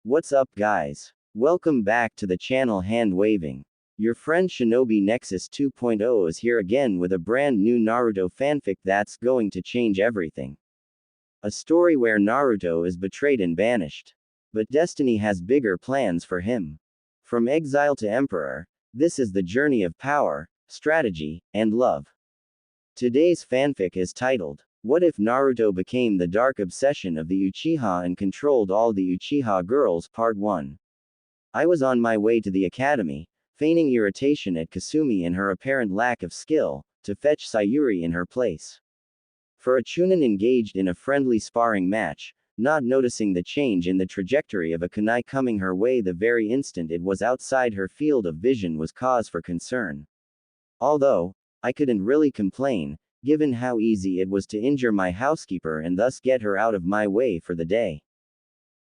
What's up guys? Welcome back to the channel Hand Waving. Your friend Shinobi Nexus 2.0 is here again with a brand new Naruto fanfic that's going to change everything. A story where Naruto is betrayed and banished. But destiny has bigger plans for him. From exile to emperor, this is the journey of power, strategy, and love. Today's fanfic is titled, "What if Naruto became the dark obsession of the Uchiha and controlled all the Uchiha girls?" Part 1. I was on my way to the academy, feigning irritation at Kasumi and her apparent lack of skill, to fetch Sayuri in her place. For a Chunin engaged in a friendly sparring match, not noticing the change in the trajectory of a kunai coming her way the very instant it was outside her field of vision was cause for concern. Although, I couldn't really complain, given how easy it was to injure my housekeeper and thus get her out of my way for the day.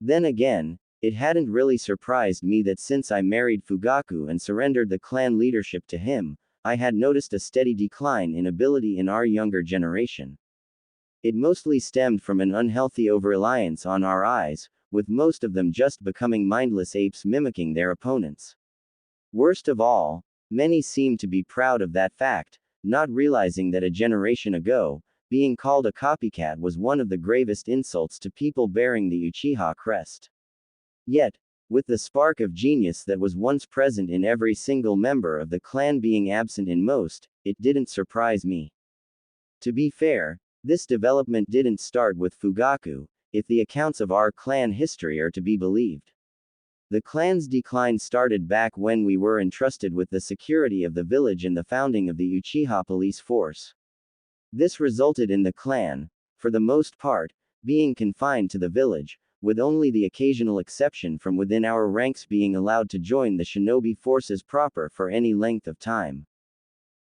Then again, it hadn't really surprised me that since I married Fugaku and surrendered the clan leadership to him, I had noticed a steady decline in ability in our younger generation. It mostly stemmed from an unhealthy over-reliance on our eyes, with most of them just becoming mindless apes mimicking their opponents. Worst of all, many seemed to be proud of that fact, not realizing that a generation ago, being called a copycat was one of the gravest insults to people bearing the Uchiha crest. Yet, with the spark of genius that was once present in every single member of the clan being absent in most, it didn't surprise me. To be fair, this development didn't start with Fugaku, if the accounts of our clan history are to be believed. The clan's decline started back when we were entrusted with the security of the village and the founding of the Uchiha police force. This resulted in the clan, for the most part, being confined to the village, with only the occasional exception from within our ranks being allowed to join the shinobi forces proper for any length of time.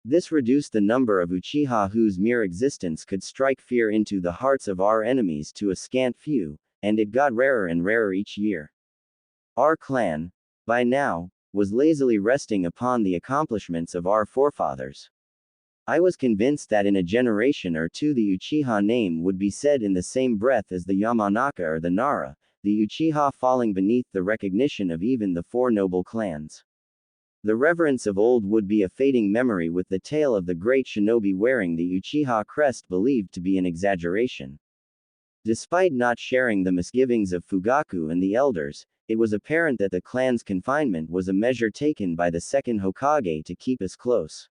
This reduced the number of Uchiha whose mere existence could strike fear into the hearts of our enemies to a scant few, and it got rarer and rarer each year. Our clan, by now, was lazily resting upon the accomplishments of our forefathers. I was convinced that in a generation or two the Uchiha name would be said in the same breath as the Yamanaka or the Nara, the Uchiha falling beneath the recognition of even the four noble clans. The reverence of old would be a fading memory, with the tale of the great shinobi wearing the Uchiha crest believed to be an exaggeration. Despite not sharing the misgivings of Fugaku and the elders, it was apparent that the clan's confinement was a measure taken by the second Hokage to keep us close.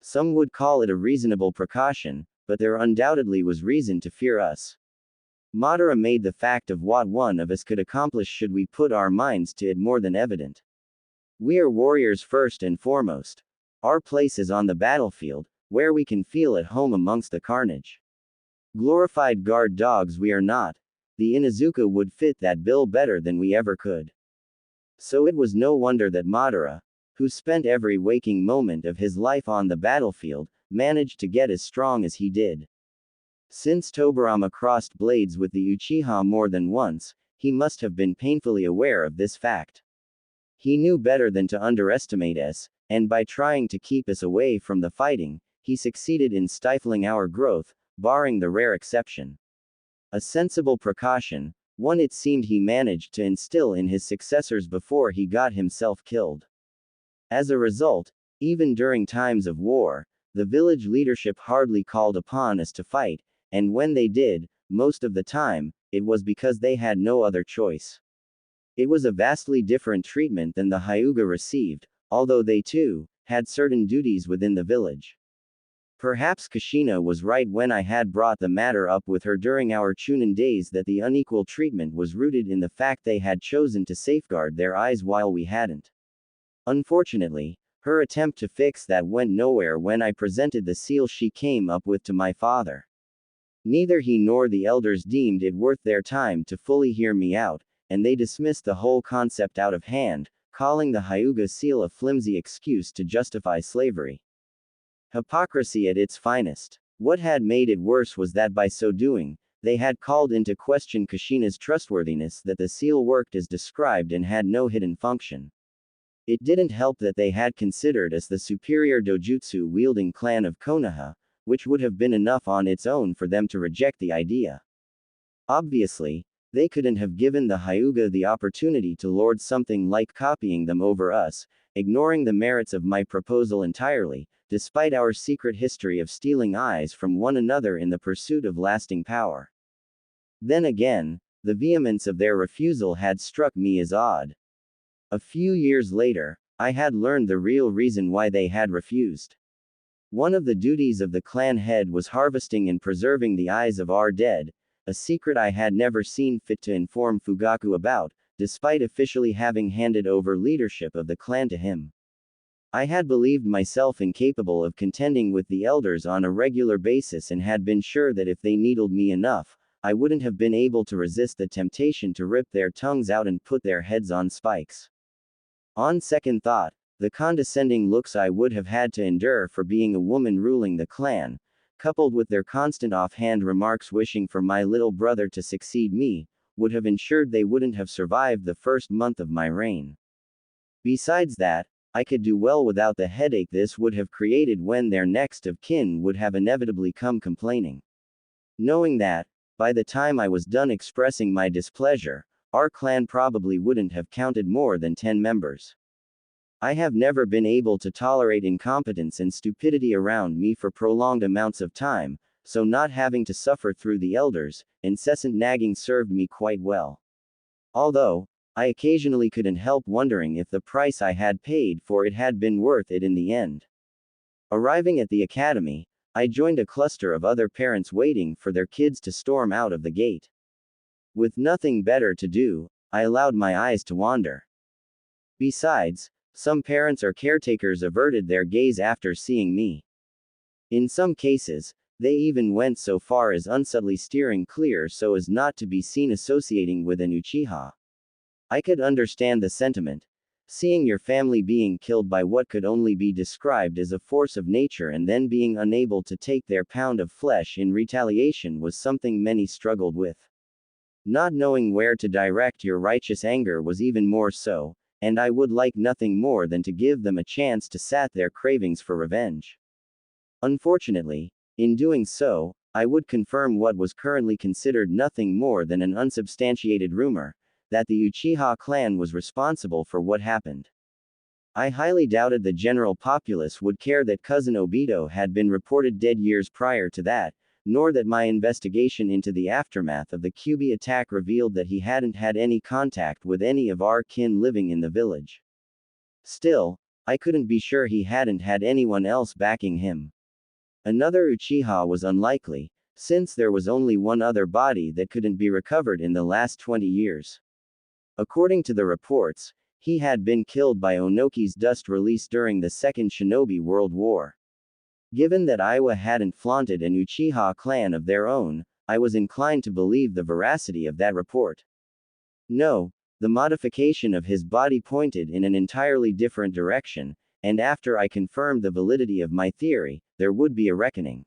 Some would call it a reasonable precaution, but there undoubtedly was reason to fear us. Madara made the fact of what one of us could accomplish should we put our minds to it more than evident. We are warriors first and foremost. Our place is on the battlefield, where we can feel at home amongst the carnage. Glorified guard dogs we are not. The Inuzuka would fit that bill better than we ever could. So it was no wonder that Madara, who spent every waking moment of his life on the battlefield, managed to get as strong as he did. Since Tobirama crossed blades with the Uchiha more than once, he must have been painfully aware of this fact. He knew better than to underestimate us, and by trying to keep us away from the fighting, he succeeded in stifling our growth, barring the rare exception. A sensible precaution, one it seemed he managed to instill in his successors before he got himself killed. As a result, even during times of war, the village leadership hardly called upon us to fight, and when they did, most of the time, it was because they had no other choice. It was a vastly different treatment than the Hyuga received, although they too had certain duties within the village. Perhaps Kushina was right when I had brought the matter up with her during our Chunin days that the unequal treatment was rooted in the fact they had chosen to safeguard their eyes while we hadn't. Unfortunately, her attempt to fix that went nowhere when I presented the seal she came up with to my father. Neither he nor the elders deemed it worth their time to fully hear me out, and they dismissed the whole concept out of hand, calling the Hyuga seal a flimsy excuse to justify slavery. Hypocrisy at its finest. What had made it worse was that by so doing, they had called into question Kushina's trustworthiness that the seal worked as described and had no hidden function. It didn't help that they had considered us the superior dojutsu-wielding clan of Konoha, which would have been enough on its own for them to reject the idea. Obviously, They couldn't have given the Hyuga the opportunity to lord something like copying them over us, ignoring the merits of my proposal entirely, despite our secret history of stealing eyes from one another in the pursuit of lasting power. Then again, the vehemence of their refusal had struck me as odd. A few years later, I had learned the real reason why they had refused. One of the duties of the clan head was harvesting and preserving the eyes of our dead, a secret I had never seen fit to inform Fugaku about, despite officially having handed over leadership of the clan to him. I had believed myself incapable of contending with the elders on a regular basis and had been sure that if they needled me enough, I wouldn't have been able to resist the temptation to rip their tongues out and put their heads on spikes. On second thought, the condescending looks I would have had to endure for being a woman ruling the clan, coupled with their constant offhand remarks wishing for my little brother to succeed me, would have ensured they wouldn't have survived the first month of my reign. Besides that, I could do well without the headache this would have created when their next of kin would have inevitably come complaining. Knowing that, by the time I was done expressing my displeasure, our clan probably wouldn't have counted more than 10 members. I have never been able to tolerate incompetence and stupidity around me for prolonged amounts of time, so not having to suffer through the elders' incessant nagging served me quite well. Although, I occasionally couldn't help wondering if the price I had paid for it had been worth it in the end. Arriving at the academy, I joined a cluster of other parents waiting for their kids to storm out of the gate. With nothing better to do, I allowed my eyes to wander. Besides, some parents or caretakers averted their gaze after seeing me. In some cases, they even went so far as unsubtly steering clear so as not to be seen associating with an Uchiha. I could understand the sentiment. Seeing your family being killed by what could only be described as a force of nature and then being unable to take their pound of flesh in retaliation was something many struggled with. Not knowing where to direct your righteous anger was even more so, and I would like nothing more than to give them a chance to sat their cravings for revenge. Unfortunately, in doing so, I would confirm what was currently considered nothing more than an unsubstantiated rumor, that the Uchiha clan was responsible for what happened. I highly doubted the general populace would care that cousin Obito had been reported dead years prior to that, nor that my investigation into the aftermath of the Kyuubi attack revealed that he hadn't had any contact with any of our kin living in the village. Still, I couldn't be sure he hadn't had anyone else backing him. Another Uchiha was unlikely, since there was only one other body that couldn't be recovered in the last 20 years. According to the reports, he had been killed by Onoki's dust release during the Second Shinobi World War. Given that Iwa hadn't flaunted an Uchiha clan of their own, I was inclined to believe the veracity of that report. No, the modification of his body pointed in an entirely different direction, and after I confirmed the validity of my theory, there would be a reckoning.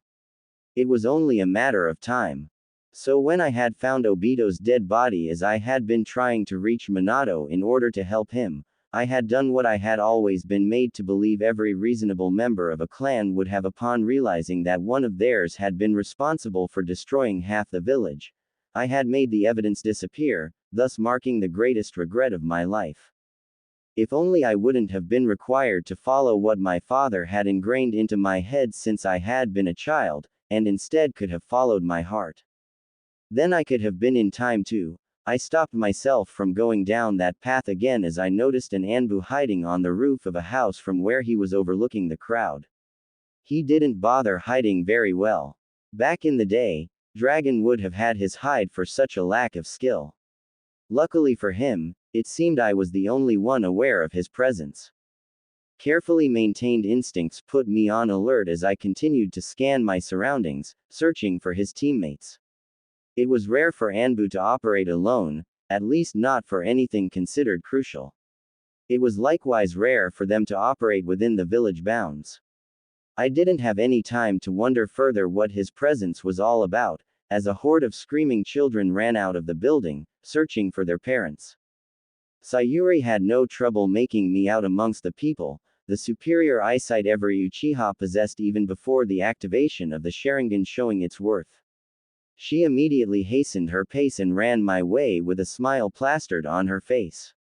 It was only a matter of time. So when I had found Obito's dead body as I had been trying to reach Minato in order to help him, I had done what I had always been made to believe every reasonable member of a clan would have upon realizing that one of theirs had been responsible for destroying half the village. I had made the evidence disappear, thus marking the greatest regret of my life. If only I wouldn't have been required to follow what my father had ingrained into my head since I had been a child, and instead could have followed my heart. Then I could have been in time too. I stopped myself from going down that path again as I noticed an Anbu hiding on the roof of a house from where he was overlooking the crowd. He didn't bother hiding very well. Back in the day, Dragon would have had his hide for such a lack of skill. Luckily for him, it seemed I was the only one aware of his presence. Carefully maintained instincts put me on alert as I continued to scan my surroundings, searching for his teammates. It was rare for Anbu to operate alone, at least not for anything considered crucial. It was likewise rare for them to operate within the village bounds. I didn't have any time to wonder further what his presence was all about, as a horde of screaming children ran out of the building, searching for their parents. Sayuri had no trouble making me out amongst the people, the superior eyesight every Uchiha possessed even before the activation of the Sharingan showing its worth. She immediately hastened her pace and ran my way with a smile plastered on her face.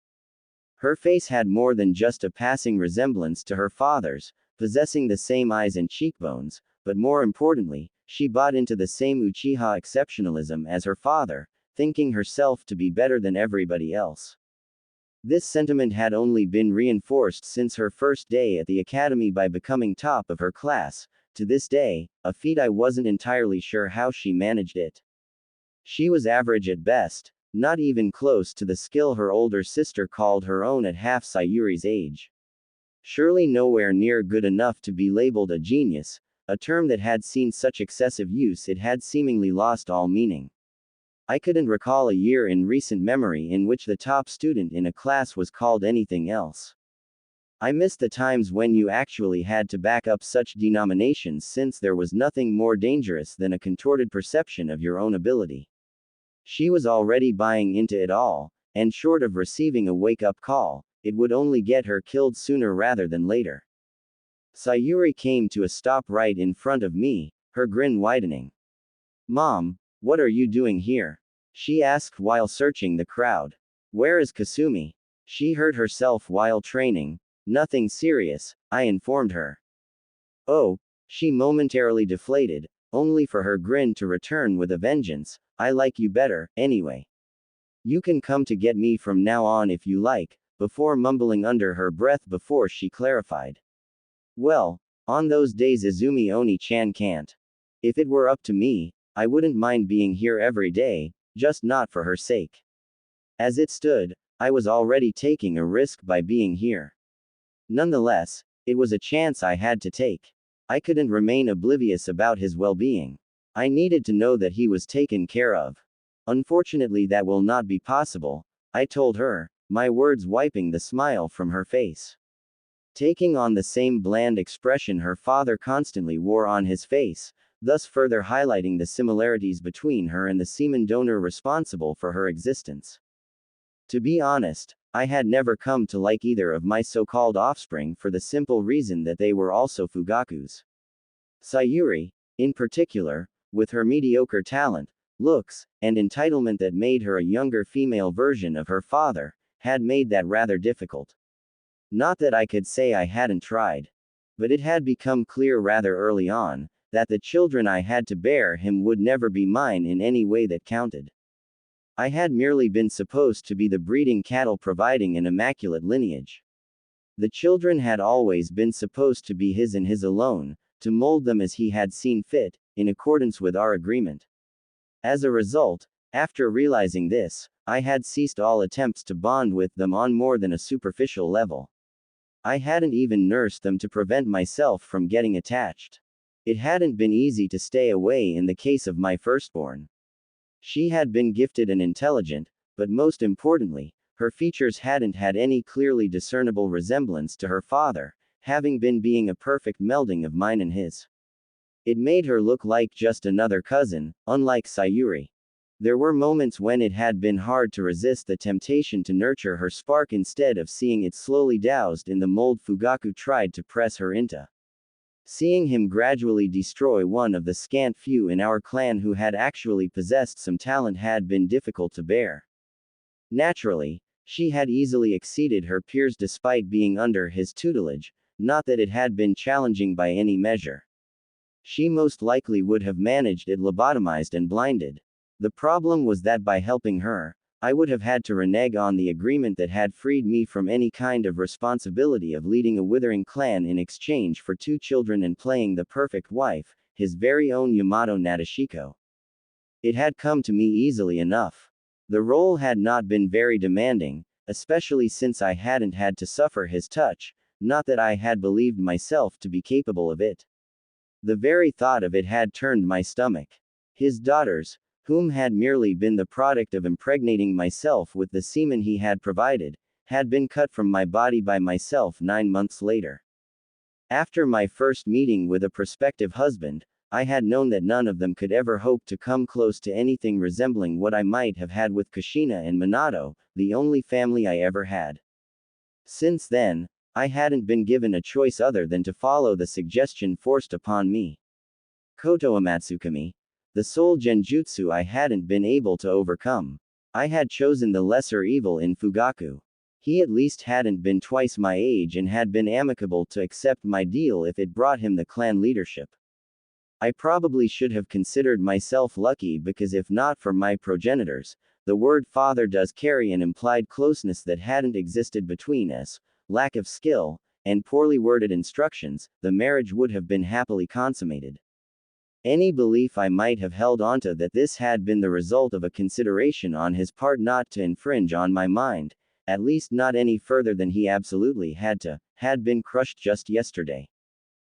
Her face had more than just a passing resemblance to her father's, possessing the same eyes and cheekbones, but more importantly, she bought into the same Uchiha exceptionalism as her father, thinking herself to be better than everybody else. This sentiment had only been reinforced since her first day at the academy by becoming top of her class, to this day, a feat I wasn't entirely sure how she managed it. She was average at best, not even close to the skill her older sister called her own at half Sayuri's age. Surely nowhere near good enough to be labeled a genius, a term that had seen such excessive use it had seemingly lost all meaning. I couldn't recall a year in recent memory in which the top student in a class was called anything else. I missed the times when you actually had to back up such denominations since there was nothing more dangerous than a contorted perception of your own ability. She was already buying into it all, and short of receiving a wake-up call, it would only get her killed sooner rather than later. Sayuri came to a stop right in front of me, her grin widening. "Mom, what are you doing here?" she asked while searching the crowd. "Where is Kasumi?" She hurt herself while training. "Nothing serious," I informed her. "Oh," she momentarily deflated, only for her grin to return with a vengeance. "I like you better, anyway. You can come to get me from now on if you like," before mumbling under her breath before she clarified. "Well, on those days Izumi Oni-chan can't. If it were up to me, I wouldn't mind being here every day, just not for her sake." As it stood, I was already taking a risk by being here. Nonetheless, it was a chance I had to take. I couldn't remain oblivious about his well-being. I needed to know that he was taken care of. "Unfortunately, that will not be possible," I told her, my words wiping the smile from her face. Taking on the same bland expression her father constantly wore on his face, thus further highlighting the similarities between her and the semen donor responsible for her existence. To be honest, I had never come to like either of my so-called offspring for the simple reason that they were also fugakus. Sayuri, in particular, with her mediocre talent, looks, and entitlement that made her a younger female version of her father, had made that rather difficult. Not that I could say I hadn't tried. But it had become clear rather early on, that the children I had to bear him would never be mine in any way that counted. I had merely been supposed to be the breeding cattle providing an immaculate lineage. The children had always been supposed to be his and his alone, to mold them as he had seen fit, in accordance with our agreement. As a result, after realizing this, I had ceased all attempts to bond with them on more than a superficial level. I hadn't even nursed them to prevent myself from getting attached. It hadn't been easy to stay away in the case of my firstborn. She had been gifted and intelligent, but most importantly, her features hadn't had any clearly discernible resemblance to her father, having been being a perfect melding of mine and his. It made her look like just another cousin, unlike Sayuri. There were moments when it had been hard to resist the temptation to nurture her spark instead of seeing it slowly doused in the mold Fugaku tried to press her into. Seeing him gradually destroy one of the scant few in our clan who had actually possessed some talent had been difficult to bear. Naturally, she had easily exceeded her peers despite being under his tutelage, not that it had been challenging by any measure. She most likely would have managed it lobotomized and blinded. The problem was that by helping her, I would have had to renege on the agreement that had freed me from any kind of responsibility of leading a withering clan in exchange for 2 children and playing the perfect wife, his very own Yamato Nadeshiko. It had come to me easily enough. The role had not been very demanding, especially since I hadn't had to suffer his touch, not that I had believed myself to be capable of it. The very thought of it had turned my stomach. His daughters, whom had merely been the product of impregnating myself with the semen he had provided, had been cut from my body by myself 9 months later. After my first meeting with a prospective husband, I had known that none of them could ever hope to come close to anything resembling what I might have had with Kushina and Minato, the only family I ever had. Since then, I hadn't been given a choice other than to follow the suggestion forced upon me. Koto Amatsukami, the sole genjutsu I hadn't been able to overcome. I had chosen the lesser evil in Fugaku. He at least hadn't been twice my age and had been amicable to accept my deal if it brought him the clan leadership. I probably should have considered myself lucky because if not for my progenitors, the word father does carry an implied closeness that hadn't existed between us, lack of skill, and poorly worded instructions, the marriage would have been happily consummated. Any belief I might have held onto that this had been the result of a consideration on his part not to infringe on my mind, at least not any further than he absolutely had to, had been crushed just yesterday.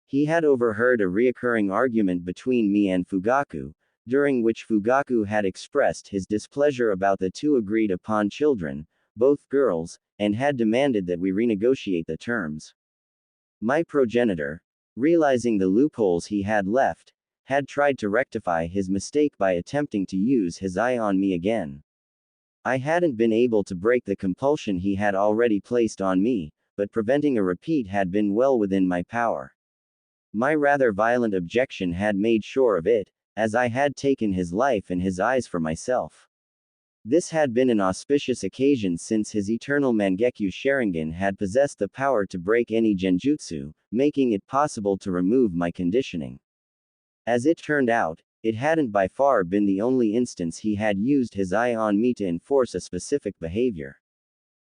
He had overheard a reoccurring argument between me and Fugaku, during which Fugaku had expressed his displeasure about the two agreed upon children, both girls, and had demanded that we renegotiate the terms. My progenitor, realizing the loopholes he had left, had tried to rectify his mistake by attempting to use his eye on me again. I hadn't been able to break the compulsion he had already placed on me, but preventing a repeat had been well within my power. My rather violent objection had made sure of it, as I had taken his life and his eyes for myself. This had been an auspicious occasion since his eternal Mangekyo Sharingan had possessed the power to break any genjutsu, making it possible to remove my conditioning. As it turned out, it hadn't by far been the only instance he had used his eye on me to enforce a specific behavior.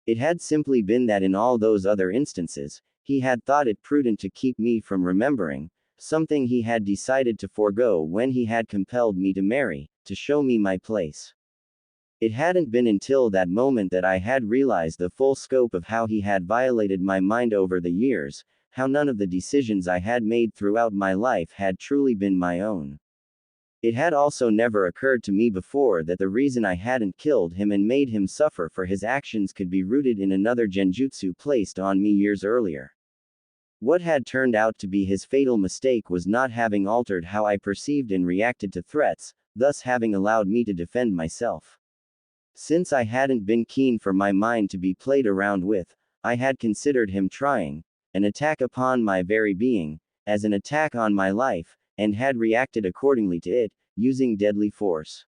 It had simply been that in all those other instances, he had thought it prudent to keep me from remembering, something he had decided to forego when he had compelled me to marry, to show me my place. It hadn't been until that moment that I had realized the full scope of how he had violated my mind over the years, how none of the decisions I had made throughout my life had truly been my own. It had also never occurred to me before that the reason I hadn't killed him and made him suffer for his actions could be rooted in another genjutsu placed on me years earlier. What had turned out to be his fatal mistake was not having altered how I perceived and reacted to threats, thus having allowed me to defend myself. Since I hadn't been keen for my mind to be played around with, I had considered him trying, an attack upon my very being, as an attack on my life, and had reacted accordingly to it, using deadly force.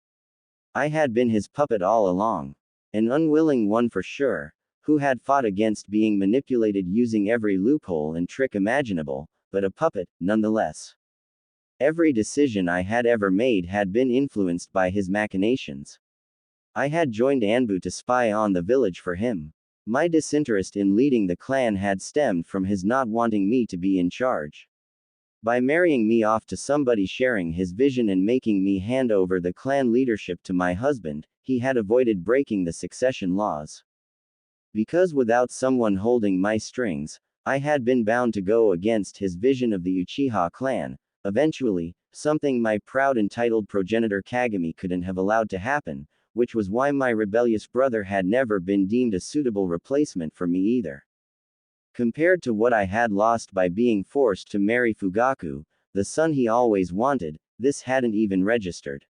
I had been his puppet all along. An unwilling one for sure, who had fought against being manipulated using every loophole and trick imaginable, but a puppet, nonetheless. Every decision I had ever made had been influenced by his machinations. I had joined Anbu to spy on the village for him. My disinterest in leading the clan had stemmed from his not wanting me to be in charge. By marrying me off to somebody sharing his vision and making me hand over the clan leadership to my husband, he had avoided breaking the succession laws. Because without someone holding my strings, I had been bound to go against his vision of the Uchiha clan, eventually, something my proud entitled progenitor Kagami couldn't have allowed to happen, which was why my rebellious brother had never been deemed a suitable replacement for me either. Compared to what I had lost by being forced to marry Fugaku, the son he always wanted, this hadn't even registered.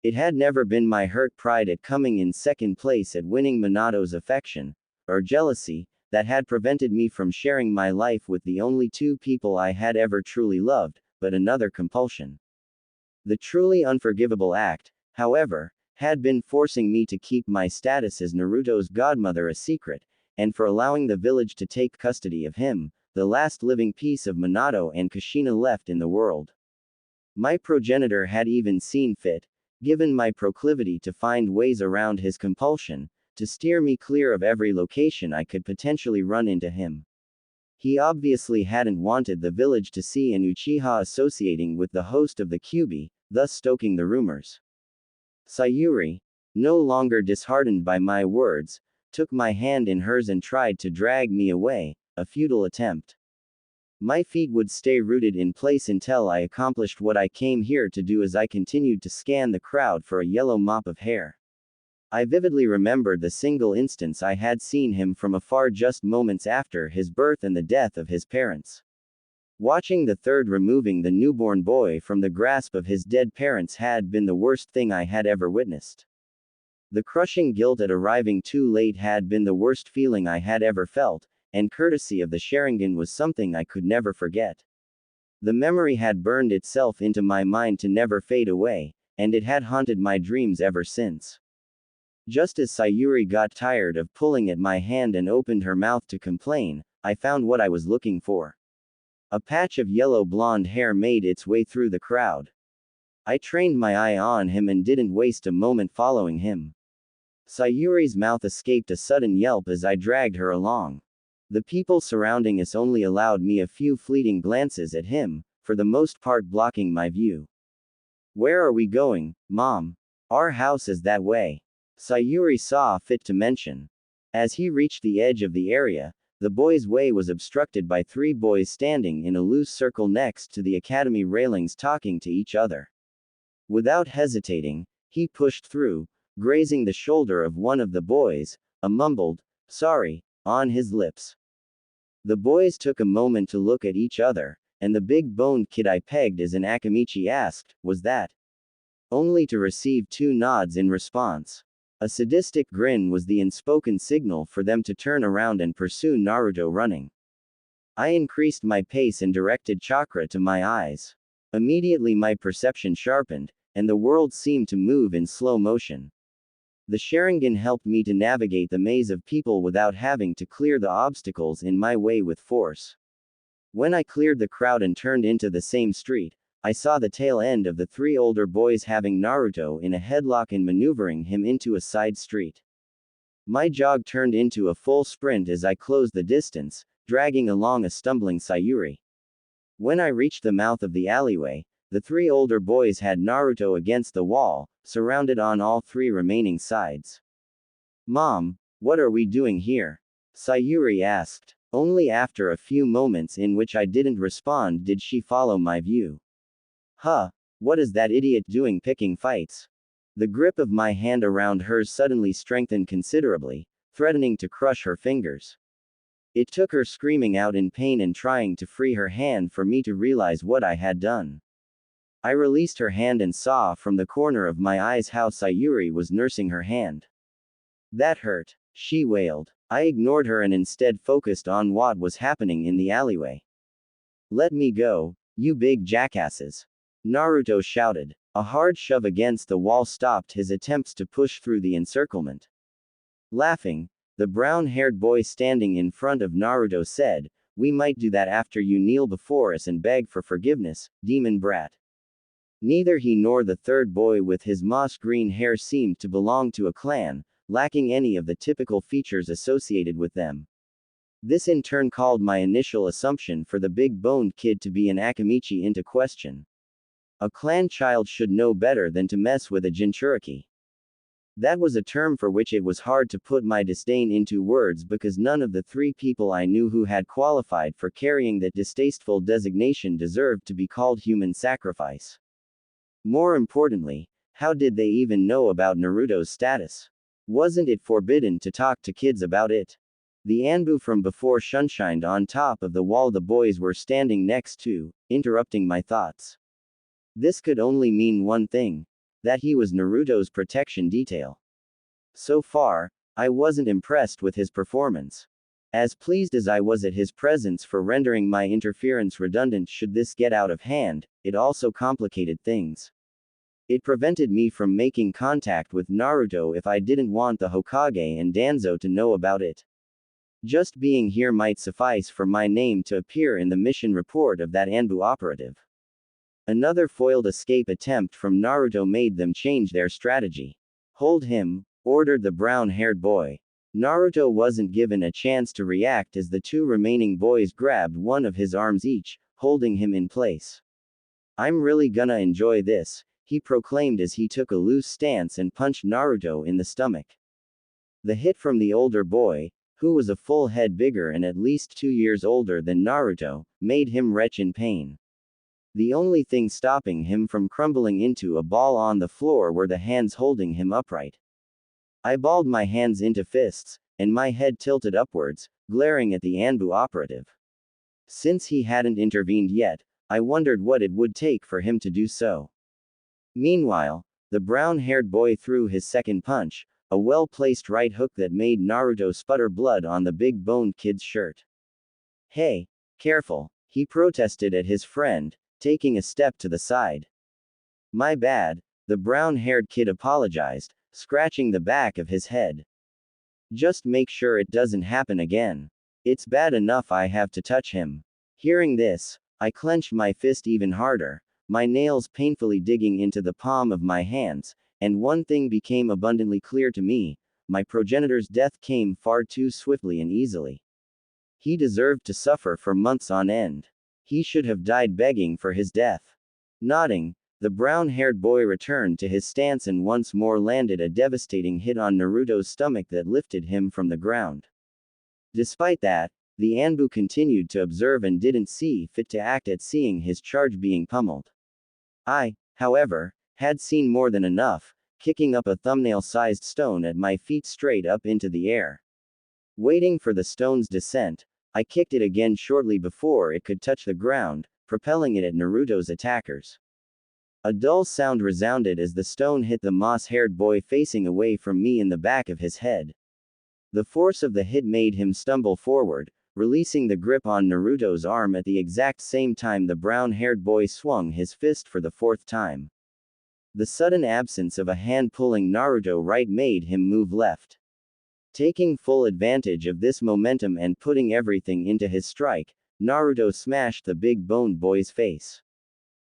It had never been my hurt pride at coming in second place at winning Minato's affection, or jealousy, that had prevented me from sharing my life with the only two people I had ever truly loved, but another compulsion. The truly unforgivable act, however, had been forcing me to keep my status as Naruto's godmother a secret, and for allowing the village to take custody of him, the last living piece of Minato and Kushina left in the world. My progenitor had even seen fit, given my proclivity to find ways around his compulsion, to steer me clear of every location I could potentially run into him. He obviously hadn't wanted the village to see an Uchiha associating with the host of the Kyuubi, thus stoking the rumors. Sayuri, no longer disheartened by my words, took my hand in hers and tried to drag me away, a futile attempt. My feet would stay rooted in place until I accomplished what I came here to do as I continued to scan the crowd for a yellow mop of hair. I vividly remembered the single instance I had seen him from afar just moments after his birth and the death of his parents. Watching the third removing the newborn boy from the grasp of his dead parents had been the worst thing I had ever witnessed. The crushing guilt at arriving too late had been the worst feeling I had ever felt, and courtesy of the Sharingan was something I could never forget. The memory had burned itself into my mind to never fade away, and it had haunted my dreams ever since. Just as Sayuri got tired of pulling at my hand and opened her mouth to complain, I found what I was looking for. A patch of yellow blonde hair made its way through the crowd. I trained my eye on him and didn't waste a moment following him. Sayuri's mouth escaped a sudden yelp as I dragged her along. The people surrounding us only allowed me a few fleeting glances at him, for the most part blocking my view. "Where are we going, Mom? Our house is that way," Sayuri saw fit to mention. As he reached the edge of the area, the boy's way was obstructed by 3 boys standing in a loose circle next to the academy railings talking to each other. Without hesitating, he pushed through, grazing the shoulder of one of the boys, a mumbled, "Sorry," on his lips. The boys took a moment to look at each other, and the big-boned kid I pegged as an Akamichi asked, "Was that?" Only to receive 2 nods in response. A sadistic grin was the unspoken signal for them to turn around and pursue Naruto running. I increased my pace and directed chakra to my eyes. Immediately my perception sharpened, and the world seemed to move in slow motion. The Sharingan helped me to navigate the maze of people without having to clear the obstacles in my way with force. When I cleared the crowd and turned into the same street, I saw the tail end of the 3 older boys having Naruto in a headlock and maneuvering him into a side street. My jog turned into a full sprint as I closed the distance, dragging along a stumbling Sayuri. When I reached the mouth of the alleyway, the 3 older boys had Naruto against the wall, surrounded on all 3 remaining sides. "Mom, what are we doing here?" Sayuri asked. Only after a few moments in which I didn't respond did she follow my view. "Huh, what is that idiot doing picking fights?" The grip of my hand around hers suddenly strengthened considerably, threatening to crush her fingers. It took her screaming out in pain and trying to free her hand for me to realize what I had done. I released her hand and saw from the corner of my eyes how Sayuri was nursing her hand. "That hurt," she wailed. I ignored her and instead focused on what was happening in the alleyway. "Let me go, you big jackasses," Naruto shouted. A hard shove against the wall stopped his attempts to push through the encirclement. Laughing, the brown-haired boy standing in front of Naruto said, "We might do that after you kneel before us and beg for forgiveness, demon brat." Neither he nor the third boy with his moss-green hair seemed to belong to a clan, lacking any of the typical features associated with them. This in turn called my initial assumption for the big-boned kid to be an Akamichi into question. A clan child should know better than to mess with a Jinchuriki. That was a term for which it was hard to put my disdain into words because none of the 3 people I knew who had qualified for carrying that distasteful designation deserved to be called human sacrifice. More importantly, how did they even know about Naruto's status? Wasn't it forbidden to talk to kids about it? The Anbu from before sunshined on top of the wall the boys were standing next to, interrupting my thoughts. This could only mean one thing: that he was Naruto's protection detail. So far, I wasn't impressed with his performance. As pleased as I was at his presence for rendering my interference redundant should this get out of hand, it also complicated things. It prevented me from making contact with Naruto if I didn't want the Hokage and Danzo to know about it. Just being here might suffice for my name to appear in the mission report of that Anbu operative. Another foiled escape attempt from Naruto made them change their strategy. "Hold him," ordered the brown-haired boy. Naruto wasn't given a chance to react as the 2 remaining boys grabbed one of his arms each, holding him in place. "I'm really gonna enjoy this," he proclaimed as he took a loose stance and punched Naruto in the stomach. The hit from the older boy, who was a full head bigger and at least 2 years older than Naruto, made him retch in pain. The only thing stopping him from crumbling into a ball on the floor were the hands holding him upright. I balled my hands into fists, and my head tilted upwards, glaring at the Anbu operative. Since he hadn't intervened yet, I wondered what it would take for him to do so. Meanwhile, the brown-haired boy threw his second punch, a well-placed right hook that made Naruto sputter blood on the big-boned kid's shirt. "Hey, careful," he protested at his friend, taking a step to the side. "My bad," The brown-haired kid apologized, scratching the back of his head. Just make sure it doesn't happen again. It's bad enough I have to touch him. Hearing this, I clenched my fist even harder, my nails painfully digging into the palm of my hands, and one thing became abundantly clear to me: my progenitor's death came far too swiftly and easily. He deserved to suffer for months on end. He should have died begging for his death. Nodding, the brown-haired boy returned to his stance and once more landed a devastating hit on Naruto's stomach that lifted him from the ground. Despite that, the Anbu continued to observe and didn't see fit to act at seeing his charge being pummeled. I, however, had seen more than enough, kicking up a thumbnail-sized stone at my feet straight up into the air. Waiting for the stone's descent, I kicked it again shortly before it could touch the ground, propelling it at Naruto's attackers. A dull sound resounded as the stone hit the moss-haired boy facing away from me in the back of his head. The force of the hit made him stumble forward, releasing the grip on Naruto's arm at the exact same time the brown-haired boy swung his fist for the fourth time. The sudden absence of a hand pulling Naruto right made him move left. Taking full advantage of this momentum and putting everything into his strike, Naruto smashed the big-boned boy's face.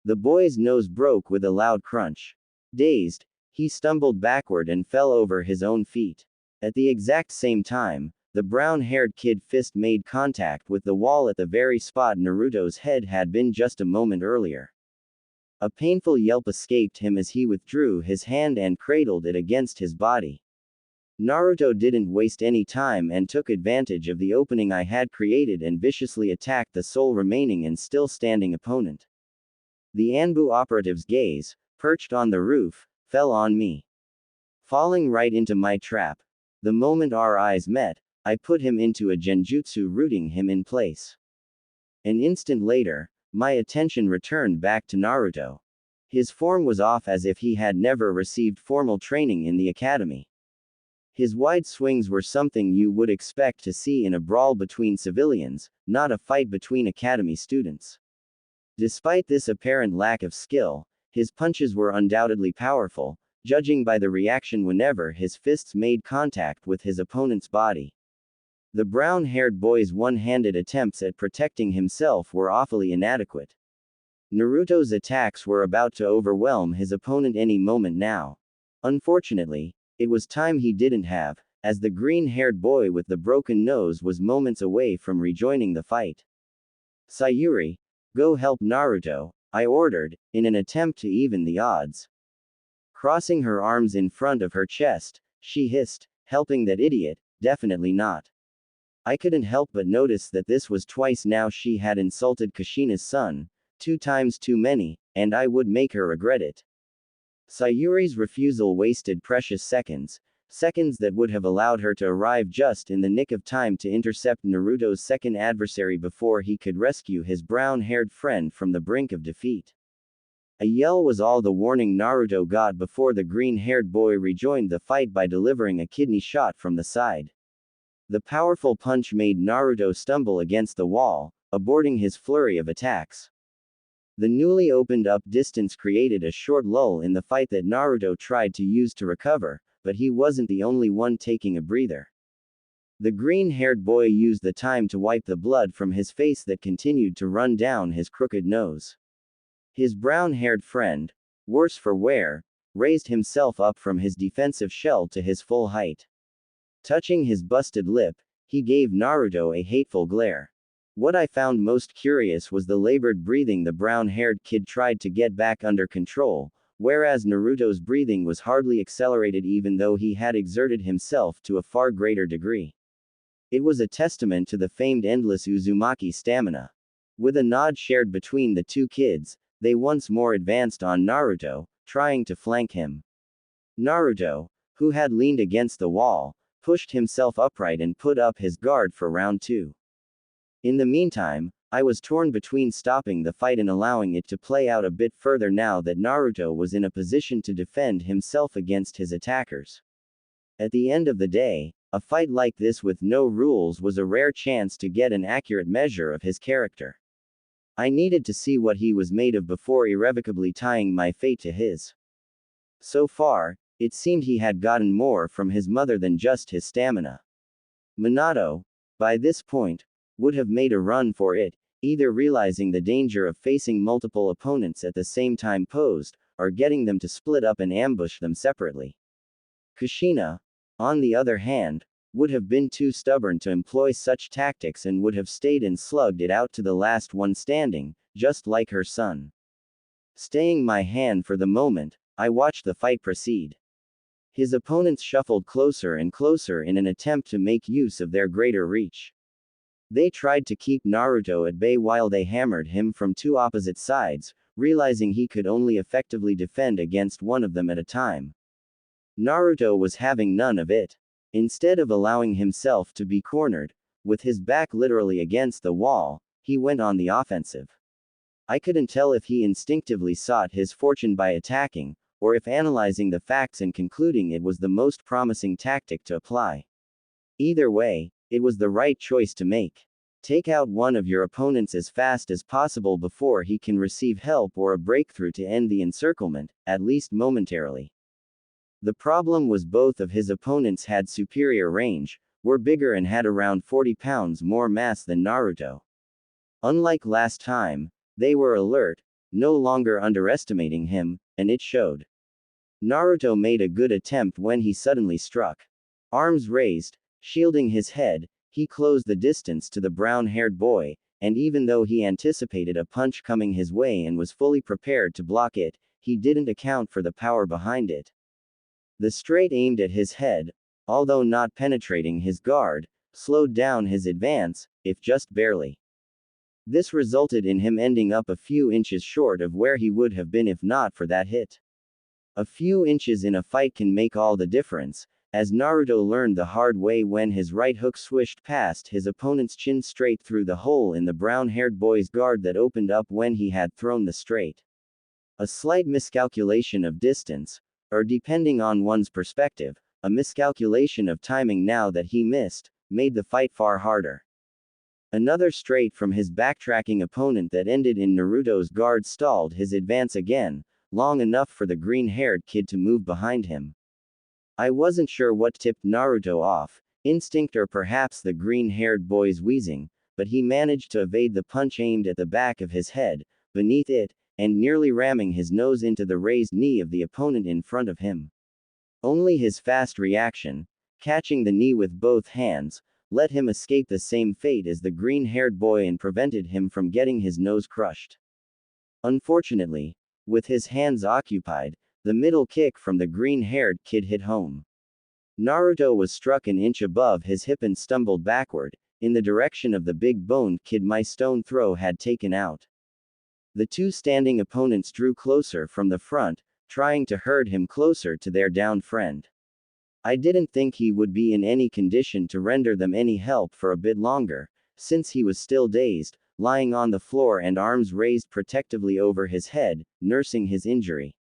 The boy's nose broke with a loud crunch. Dazed, he stumbled backward and fell over his own feet. At the exact same time, the brown-haired kid fist made contact with the wall at the very spot Naruto's head had been just a moment earlier. A painful yelp escaped him as he withdrew his hand and cradled it against his body. Naruto didn't waste any time and took advantage of the opening I had created and viciously attacked the sole remaining and still standing opponent. The Anbu operative's gaze, perched on the roof, fell on me. Falling right into my trap. The moment our eyes met, I put him into a genjutsu, rooting him in place. An instant later, my attention returned back to Naruto. His form was off as if he had never received formal training in the academy. His wide swings were something you would expect to see in a brawl between civilians, not a fight between academy students. Despite this apparent lack of skill, his punches were undoubtedly powerful, judging by the reaction whenever his fists made contact with his opponent's body. The brown-haired boy's one-handed attempts at protecting himself were awfully inadequate. Naruto's attacks were about to overwhelm his opponent any moment now. Unfortunately, it was time he didn't have, as the green-haired boy with the broken nose was moments away from rejoining the fight. "Sayuri, go help Naruto," I ordered, in an attempt to even the odds. Crossing her arms in front of her chest, she hissed, "Helping that idiot? Definitely not." I couldn't help but notice that this was twice now she had insulted Kushina's son, 2 times too many, and I would make her regret it. Sayuri's refusal wasted precious seconds, seconds that would have allowed her to arrive just in the nick of time to intercept Naruto's second adversary before he could rescue his brown-haired friend from the brink of defeat. A yell was all the warning Naruto got before the green-haired boy rejoined the fight by delivering a kidney shot from the side. The powerful punch made Naruto stumble against the wall, aborting his flurry of attacks. The newly opened up distance created a short lull in the fight that Naruto tried to use to recover, but he wasn't the only one taking a breather. The green-haired boy used the time to wipe the blood from his face that continued to run down his crooked nose. His brown-haired friend, worse for wear, raised himself up from his defensive shell to his full height. Touching his busted lip, he gave Naruto a hateful glare. What I found most curious was the labored breathing the brown-haired kid tried to get back under control, whereas Naruto's breathing was hardly accelerated even though he had exerted himself to a far greater degree. It was a testament to the famed endless Uzumaki stamina. With a nod shared between the two kids, they once more advanced on Naruto, trying to flank him. Naruto, who had leaned against the wall, pushed himself upright and put up his guard for round 2. In the meantime, I was torn between stopping the fight and allowing it to play out a bit further now that Naruto was in a position to defend himself against his attackers. At the end of the day, a fight like this with no rules was a rare chance to get an accurate measure of his character. I needed to see what he was made of before irrevocably tying my fate to his. So far, it seemed he had gotten more from his mother than just his stamina. Minato, by this point, would have made a run for it, either realizing the danger of facing multiple opponents at the same time posed, or getting them to split up and ambush them separately. Kushina, on the other hand, would have been too stubborn to employ such tactics and would have stayed and slugged it out to the last one standing, just like her son. Staying my hand for the moment, I watched the fight proceed. His opponents shuffled closer and closer in an attempt to make use of their greater reach. They tried to keep Naruto at bay while they hammered him from two opposite sides, realizing he could only effectively defend against one of them at a time. Naruto was having none of it. Instead of allowing himself to be cornered, with his back literally against the wall, he went on the offensive. I couldn't tell if he instinctively sought his fortune by attacking, or if analyzing the facts and concluding it was the most promising tactic to apply. Either way, it was the right choice to make. Take out one of your opponents as fast as possible before he can receive help or a breakthrough to end the encirclement, at least momentarily. The problem was both of his opponents had superior range, were bigger and had around 40 pounds more mass than Naruto. Unlike last time, they were alert, no longer underestimating him, and it showed. Naruto made a good attempt when he suddenly struck. Arms raised, shielding his head, he closed the distance to the brown-haired boy, and even though he anticipated a punch coming his way and was fully prepared to block it, he didn't account for the power behind it. The straight aimed at his head, although not penetrating his guard, slowed down his advance, if just barely. This resulted in him ending up a few inches short of where he would have been if not for that hit. A few inches in a fight can make all the difference, as Naruto learned the hard way when his right hook swished past his opponent's chin straight through the hole in the brown-haired boy's guard that opened up when he had thrown the straight. A slight miscalculation of distance, or depending on one's perspective, a miscalculation of timing now that he missed, made the fight far harder. Another straight from his backtracking opponent that ended in Naruto's guard stalled his advance again, long enough for the green-haired kid to move behind him. I wasn't sure what tipped Naruto off, instinct or perhaps the green-haired boy's wheezing, but he managed to evade the punch aimed at the back of his head, beneath it, and nearly ramming his nose into the raised knee of the opponent in front of him. Only his fast reaction, catching the knee with both hands, let him escape the same fate as the green-haired boy and prevented him from getting his nose crushed. Unfortunately, with his hands occupied, the middle kick from the green-haired kid hit home. Naruto was struck an inch above his hip and stumbled backward, in the direction of the big-boned kid my stone throw had taken out. The two standing opponents drew closer from the front, trying to herd him closer to their downed friend. I didn't think he would be in any condition to render them any help for a bit longer, since he was still dazed, lying on the floor and arms raised protectively over his head, nursing his injury.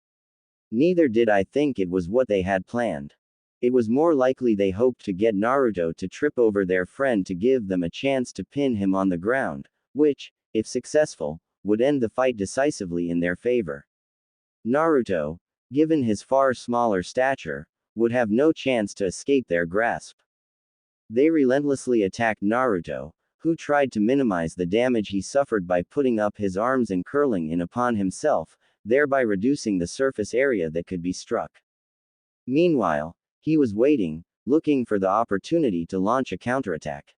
Neither did I think it was what they had planned. It was more likely they hoped to get Naruto to trip over their friend to give them a chance to pin him on the ground, which, if successful, would end the fight decisively in their favor. Naruto, given his far smaller stature, would have no chance to escape their grasp. They relentlessly attacked Naruto, who tried to minimize the damage he suffered by putting up his arms and curling in upon himself, thereby reducing the surface area that could be struck. Meanwhile, he was waiting, looking for the opportunity to launch a counterattack.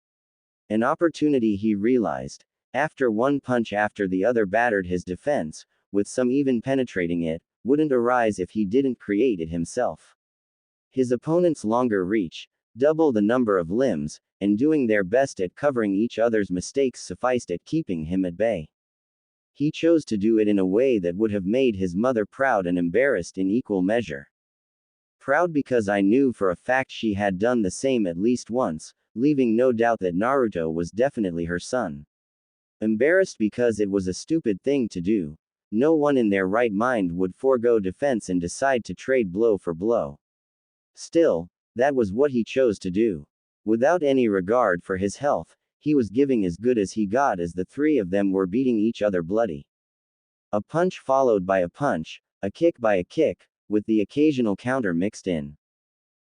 An opportunity he realized, after one punch after the other battered his defense, with some even penetrating it, wouldn't arise if he didn't create it himself. His opponent's longer reach, double the number of limbs, and doing their best at covering each other's mistakes sufficed at keeping him at bay. He chose to do it in a way that would have made his mother proud and embarrassed in equal measure. Proud because I knew for a fact she had done the same at least once, leaving no doubt that Naruto was definitely her son. Embarrassed because it was a stupid thing to do. No one in their right mind would forego defense and decide to trade blow for blow. Still, that was what he chose to do. Without any regard for his health, he was giving as good as he got as the three of them were beating each other bloody. A punch followed by a punch, a kick by a kick, with the occasional counter mixed in.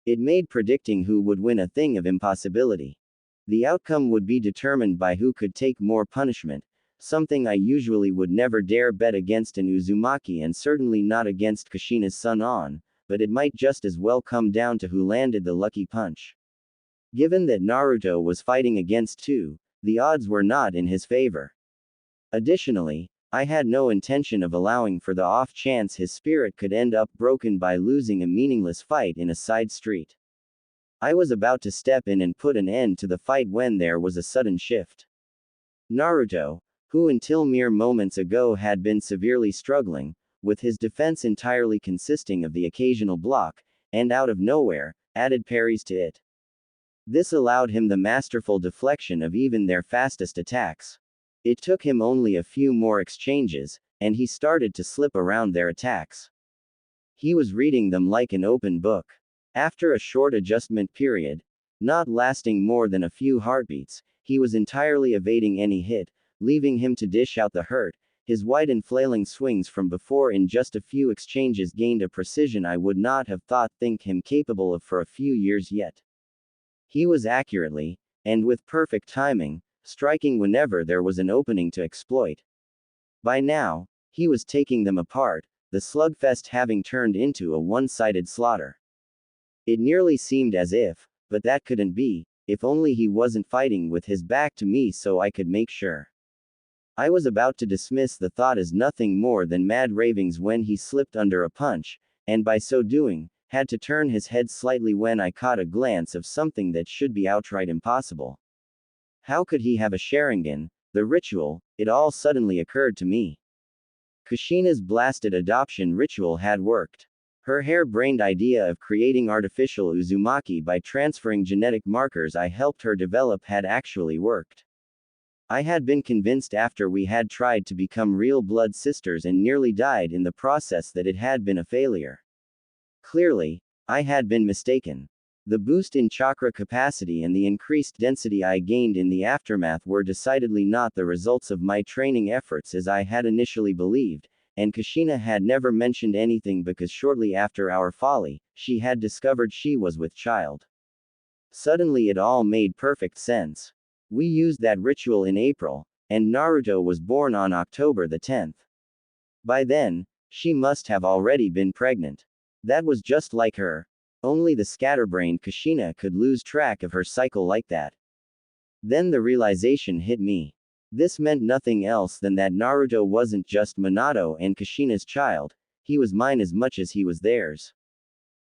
It made predicting who would win a thing of impossibility. The outcome would be determined by who could take more punishment, something I usually would never dare bet against an Uzumaki and certainly not against Kushina's son On, but it might just as well come down to who landed the lucky punch. Given that Naruto was fighting against two, the odds were not in his favor. Additionally, I had no intention of allowing for the off chance his spirit could end up broken by losing a meaningless fight in a side street. I was about to step in and put an end to the fight when there was a sudden shift. Naruto, who until mere moments ago had been severely struggling, with his defense entirely consisting of the occasional block, and out of nowhere, added parries to it. This allowed him the masterful deflection of even their fastest attacks. It took him only a few more exchanges, and he started to slip around their attacks. He was reading them like an open book. After a short adjustment period, not lasting more than a few heartbeats, he was entirely evading any hit, leaving him to dish out the hurt. His wide and flailing swings from before in just a few exchanges gained a precision I would not have think him capable of for a few years yet. He was accurately, and with perfect timing, striking whenever there was an opening to exploit. By now, he was taking them apart, the slugfest having turned into a one-sided slaughter. It nearly seemed as if, but that couldn't be, if only he wasn't fighting with his back to me so I could make sure. I was about to dismiss the thought as nothing more than mad ravings when he slipped under a punch, and by so doing, had to turn his head slightly when I caught a glance of something that should be outright impossible. How could he have a Sharingan, the ritual? It all suddenly occurred to me. Kushina's blasted adoption ritual had worked. Her harebrained idea of creating artificial Uzumaki by transferring genetic markers I helped her develop had actually worked. I had been convinced after we had tried to become real blood sisters and nearly died in the process that it had been a failure. Clearly, I had been mistaken. The boost in chakra capacity and the increased density I gained in the aftermath were decidedly not the results of my training efforts as I had initially believed, and Kushina had never mentioned anything because shortly after our folly, she had discovered she was with child. Suddenly it all made perfect sense. We used that ritual in April, and Naruto was born on October the 10th. By then, she must have already been pregnant. That was just like her. Only the scatterbrained Kushina could lose track of her cycle like that. Then the realization hit me. This meant nothing else than that Naruto wasn't just Minato and Kushina's child, he was mine as much as he was theirs.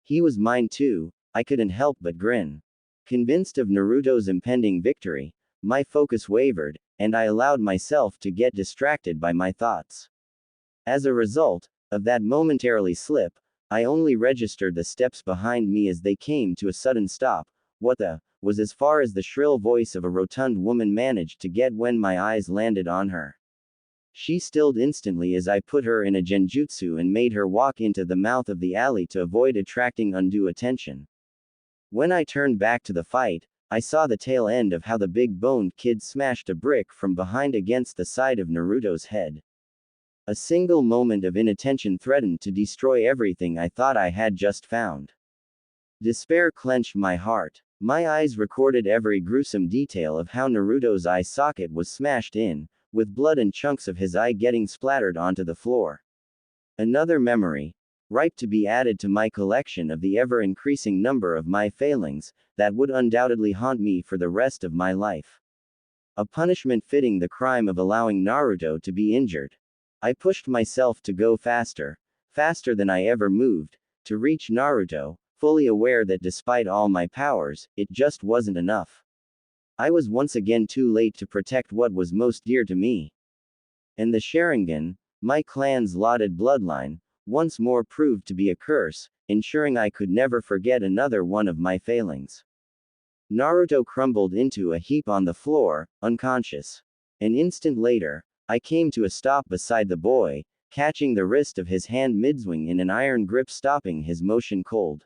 He was mine too, I couldn't help but grin. Convinced of Naruto's impending victory, my focus wavered, and I allowed myself to get distracted by my thoughts. As a result of that momentarily slip, I only registered the steps behind me as they came to a sudden stop. What the was as far as the shrill voice of a rotund woman managed to get when my eyes landed on her. She stilled instantly as I put her in a genjutsu and made her walk into the mouth of the alley to avoid attracting undue attention. When I turned back to the fight, I saw the tail end of how the big-boned kid smashed a brick from behind against the side of Naruto's head. A single moment of inattention threatened to destroy everything I thought I had just found. Despair clenched my heart. My eyes recorded every gruesome detail of how Naruto's eye socket was smashed in, with blood and chunks of his eye getting splattered onto the floor. Another memory, ripe to be added to my collection of the ever-increasing number of my failings, that would undoubtedly haunt me for the rest of my life. A punishment fitting the crime of allowing Naruto to be injured. I pushed myself to go faster, faster than I ever moved, to reach Naruto, fully aware that despite all my powers, it just wasn't enough. I was once again too late to protect what was most dear to me. And the Sharingan, my clan's lauded bloodline, once more proved to be a curse, ensuring I could never forget another one of my failings. Naruto crumbled into a heap on the floor, unconscious. An instant later, I came to a stop beside the boy, catching the wrist of his hand mid-swing in an iron grip, stopping his motion cold.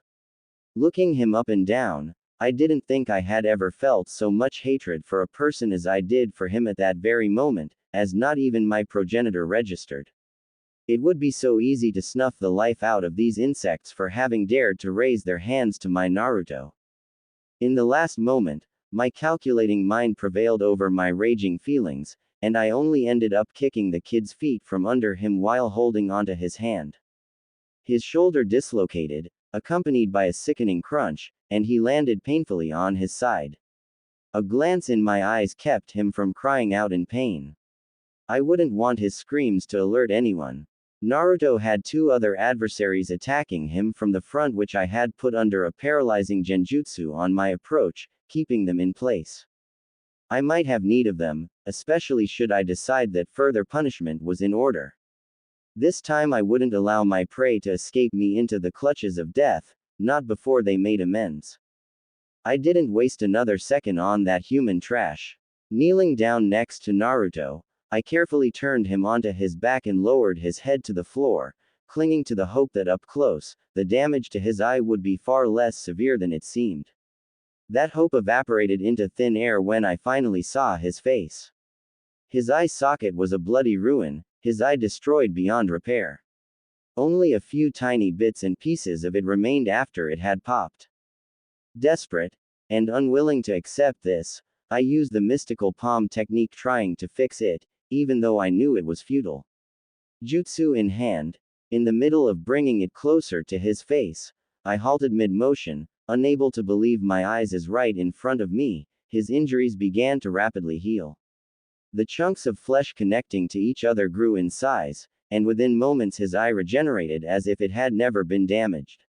Looking him up and down, I didn't think I had ever felt so much hatred for a person as I did for him at that very moment, as not even my progenitor registered. It would be so easy to snuff the life out of these insects for having dared to raise their hands to my Naruto. In the last moment, my calculating mind prevailed over my raging feelings, and I only ended up kicking the kid's feet from under him while holding onto his hand. His shoulder dislocated, accompanied by a sickening crunch, and he landed painfully on his side. A glance in my eyes kept him from crying out in pain. I wouldn't want his screams to alert anyone. Naruto had two other adversaries attacking him from the front, which I had put under a paralyzing genjutsu on my approach, keeping them in place. I might have need of them, especially should I decide that further punishment was in order. This time I wouldn't allow my prey to escape me into the clutches of death, not before they made amends. I didn't waste another second on that human trash. Kneeling down next to Naruto, I carefully turned him onto his back and lowered his head to the floor, clinging to the hope that up close, the damage to his eye would be far less severe than it seemed. That hope evaporated into thin air when I finally saw his face. His eye socket was a bloody ruin, his eye destroyed beyond repair. Only a few tiny bits and pieces of it remained after it had popped. Desperate, and unwilling to accept this, I used the mystical palm technique trying to fix it, even though I knew it was futile. Jutsu in hand, in the middle of bringing it closer to his face, I halted mid-motion, unable to believe my eyes as right in front of me, his injuries began to rapidly heal. The chunks of flesh connecting to each other grew in size, and within moments his eye regenerated as if it had never been damaged.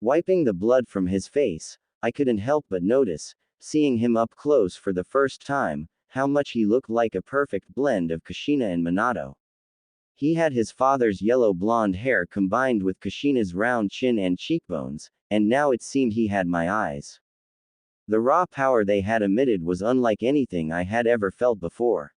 Wiping the blood from his face, I couldn't help but notice, seeing him up close for the first time, how much he looked like a perfect blend of Kushina and Minato. He had his father's yellow blonde hair combined with Kushina's round chin and cheekbones, and now it seemed he had my eyes. The raw power they had emitted was unlike anything I had ever felt before.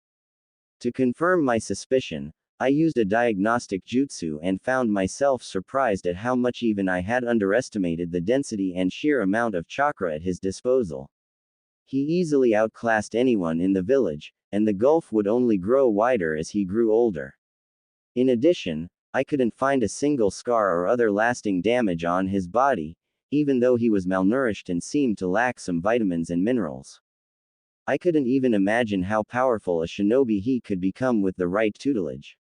To confirm my suspicion, I used a diagnostic jutsu and found myself surprised at how much even I had underestimated the density and sheer amount of chakra at his disposal. He easily outclassed anyone in the village, and the gulf would only grow wider as he grew older. In addition, I couldn't find a single scar or other lasting damage on his body, even though he was malnourished and seemed to lack some vitamins and minerals. I couldn't even imagine how powerful a shinobi he could become with the right tutelage.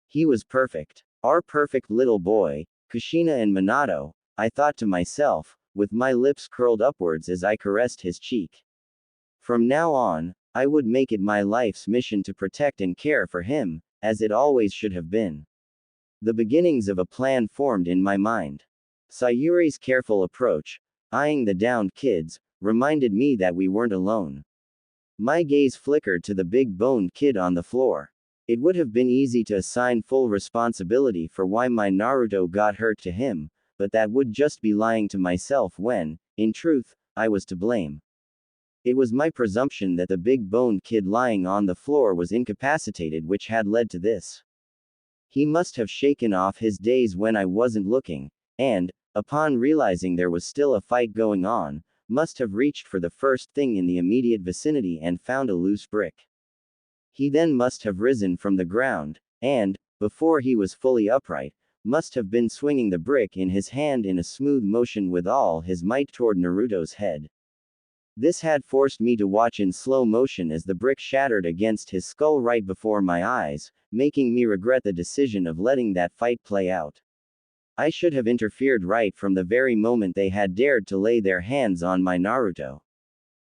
He was perfect. Our perfect little boy, Kushina and Minato, I thought to myself, with my lips curled upwards as I caressed his cheek. From now on, I would make it my life's mission to protect and care for him, as it always should have been. The beginnings of a plan formed in my mind. Sayuri's careful approach, eyeing the downed kids, reminded me that we weren't alone. My gaze flickered to the big-boned kid on the floor. It would have been easy to assign full responsibility for why my Naruto got hurt to him, but that would just be lying to myself when, in truth, I was to blame. It was my presumption that the big-boned kid lying on the floor was incapacitated which had led to this. He must have shaken off his daze when I wasn't looking, and, upon realizing there was still a fight going on, must have reached for the first thing in the immediate vicinity and found a loose brick. He then must have risen from the ground, and, before he was fully upright, must have been swinging the brick in his hand in a smooth motion with all his might toward Naruto's head. This had forced me to watch in slow motion as the brick shattered against his skull right before my eyes, making me regret the decision of letting that fight play out. I should have interfered right from the very moment they had dared to lay their hands on my Naruto.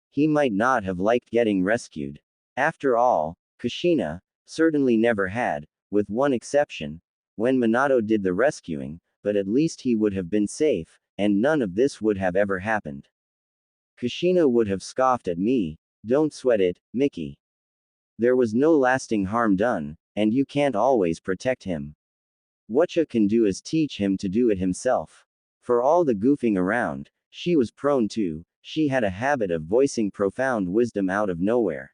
He might not have liked getting rescued. After all, Kushina certainly never had, with one exception, when Minato did the rescuing, but at least he would have been safe, and none of this would have ever happened. Kushina would have scoffed at me, "Don't sweat it, Mickey. There was no lasting harm done, and you can't always protect him. What you can do is teach him to do it himself." For all the goofing around she was prone to, she had a habit of voicing profound wisdom out of nowhere.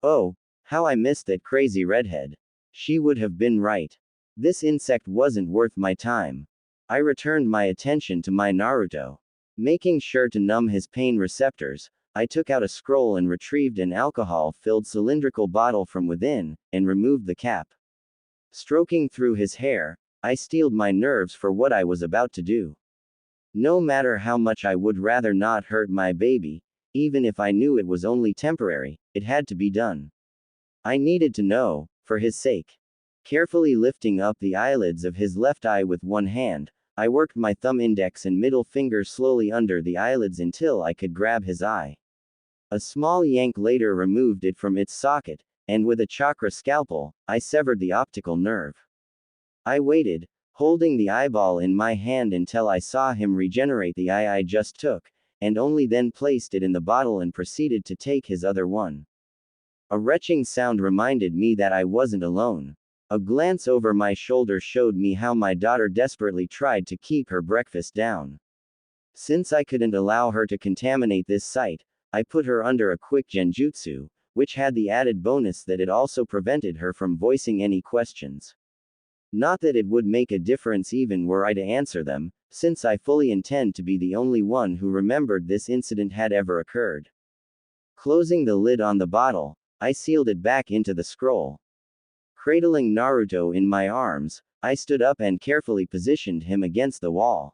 Oh, how I missed that crazy redhead. She would have been right. This insect wasn't worth my time. I returned my attention to my Naruto. Making sure to numb his pain receptors, I took out a scroll and retrieved an alcohol-filled cylindrical bottle from within, and removed the cap. Stroking through his hair, I steeled my nerves for what I was about to do. No matter how much I would rather not hurt my baby, even if I knew it was only temporary, it had to be done. I needed to know, for his sake. Carefully lifting up the eyelids of his left eye with one hand, I worked my thumb, index, and middle fingers slowly under the eyelids until I could grab his eye. A small yank later removed it from its socket, and with a chakra scalpel, I severed the optical nerve. I waited, holding the eyeball in my hand until I saw him regenerate the eye I just took, and only then placed it in the bottle and proceeded to take his other one. A retching sound reminded me that I wasn't alone. A glance over my shoulder showed me how my daughter desperately tried to keep her breakfast down. Since I couldn't allow her to contaminate this site, I put her under a quick genjutsu, which had the added bonus that it also prevented her from voicing any questions. Not that it would make a difference even were I to answer them, since I fully intend to be the only one who remembered this incident had ever occurred. Closing the lid on the bottle, I sealed it back into the scroll. Cradling Naruto in my arms, I stood up and carefully positioned him against the wall.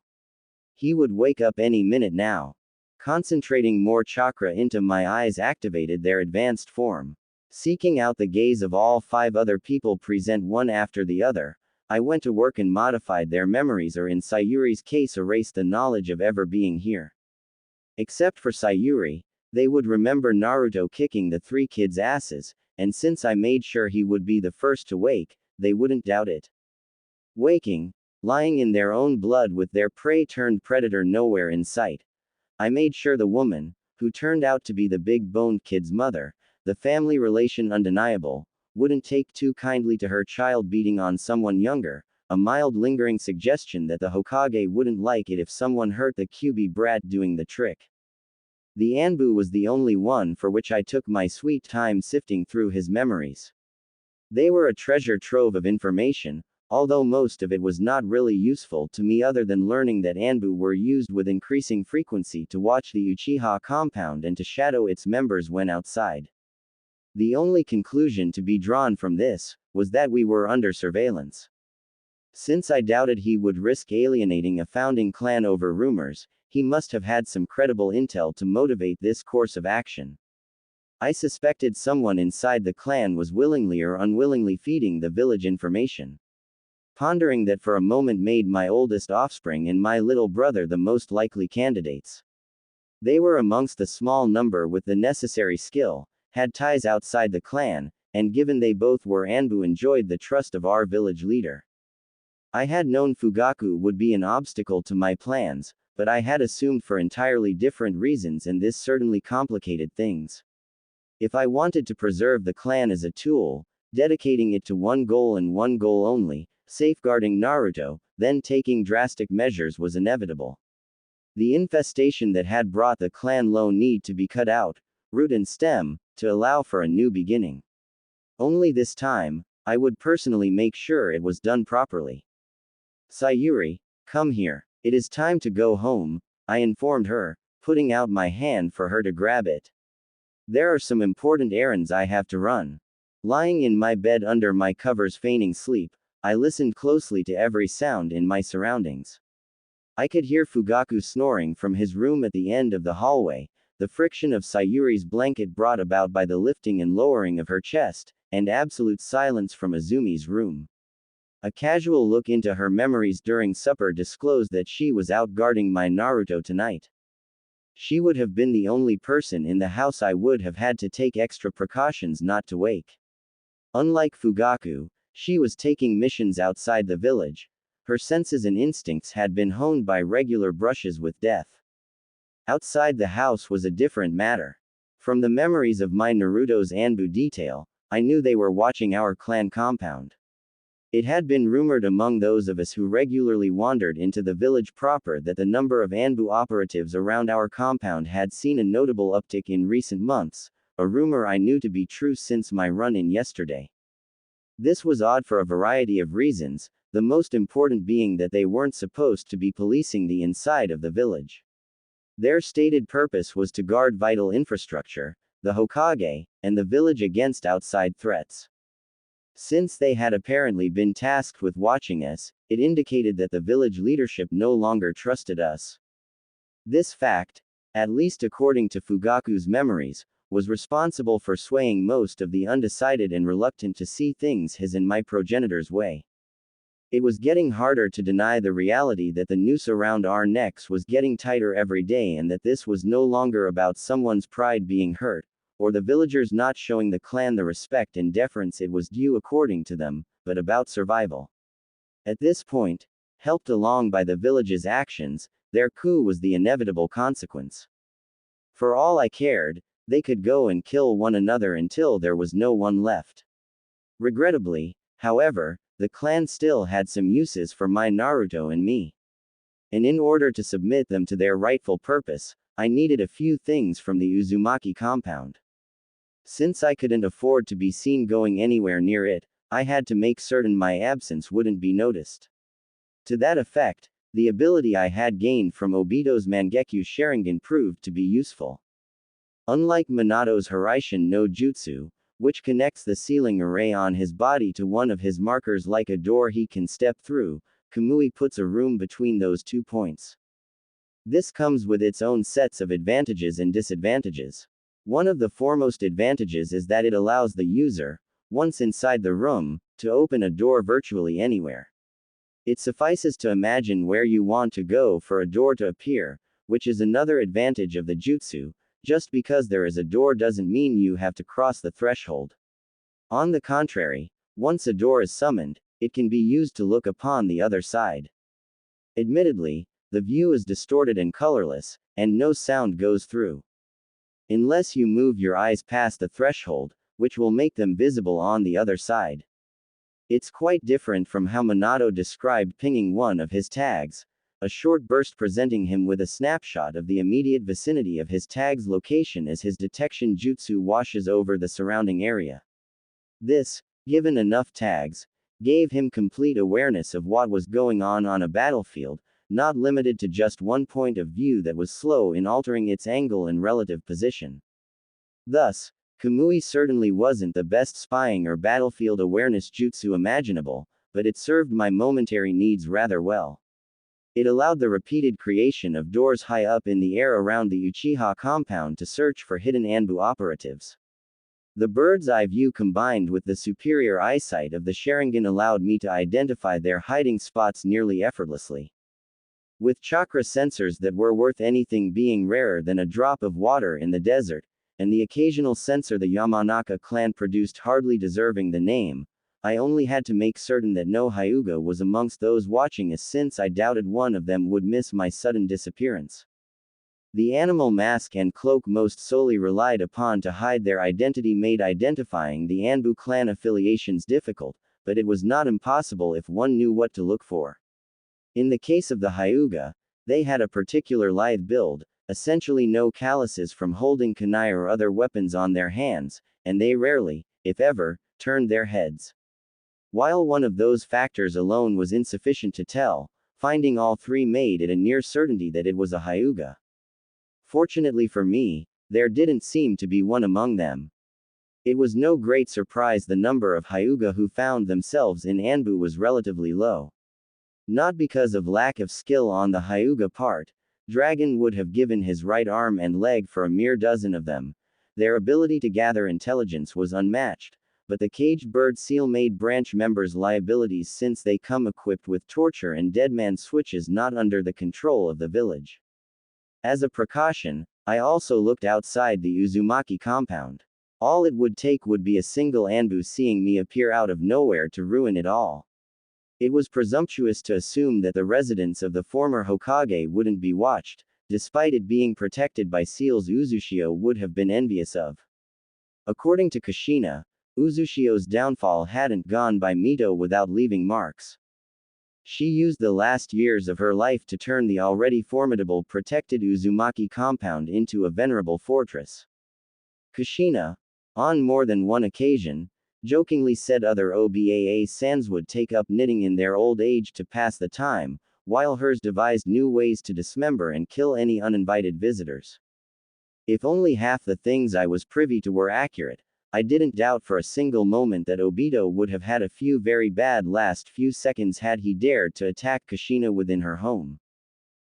He would wake up any minute now. Concentrating more chakra into my eyes activated their advanced form. Seeking out the gaze of all 5 other people present one after the other, I went to work and modified their memories, or in Sayuri's case erased the knowledge of ever being here. Except for Sayuri, they would remember Naruto kicking the 3 kids' asses, and since I made sure he would be the first to wake, they wouldn't doubt it. Waking, lying in their own blood with their prey-turned-predator nowhere in sight, I made sure the woman, who turned out to be the big-boned kid's mother, the family relation undeniable, wouldn't take too kindly to her child beating on someone younger, a mild lingering suggestion that the Hokage wouldn't like it if someone hurt the QB brat doing the trick. The Anbu was the only one for which I took my sweet time sifting through his memories. They were a treasure trove of information, although most of it was not really useful to me other than learning that Anbu were used with increasing frequency to watch the Uchiha compound and to shadow its members when outside. The only conclusion to be drawn from this was that we were under surveillance. Since I doubted he would risk alienating a founding clan over rumors, he must have had some credible intel to motivate this course of action. I suspected someone inside the clan was willingly or unwillingly feeding the village information. Pondering that for a moment made my oldest offspring and my little brother the most likely candidates. They were amongst the small number with the necessary skill, had ties outside the clan, and given they both were Anbu enjoyed the trust of our village leader. I had known Fugaku would be an obstacle to my plans, but I had assumed for entirely different reasons, and this certainly complicated things. If I wanted to preserve the clan as a tool, dedicating it to one goal and one goal only, safeguarding Naruto, then taking drastic measures was inevitable. The infestation that had brought the clan low need to be cut out, root and stem, to allow for a new beginning. Only this time, I would personally make sure it was done properly. Sayuri, come here. It is time to go home, I informed her, putting out my hand for her to grab it. There are some important errands I have to run. Lying in my bed under my covers feigning sleep, I listened closely to every sound in my surroundings. I could hear Fugaku snoring from his room at the end of the hallway, the friction of Sayuri's blanket brought about by the lifting and lowering of her chest, and absolute silence from Azumi's room. A casual look into her memories during supper disclosed that she was out guarding my Naruto tonight. She would have been the only person in the house I would have had to take extra precautions not to wake. Unlike Fugaku, she was taking missions outside the village. Her senses and instincts had been honed by regular brushes with death. Outside the house was a different matter. From the memories of my Naruto's Anbu detail, I knew they were watching our clan compound. It had been rumored among those of us who regularly wandered into the village proper that the number of Anbu operatives around our compound had seen a notable uptick in recent months, a rumor I knew to be true since my run-in yesterday. This was odd for a variety of reasons, the most important being that they weren't supposed to be policing the inside of the village. Their stated purpose was to guard vital infrastructure, the Hokage, and the village against outside threats. Since they had apparently been tasked with watching us, it indicated that the village leadership no longer trusted us. This fact, at least according to Fugaku's memories, was responsible for swaying most of the undecided and reluctant to see things his and my progenitor's way. It was getting harder to deny the reality that the noose around our necks was getting tighter every day and that this was no longer about someone's pride being hurt, or the villagers not showing the clan the respect and deference it was due according to them, but about survival. At this point, helped along by the village's actions, their coup was the inevitable consequence. For all I cared, they could go and kill one another until there was no one left. Regrettably, however, the clan still had some uses for my Naruto and me. And in order to submit them to their rightful purpose, I needed a few things from the Uzumaki compound. Since I couldn't afford to be seen going anywhere near it, I had to make certain my absence wouldn't be noticed. To that effect, the ability I had gained from Obito's Mangekyu Sharingan proved to be useful. Unlike Minato's Hiraishin no Jutsu, which connects the ceiling array on his body to one of his markers like a door he can step through, Kamui puts a room between those 2 points. This comes with its own sets of advantages and disadvantages. One of the foremost advantages is that it allows the user, once inside the room, to open a door virtually anywhere. It suffices to imagine where you want to go for a door to appear, which is another advantage of the jutsu. Just because there is a door doesn't mean you have to cross the threshold. On the contrary, once a door is summoned, it can be used to look upon the other side. Admittedly, the view is distorted and colorless, and no sound goes through. Unless you move your eyes past the threshold, which will make them visible on the other side. It's quite different from how Minato described pinging one of his tags, a short burst presenting him with a snapshot of the immediate vicinity of his tag's location as his detection jutsu washes over the surrounding area. This, given enough tags, gave him complete awareness of what was going on a battlefield, not limited to just one point of view that was slow in altering its angle and relative position. Thus, Kamui certainly wasn't the best spying or battlefield awareness jutsu imaginable, but it served my momentary needs rather well. It allowed the repeated creation of doors high up in the air around the Uchiha compound to search for hidden Anbu operatives. The bird's eye view combined with the superior eyesight of the Sharingan allowed me to identify their hiding spots nearly effortlessly. With chakra sensors that were worth anything being rarer than a drop of water in the desert, and the occasional sensor the Yamanaka clan produced hardly deserving the name, I only had to make certain that no Hyuga was amongst those watching us since I doubted one of them would miss my sudden disappearance. The animal mask and cloak most solely relied upon to hide their identity made identifying the Anbu clan affiliations difficult, but it was not impossible if one knew what to look for. In the case of the Hyuga, they had a particular lithe build, essentially no calluses from holding kunai or other weapons on their hands, and they rarely, if ever, turned their heads. While one of those factors alone was insufficient to tell, finding all three made it a near certainty that it was a Hyuga. Fortunately for me, there didn't seem to be one among them. It was no great surprise the number of Hyuga who found themselves in Anbu was relatively low. Not because of lack of skill on the Hyuga part, Dragon would have given his right arm and leg for a mere dozen of them. Their ability to gather intelligence was unmatched, but the caged bird seal made branch members liabilities since they come equipped with torture and deadman switches not under the control of the village. As a precaution, I also looked outside the Uzumaki compound. All it would take would be a single Anbu seeing me appear out of nowhere to ruin it all. It was presumptuous to assume that the residence of the former Hokage wouldn't be watched, despite it being protected by seals Uzushio would have been envious of. According to Kushina, Uzushio's downfall hadn't gone by Mito without leaving marks. She used the last years of her life to turn the already formidable protected Uzumaki compound into a venerable fortress. Kushina, on more than one occasion, jokingly said other OBAA sans would take up knitting in their old age to pass the time, while hers devised new ways to dismember and kill any uninvited visitors. If only half the things I was privy to were accurate, I didn't doubt for a single moment that Obito would have had a few very bad last few seconds had he dared to attack Kushina within her home.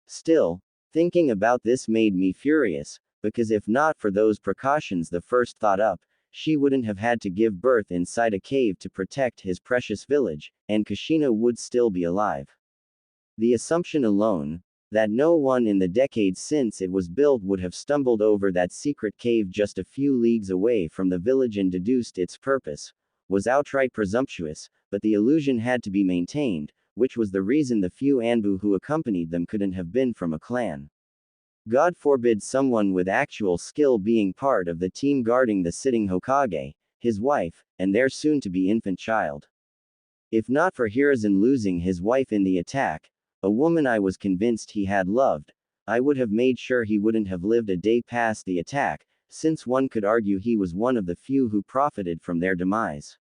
Still, thinking about this made me furious, because if not for those precautions the first thought up, she wouldn't have had to give birth inside a cave to protect his precious village, and Kushina would still be alive. The assumption alone, that no one in the decades since it was built would have stumbled over that secret cave just a few leagues away from the village and deduced its purpose, was outright presumptuous, but the illusion had to be maintained, which was the reason the few Anbu who accompanied them couldn't have been from a clan. God forbid someone with actual skill being part of the team guarding the sitting Hokage, his wife, and their soon-to-be infant child. If not for Hiruzen losing his wife in the attack, a woman I was convinced he had loved, I would have made sure he wouldn't have lived a day past the attack, since one could argue he was one of the few who profited from their demise.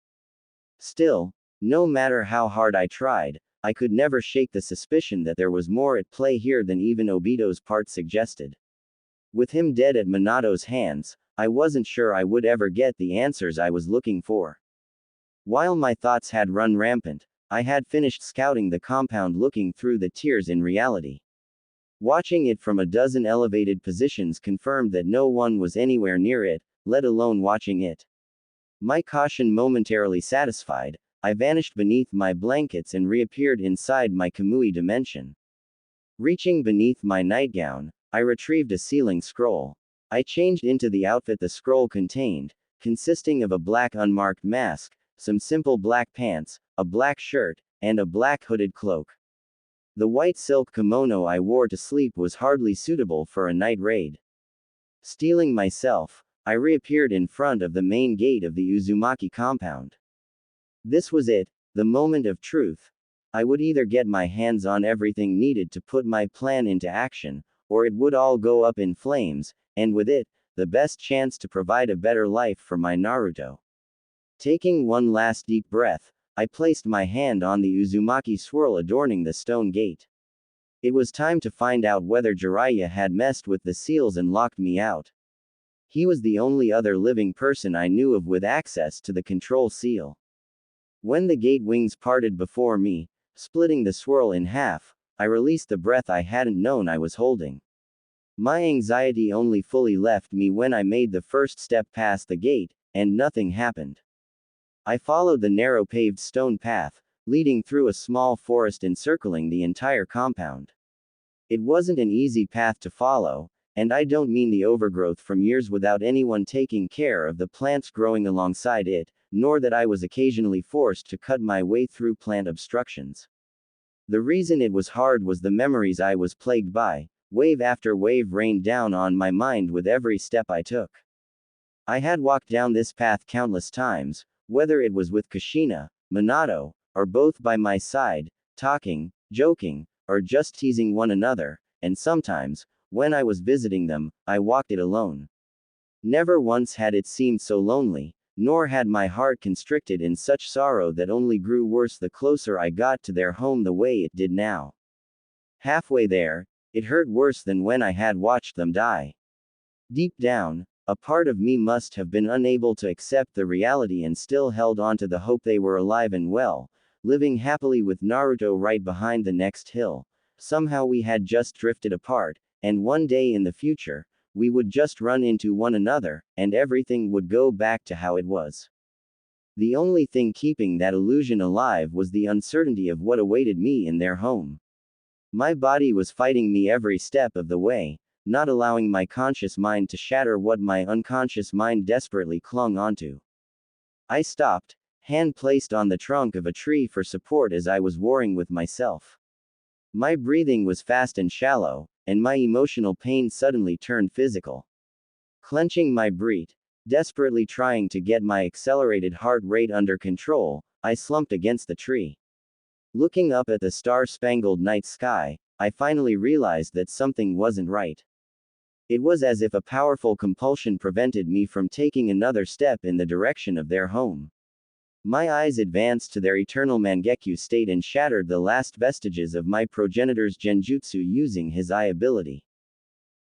Still, no matter how hard I tried, I could never shake the suspicion that there was more at play here than even Obito's part suggested. With him dead at Minato's hands, I wasn't sure I would ever get the answers I was looking for. While my thoughts had run rampant, I had finished scouting the compound looking through the tiers in reality. Watching it from a dozen elevated positions confirmed that no one was anywhere near it, let alone watching it. My caution momentarily satisfied, I vanished beneath my blankets and reappeared inside my Kamui dimension. Reaching beneath my nightgown, I retrieved a sealing scroll. I changed into the outfit the scroll contained, consisting of a black unmarked mask, some simple black pants, a black shirt, and a black hooded cloak. The white silk kimono I wore to sleep was hardly suitable for a night raid. Steeling myself, I reappeared in front of the main gate of the Uzumaki compound. This was it, the moment of truth. I would either get my hands on everything needed to put my plan into action, or it would all go up in flames, and with it, the best chance to provide a better life for my Naruto. Taking one last deep breath, I placed my hand on the Uzumaki swirl adorning the stone gate. It was time to find out whether Jiraiya had messed with the seals and locked me out. He was the only other living person I knew of with access to the control seal. When the gate wings parted before me, splitting the swirl in half, I released the breath I hadn't known I was holding. My anxiety only fully left me when I made the first step past the gate, and nothing happened. I followed the narrow paved stone path, leading through a small forest encircling the entire compound. It wasn't an easy path to follow, and I don't mean the overgrowth from years without anyone taking care of the plants growing alongside it, nor that I was occasionally forced to cut my way through plant obstructions. The reason it was hard was the memories I was plagued by. Wave after wave rained down on my mind with every step I took. I had walked down this path countless times, whether it was with Kushina, Minato, or both by my side, talking, joking, or just teasing one another, and sometimes, when I was visiting them, I walked it alone. Never once had it seemed so lonely, nor had my heart constricted in such sorrow that only grew worse the closer I got to their home the way it did now. Halfway there, it hurt worse than when I had watched them die. Deep down, a part of me must have been unable to accept the reality and still held on to the hope they were alive and well, living happily with Naruto right behind the next hill. Somehow we had just drifted apart, and one day in the future, we would just run into one another, and everything would go back to how it was. The only thing keeping that illusion alive was the uncertainty of what awaited me in their home. My body was fighting me every step of the way, not allowing my conscious mind to shatter what my unconscious mind desperately clung onto. I stopped, hand placed on the trunk of a tree for support as I was warring with myself. My breathing was fast and shallow, and my emotional pain suddenly turned physical. Clenching my breath, desperately trying to get my accelerated heart rate under control, I slumped against the tree. Looking up at the star-spangled night sky, I finally realized that something wasn't right. It was as if a powerful compulsion prevented me from taking another step in the direction of their home. My eyes advanced to their eternal Mangekyo state and shattered the last vestiges of my progenitor's genjutsu using his eye ability.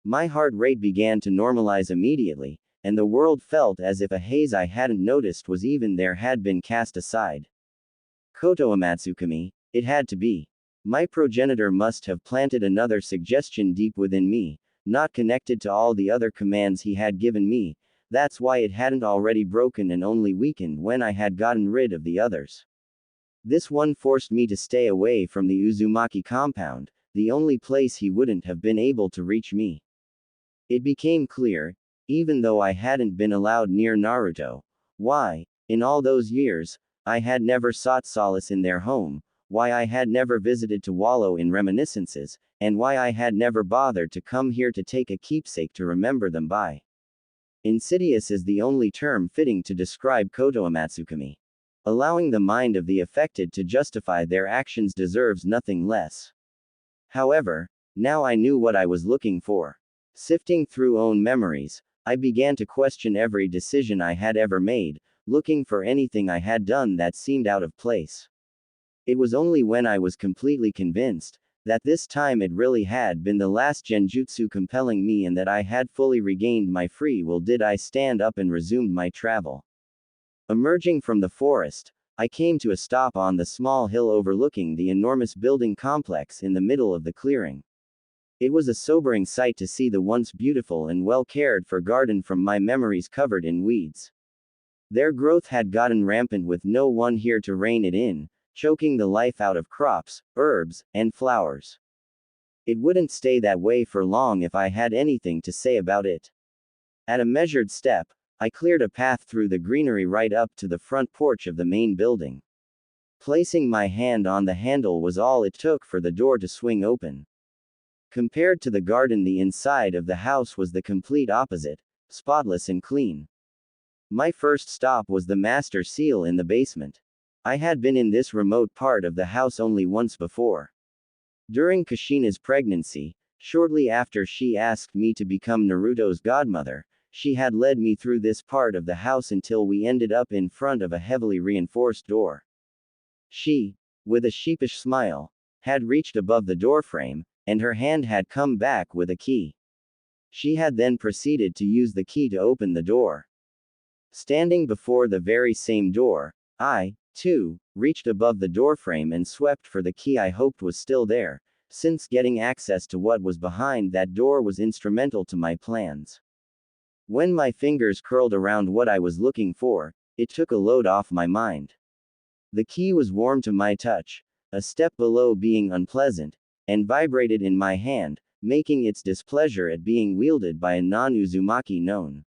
My heart rate began to normalize immediately, and the world felt as if a haze I hadn't noticed was even there had been cast aside. Koto Amatsukami, it had to be. My progenitor must have planted another suggestion deep within me, not connected to all the other commands he had given me. That's why it hadn't already broken and only weakened when I had gotten rid of the others. This one forced me to stay away from the Uzumaki compound, the only place he wouldn't have been able to reach me. It became clear, even though I hadn't been allowed near Naruto, why, in all those years, I had never sought solace in their home, why I had never visited to wallow in reminiscences, and why I had never bothered to come here to take a keepsake to remember them by. Insidious is the only term fitting to describe Koto Amatsukami. Allowing the mind of the affected to justify their actions deserves nothing less. However, now I knew what I was looking for. Sifting through own memories, I began to question every decision I had ever made, looking for anything I had done that seemed out of place. It was only when I was completely convinced that this time it really had been the last genjutsu compelling me and that I had fully regained my free will did I stand up and resumed my travel. Emerging from the forest, I came to a stop on the small hill overlooking the enormous building complex in the middle of the clearing. It was a sobering sight to see the once beautiful and well cared for garden from my memories covered in weeds. Their growth had gotten rampant with no one here to rein it in, choking the life out of crops, herbs, and flowers. It wouldn't stay that way for long if I had anything to say about it. At a measured step, I cleared a path through the greenery right up to the front porch of the main building. Placing my hand on the handle was all it took for the door to swing open. Compared to the garden, the inside of the house was the complete opposite, spotless and clean. My first stop was the master seal in the basement. I had been in this remote part of the house only once before. During Kushina's pregnancy, shortly after she asked me to become Naruto's godmother, she had led me through this part of the house until we ended up in front of a heavily reinforced door. She, with a sheepish smile, had reached above the doorframe, and her hand had come back with a key. She had then proceeded to use the key to open the door. Standing before the very same door, I, too, reached above the doorframe and swept for the key I hoped was still there, since getting access to what was behind that door was instrumental to my plans. When my fingers curled around what I was looking for, it took a load off my mind. The key was warm to my touch, a step below being unpleasant, and vibrated in my hand, making its displeasure at being wielded by a non-Uzumaki known.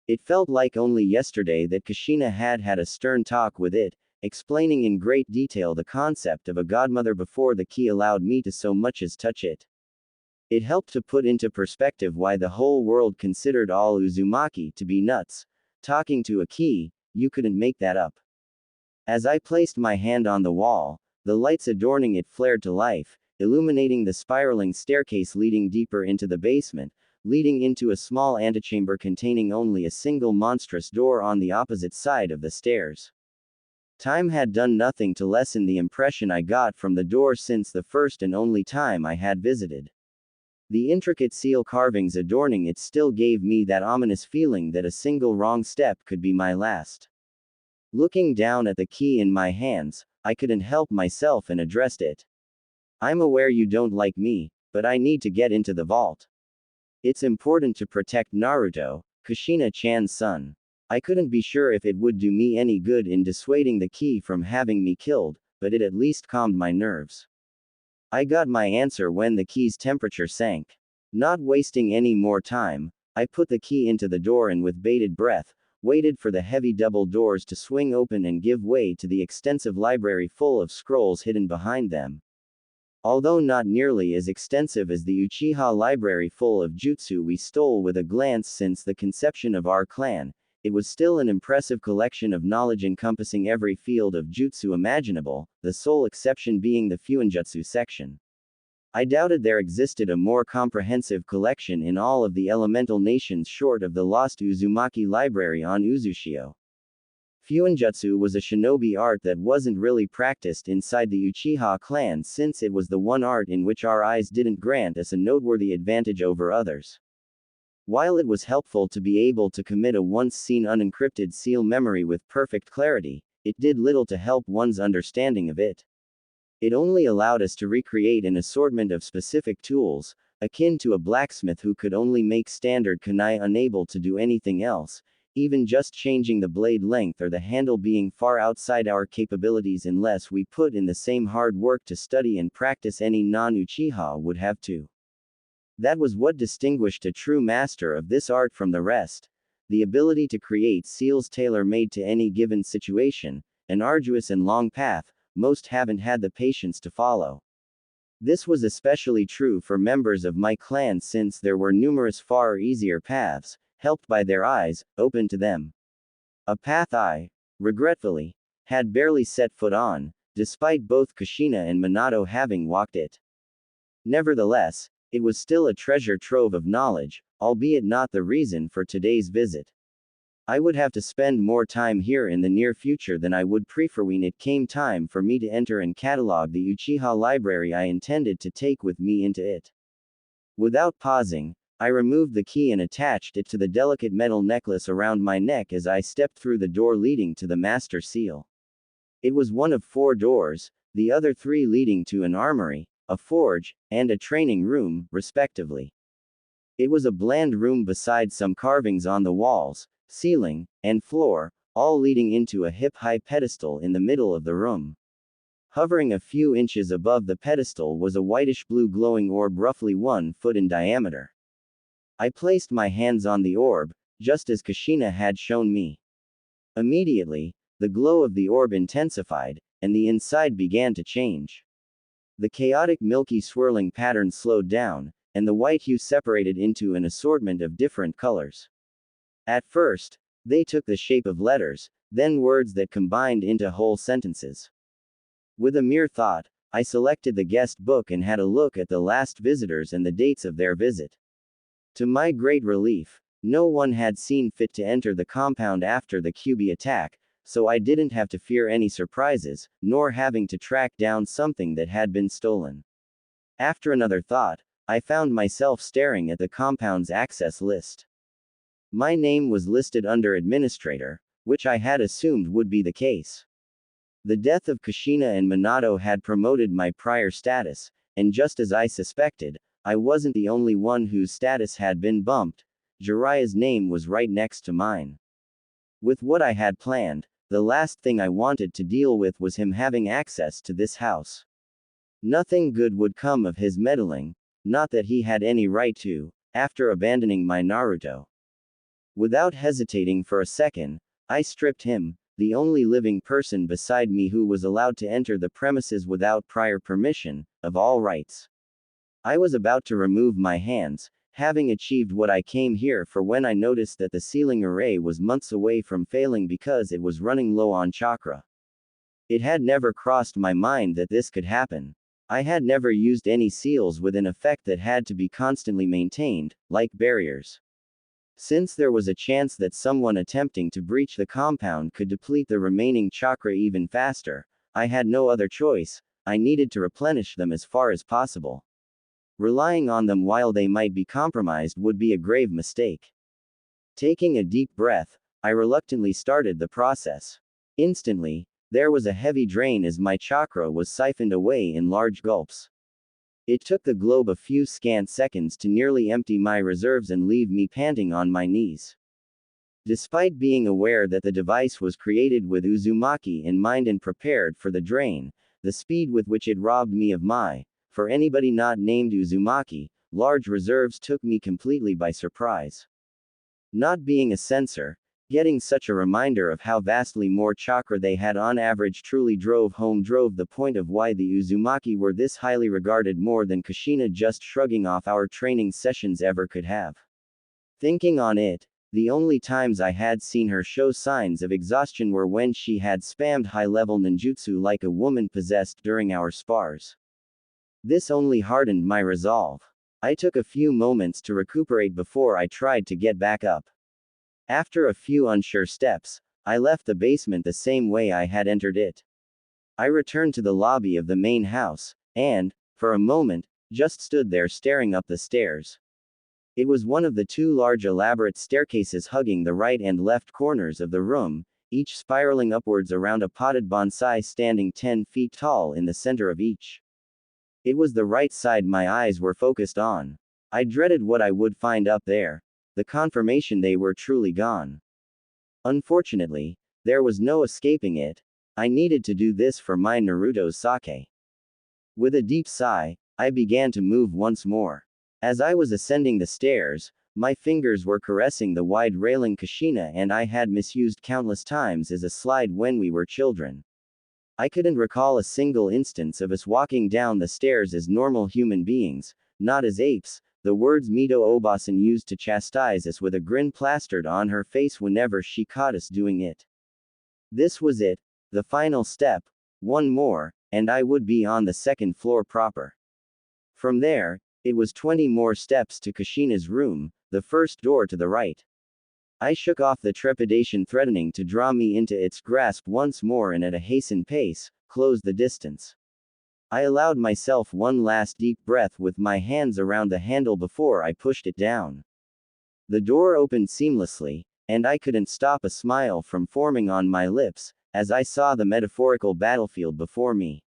It felt like only yesterday that Kushina had had a stern talk with it, explaining in great detail the concept of a godmother before the key allowed me to so much as touch it. It helped to put into perspective why the whole world considered all Uzumaki to be nuts. Talking to a key, you couldn't make that up. As I placed my hand on the wall, the lights adorning it flared to life, illuminating the spiraling staircase leading deeper into the basement, leading into a small antechamber containing only a single monstrous door on the opposite side of the stairs. Time had done nothing to lessen the impression I got from the door since the first and only time I had visited. The intricate seal carvings adorning it still gave me that ominous feeling that a single wrong step could be my last. Looking down at the key in my hands, I couldn't help myself and addressed it. I'm aware you don't like me, but I need to get into the vault. It's important to protect Naruto, Kushina-chan's son. I couldn't be sure if it would do me any good in dissuading the key from having me killed, but it at least calmed my nerves. I got my answer when the key's temperature sank. Not wasting any more time, I put the key into the door and with bated breath, waited for the heavy double doors to swing open and give way to the extensive library full of scrolls hidden behind them. Although not nearly as extensive as the Uchiha library full of jutsu we stole with a glance since the conception of our clan, it was still an impressive collection of knowledge encompassing every field of jutsu imaginable, the sole exception being the Fuinjutsu section. I doubted there existed a more comprehensive collection in all of the elemental nations short of the lost Uzumaki library on Uzushio. Fuinjutsu was a shinobi art that wasn't really practiced inside the Uchiha clan since it was the one art in which our eyes didn't grant us a noteworthy advantage over others. While it was helpful to be able to commit a once-seen unencrypted seal memory with perfect clarity, it did little to help one's understanding of it. It only allowed us to recreate an assortment of specific tools, akin to a blacksmith who could only make standard kunai, unable to do anything else, even just changing the blade length or the handle being far outside our capabilities unless we put in the same hard work to study and practice any non-Uchiha would have to. That was what distinguished a true master of this art from the rest: the ability to create seals tailor-made to any given situation, an arduous and long path most haven't had the patience to follow. This was especially true for members of my clan, since there were numerous far easier paths, helped by their eyes, open to them. A path I, regretfully, had barely set foot on, despite both Kushina and Minato having walked it. Nevertheless, it was still a treasure trove of knowledge, albeit not the reason for today's visit. I would have to spend more time here in the near future than I would prefer when it came time for me to enter and catalog the Uchiha library I intended to take with me into it. Without pausing, I removed the key and attached it to the delicate metal necklace around my neck as I stepped through the door leading to the master seal. It was one of 4 doors, the other 3 leading to an armory, a forge, and a training room, respectively. It was a bland room beside some carvings on the walls, ceiling, and floor, all leading into a hip-high pedestal in the middle of the room. Hovering a few inches above the pedestal was a whitish-blue glowing orb roughly 1 foot in diameter. I placed my hands on the orb, just as Kushina had shown me. Immediately, the glow of the orb intensified, and the inside began to change. The chaotic milky swirling pattern slowed down, and the white hue separated into an assortment of different colors. At first, they took the shape of letters, then words that combined into whole sentences. With a mere thought, I selected the guest book and had a look at the last visitors and the dates of their visit. To my great relief, no one had seen fit to enter the compound after the QB attack, so I didn't have to fear any surprises, nor having to track down something that had been stolen. After another thought, I found myself staring at the compound's access list. My name was listed under Administrator, which I had assumed would be the case. The death of Kushina and Minato had promoted my prior status, and just as I suspected, I wasn't the only one whose status had been bumped. Jiraiya's name was right next to mine. With what I had planned, the last thing I wanted to deal with was him having access to this house. Nothing good would come of his meddling, not that he had any right to, after abandoning my Naruto. Without hesitating for a second, I stripped him, the only living person beside me who was allowed to enter the premises without prior permission, of all rights. I was about to remove my hands, having achieved what I came here for, when I noticed that the sealing array was months away from failing because it was running low on chakra. It had never crossed my mind that this could happen. I had never used any seals with an effect that had to be constantly maintained, like barriers. Since there was a chance that someone attempting to breach the compound could deplete the remaining chakra even faster, I had no other choice. I needed to replenish them as far as possible. Relying on them while they might be compromised would be a grave mistake. Taking a deep breath, I reluctantly started the process. Instantly, there was a heavy drain as my chakra was siphoned away in large gulps. It took the globe a few scant seconds to nearly empty my reserves and leave me panting on my knees. Despite being aware that the device was created with Uzumaki in mind and prepared for the drain, the speed with which it robbed me of my, for anybody not named Uzumaki, large reserves took me completely by surprise. Not being a censor, getting such a reminder of how vastly more chakra they had on average truly drove the point of why the Uzumaki were this highly regarded more than Kushina just shrugging off our training sessions ever could have. Thinking on it, the only times I had seen her show signs of exhaustion were when she had spammed high-level ninjutsu like a woman possessed during our spars. This only hardened my resolve. I took a few moments to recuperate before I tried to get back up. After a few unsure steps, I left the basement the same way I had entered it. I returned to the lobby of the main house, and, for a moment, just stood there staring up the stairs. It was one of the two large elaborate staircases hugging the right and left corners of the room, each spiraling upwards around a potted bonsai standing 10 feet tall in the center of each. It was the right side my eyes were focused on. I dreaded what I would find up there, the confirmation they were truly gone. Unfortunately, there was no escaping it. I needed to do this for my Naruto's sake. With a deep sigh, I began to move once more. As I was ascending the stairs, my fingers were caressing the wide railing Kushina and I had misused countless times as a slide when we were children. I couldn't recall a single instance of us walking down the stairs as normal human beings, not as apes, the words Mito Obasan used to chastise us with a grin plastered on her face whenever she caught us doing it. This was it, the final step, one more, and I would be on the second floor proper. From there, it was 20 more steps to Kushina's room, the first door to the right. I shook off the trepidation threatening to draw me into its grasp once more and at a hastened pace, closed the distance. I allowed myself one last deep breath with my hands around the handle before I pushed it down. The door opened seamlessly, and I couldn't stop a smile from forming on my lips, as I saw the metaphorical battlefield before me.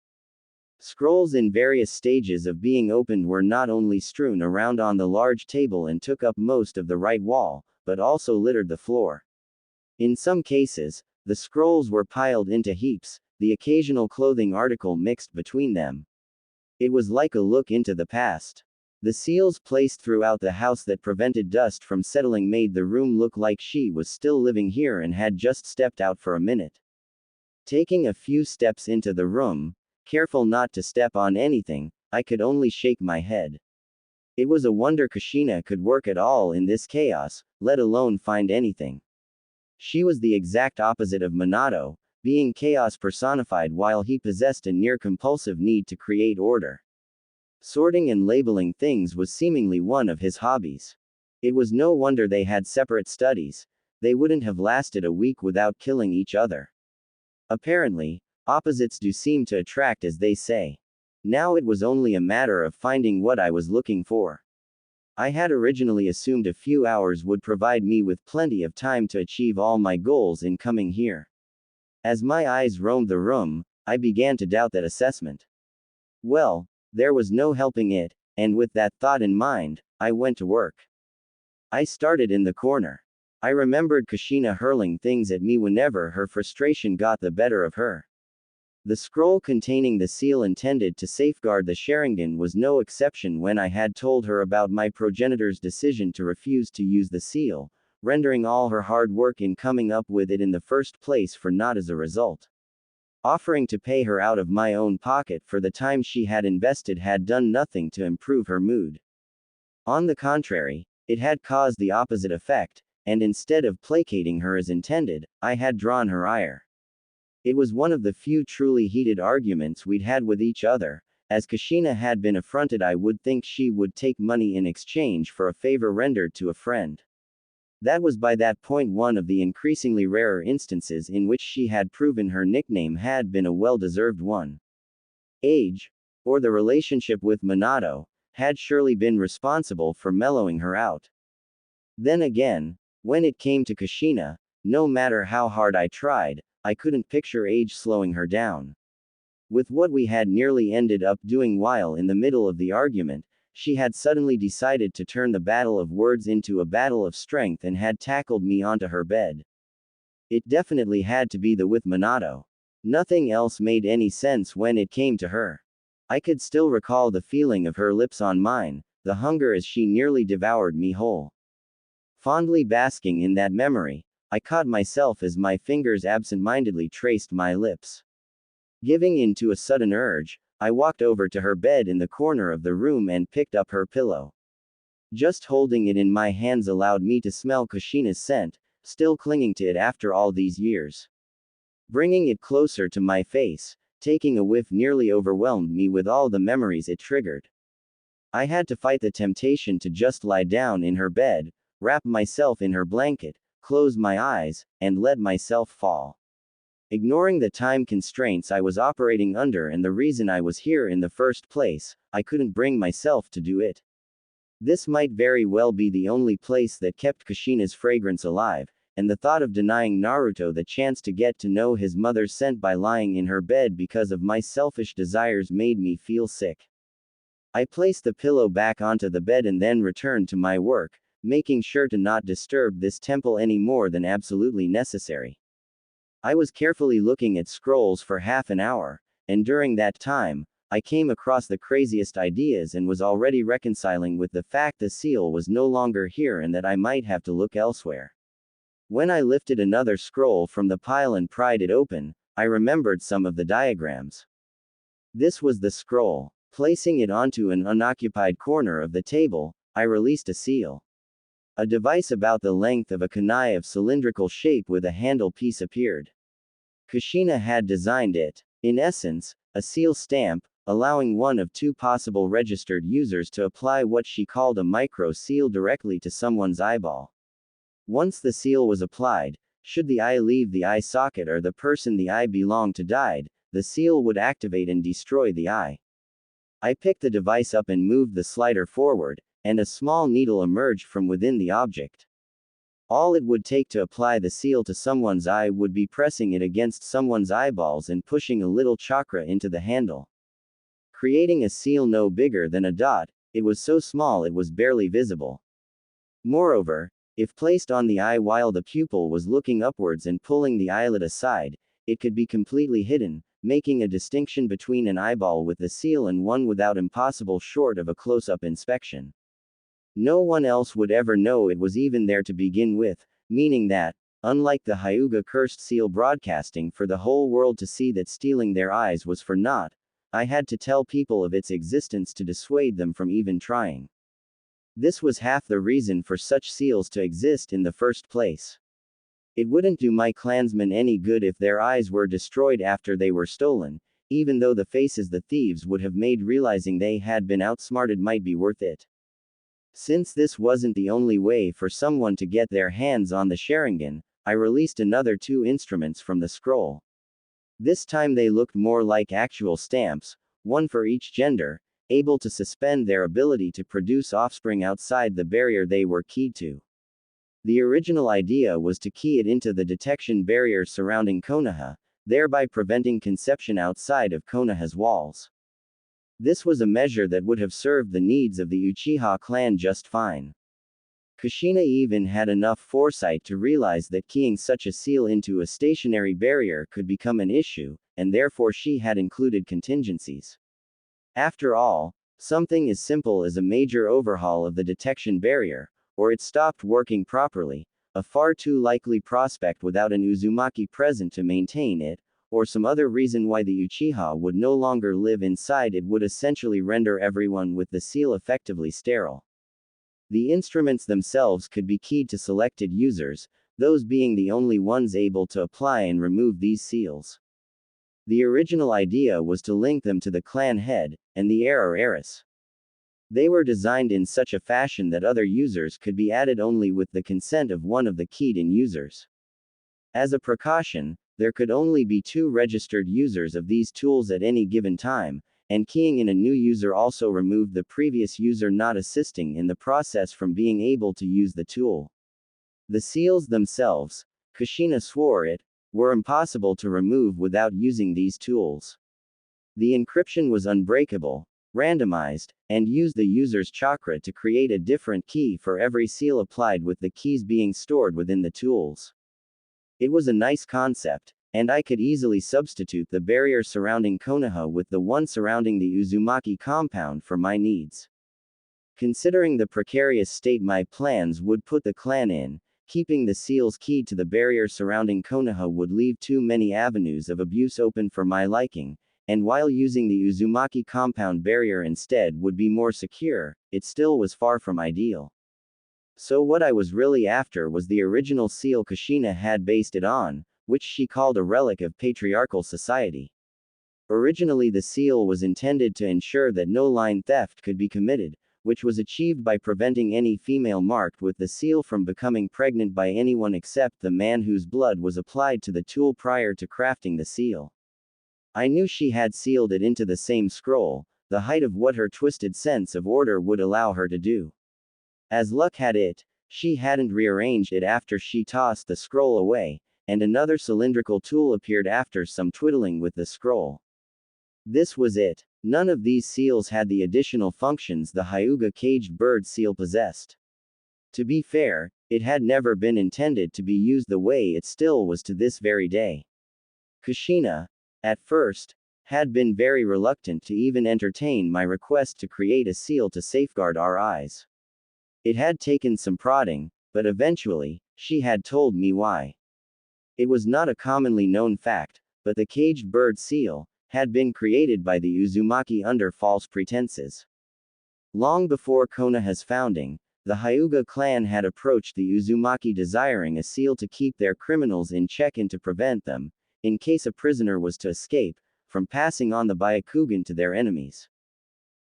Scrolls in various stages of being opened were not only strewn around on the large table and took up most of the right wall, but also littered the floor. In some cases, the scrolls were piled into heaps, the occasional clothing article mixed between them. It was like a look into the past. The seals placed throughout the house that prevented dust from settling made the room look like she was still living here and had just stepped out for a minute. Taking a few steps into the room, careful not to step on anything, I could only shake my head. It was a wonder Kushina could work at all in this chaos, let alone find anything. She was the exact opposite of Minato, being chaos personified while he possessed a near-compulsive need to create order. Sorting and labeling things was seemingly one of his hobbies. It was no wonder they had separate studies, they wouldn't have lasted a week without killing each other. Apparently, opposites do seem to attract, as they say. Now it was only a matter of finding what I was looking for. I had originally assumed a few hours would provide me with plenty of time to achieve all my goals in coming here. As my eyes roamed the room, I began to doubt that assessment. Well, there was no helping it, and with that thought in mind, I went to work. I started in the corner. I remembered Kushina hurling things at me whenever her frustration got the better of her. The scroll containing the seal intended to safeguard the Sharingan was no exception when I had told her about my progenitor's decision to refuse to use the seal, rendering all her hard work in coming up with it in the first place for naught as a result. Offering to pay her out of my own pocket for the time she had invested had done nothing to improve her mood. On the contrary, it had caused the opposite effect, and instead of placating her as intended, I had drawn her ire. It was one of the few truly heated arguments we'd had with each other. As Kushina had been affronted, I would think she would take money in exchange for a favor rendered to a friend. That was by that point one of the increasingly rarer instances in which she had proven her nickname had been a well-deserved one. Age, or the relationship with Minato, had surely been responsible for mellowing her out. Then again, when it came to Kushina, no matter how hard I tried, I couldn't picture age slowing her down. With what we had nearly ended up doing while in the middle of the argument, she had suddenly decided to turn the battle of words into a battle of strength and had tackled me onto her bed. It definitely had to be the with Minato. Nothing else made any sense when it came to her. I could still recall the feeling of her lips on mine, the hunger as she nearly devoured me whole. Fondly basking in that memory, I caught myself as my fingers absent-mindedly traced my lips. Giving in to a sudden urge, I walked over to her bed in the corner of the room and picked up her pillow. Just holding it in my hands allowed me to smell Kushina's scent, still clinging to it after all these years. Bringing it closer to my face, taking a whiff nearly overwhelmed me with all the memories it triggered. I had to fight the temptation to just lie down in her bed, wrap myself in her blanket, close my eyes, and let myself fall. Ignoring the time constraints I was operating under and the reason I was here in the first place, I couldn't bring myself to do it. This might very well be the only place that kept Kushina's fragrance alive, and the thought of denying Naruto the chance to get to know his mother's scent by lying in her bed because of my selfish desires made me feel sick. I placed the pillow back onto the bed and then returned to my work, making sure to not disturb this temple any more than absolutely necessary. I was carefully looking at scrolls for half an hour, and during that time, I came across the craziest ideas and was already reconciling with the fact the seal was no longer here and that I might have to look elsewhere. When I lifted another scroll from the pile and pried it open, I remembered some of the diagrams. This was the scroll. Placing it onto an unoccupied corner of the table, I released a seal. A device about the length of a kunai of cylindrical shape with a handle piece appeared. Kushina had designed it. In essence, a seal stamp, allowing one of two possible registered users to apply what she called a micro seal directly to someone's eyeball. Once the seal was applied, should the eye leave the eye socket or the person the eye belonged to died, the seal would activate and destroy the eye. I picked the device up and moved the slider forward, and a small needle emerged from within the object. All it would take to apply the seal to someone's eye would be pressing it against someone's eyeballs and pushing a little chakra into the handle. Creating a seal no bigger than a dot, it was so small it was barely visible. Moreover, if placed on the eye while the pupil was looking upwards and pulling the eyelid aside, it could be completely hidden, making a distinction between an eyeball with the seal and one without impossible short of a close-up inspection. No one else would ever know it was even there to begin with, meaning that, unlike the Hyuga cursed seal broadcasting for the whole world to see that stealing their eyes was for naught, I had to tell people of its existence to dissuade them from even trying. This was half the reason for such seals to exist in the first place. It wouldn't do my clansmen any good if their eyes were destroyed after they were stolen, even though the faces the thieves would have made realizing they had been outsmarted might be worth it. Since this wasn't the only way for someone to get their hands on the Sharingan, I released another two instruments from the scroll. This time they looked more like actual stamps, one for each gender, able to suspend their ability to produce offspring outside the barrier they were keyed to. The original idea was to key it into the detection barrier surrounding Konoha, thereby preventing conception outside of Konoha's walls. This was a measure that would have served the needs of the Uchiha clan just fine. Kushina even had enough foresight to realize that keying such a seal into a stationary barrier could become an issue, and therefore she had included contingencies. After all, something as simple as a major overhaul of the detection barrier, or it stopped working properly, a far too likely prospect without an Uzumaki present to maintain it, or some other reason why the Uchiha would no longer live inside it would essentially render everyone with the seal effectively sterile. The instruments themselves could be keyed to selected users, those being the only ones able to apply and remove these seals. The original idea was to link them to the clan head, and the heir or heiress. They were designed in such a fashion that other users could be added only with the consent of one of the keyed-in users. As a precaution, there could only be two registered users of these tools at any given time, and keying in a new user also removed the previous user not assisting in the process from being able to use the tool. The seals themselves, Kushina swore it, were impossible to remove without using these tools. The encryption was unbreakable, randomized, and used the user's chakra to create a different key for every seal applied with the keys being stored within the tools. It was a nice concept, and I could easily substitute the barrier surrounding Konoha with the one surrounding the Uzumaki compound for my needs. Considering the precarious state my plans would put the clan in, keeping the seals keyed to the barrier surrounding Konoha would leave too many avenues of abuse open for my liking, and while using the Uzumaki compound barrier instead would be more secure, it still was far from ideal. So what I was really after was the original seal Kushina had based it on, which she called a relic of patriarchal society. Originally the seal was intended to ensure that no line theft could be committed, which was achieved by preventing any female marked with the seal from becoming pregnant by anyone except the man whose blood was applied to the tool prior to crafting the seal. I knew she had sealed it into the same scroll, the height of what her twisted sense of order would allow her to do. As luck had it, she hadn't rearranged it after she tossed the scroll away, and another cylindrical tool appeared after some twiddling with the scroll. This was it. None of these seals had the additional functions the Hyuga caged bird seal possessed. To be fair, it had never been intended to be used the way it still was to this very day. Kushina, at first, had been very reluctant to even entertain my request to create a seal to safeguard our eyes. It had taken some prodding, but eventually, she had told me why. It was not a commonly known fact, but the caged bird seal had been created by the Uzumaki under false pretenses. Long before Konoha's founding, the Hyuga clan had approached the Uzumaki desiring a seal to keep their criminals in check and to prevent them, in case a prisoner was to escape, from passing on the Byakugan to their enemies.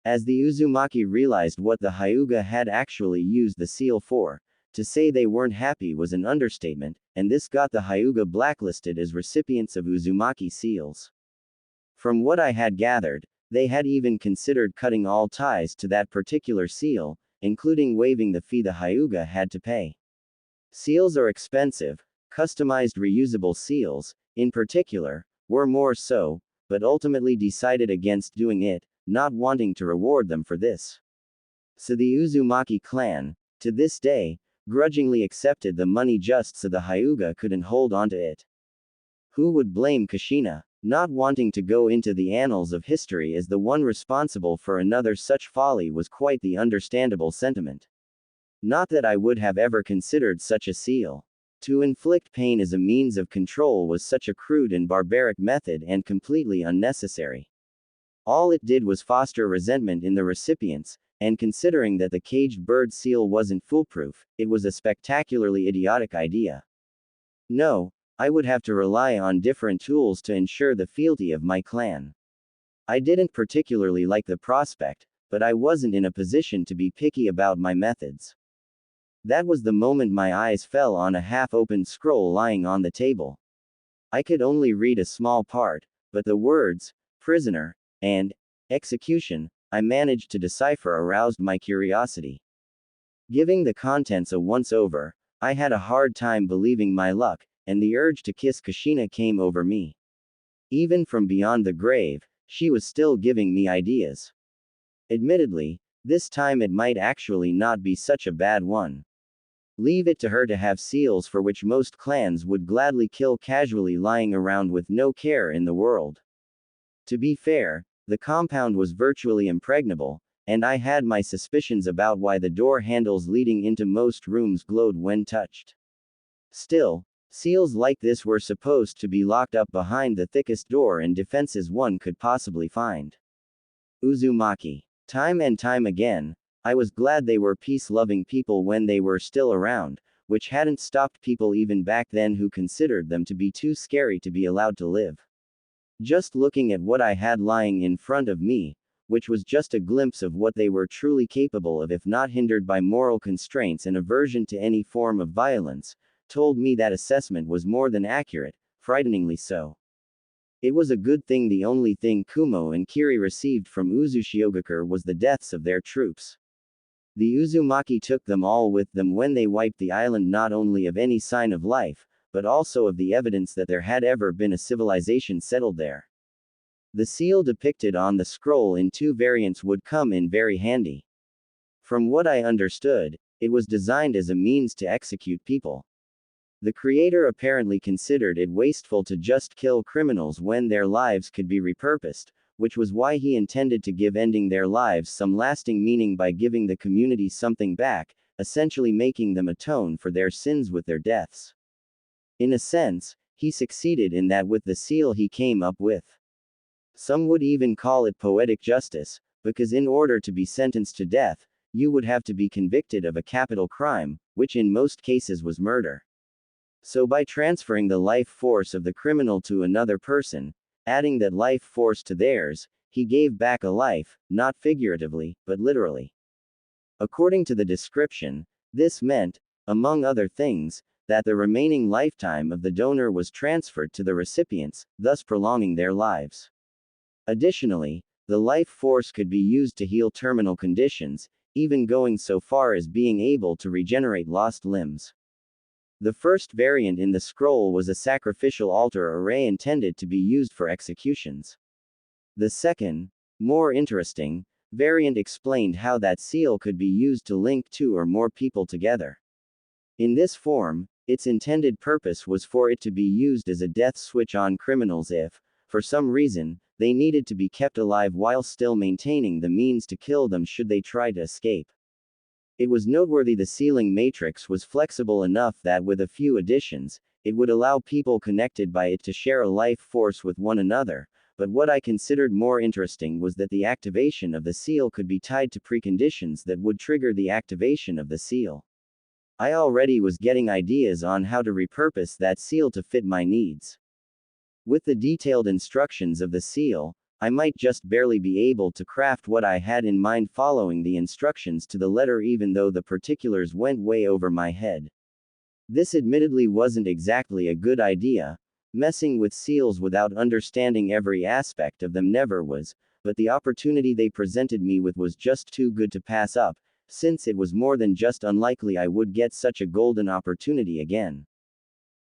As the Uzumaki realized what the Hyuga had actually used the seal for, to say they weren't happy was an understatement, and this got the Hyuga blacklisted as recipients of Uzumaki seals. From what I had gathered, they had even considered cutting all ties to that particular seal, including waiving the fee the Hyuga had to pay. Seals are expensive. Customized reusable seals, in particular, were more so, but ultimately decided against doing it, not wanting to reward them for this. So the Uzumaki clan, to this day, grudgingly accepted the money just so the Hyuga couldn't hold onto it. Who would blame Kushina? Not wanting to go into the annals of history as the one responsible for another such folly was quite the understandable sentiment. Not that I would have ever considered such a seal. To inflict pain as a means of control was such a crude and barbaric method and completely unnecessary. All it did was foster resentment in the recipients, and considering that the caged bird seal wasn't foolproof, it was a spectacularly idiotic idea. No, I would have to rely on different tools to ensure the fealty of my clan. I didn't particularly like the prospect, but I wasn't in a position to be picky about my methods. That was the moment my eyes fell on a half-opened scroll lying on the table. I could only read a small part, but the words, prisoner, and execution, I managed to decipher aroused my curiosity. Giving the contents a once-over, I had a hard time believing my luck, and the urge to kiss Kushina came over me. Even from beyond the grave, she was still giving me ideas. Admittedly, this time it might actually not be such a bad one. Leave it to her to have seals for which most clans would gladly kill casually lying around with no care in the world. To be fair, the compound was virtually impregnable, and I had my suspicions about why the door handles leading into most rooms glowed when touched. Still, seals like this were supposed to be locked up behind the thickest door and defenses one could possibly find. Uzumaki. Time and time again, I was glad they were peace-loving people when they were still around, which hadn't stopped people even back then who considered them to be too scary to be allowed to live. Just looking at what I had lying in front of me, which was just a glimpse of what they were truly capable of if not hindered by moral constraints and aversion to any form of violence, told me that assessment was more than accurate, frighteningly so. It was a good thing the only thing Kumo and Kiri received from Uzushiogakure was the deaths of their troops. The Uzumaki took them all with them when they wiped the island not only of any sign of life, but also of the evidence that there had ever been a civilization settled there. The seal depicted on the scroll in two variants would come in very handy. From what I understood, it was designed as a means to execute people. The creator apparently considered it wasteful to just kill criminals when their lives could be repurposed, which was why he intended to give ending their lives some lasting meaning by giving the community something back, essentially making them atone for their sins with their deaths. In a sense, he succeeded in that with the seal he came up with. Some would even call it poetic justice, because in order to be sentenced to death, you would have to be convicted of a capital crime, which in most cases was murder. So by transferring the life force of the criminal to another person, adding that life force to theirs, he gave back a life, not figuratively, but literally. According to the description, this meant, among other things, that the remaining lifetime of the donor was transferred to the recipients, thus prolonging their lives. Additionally, the life force could be used to heal terminal conditions, even going so far as being able to regenerate lost limbs. The first variant in the scroll was a sacrificial altar array intended to be used for executions. The second, more interesting, variant explained how that seal could be used to link two or more people together. In this form, its intended purpose was for it to be used as a death switch on criminals if, for some reason, they needed to be kept alive while still maintaining the means to kill them should they try to escape. It was noteworthy the sealing matrix was flexible enough that with a few additions, it would allow people connected by it to share a life force with one another, but what I considered more interesting was that the activation of the seal could be tied to preconditions that would trigger the activation of the seal. I already was getting ideas on how to repurpose that seal to fit my needs. With the detailed instructions of the seal, I might just barely be able to craft what I had in mind following the instructions to the letter even though the particulars went way over my head. This admittedly wasn't exactly a good idea. Messing with seals without understanding every aspect of them never was, but the opportunity they presented me with was just too good to pass up, since it was more than just unlikely I would get such a golden opportunity again.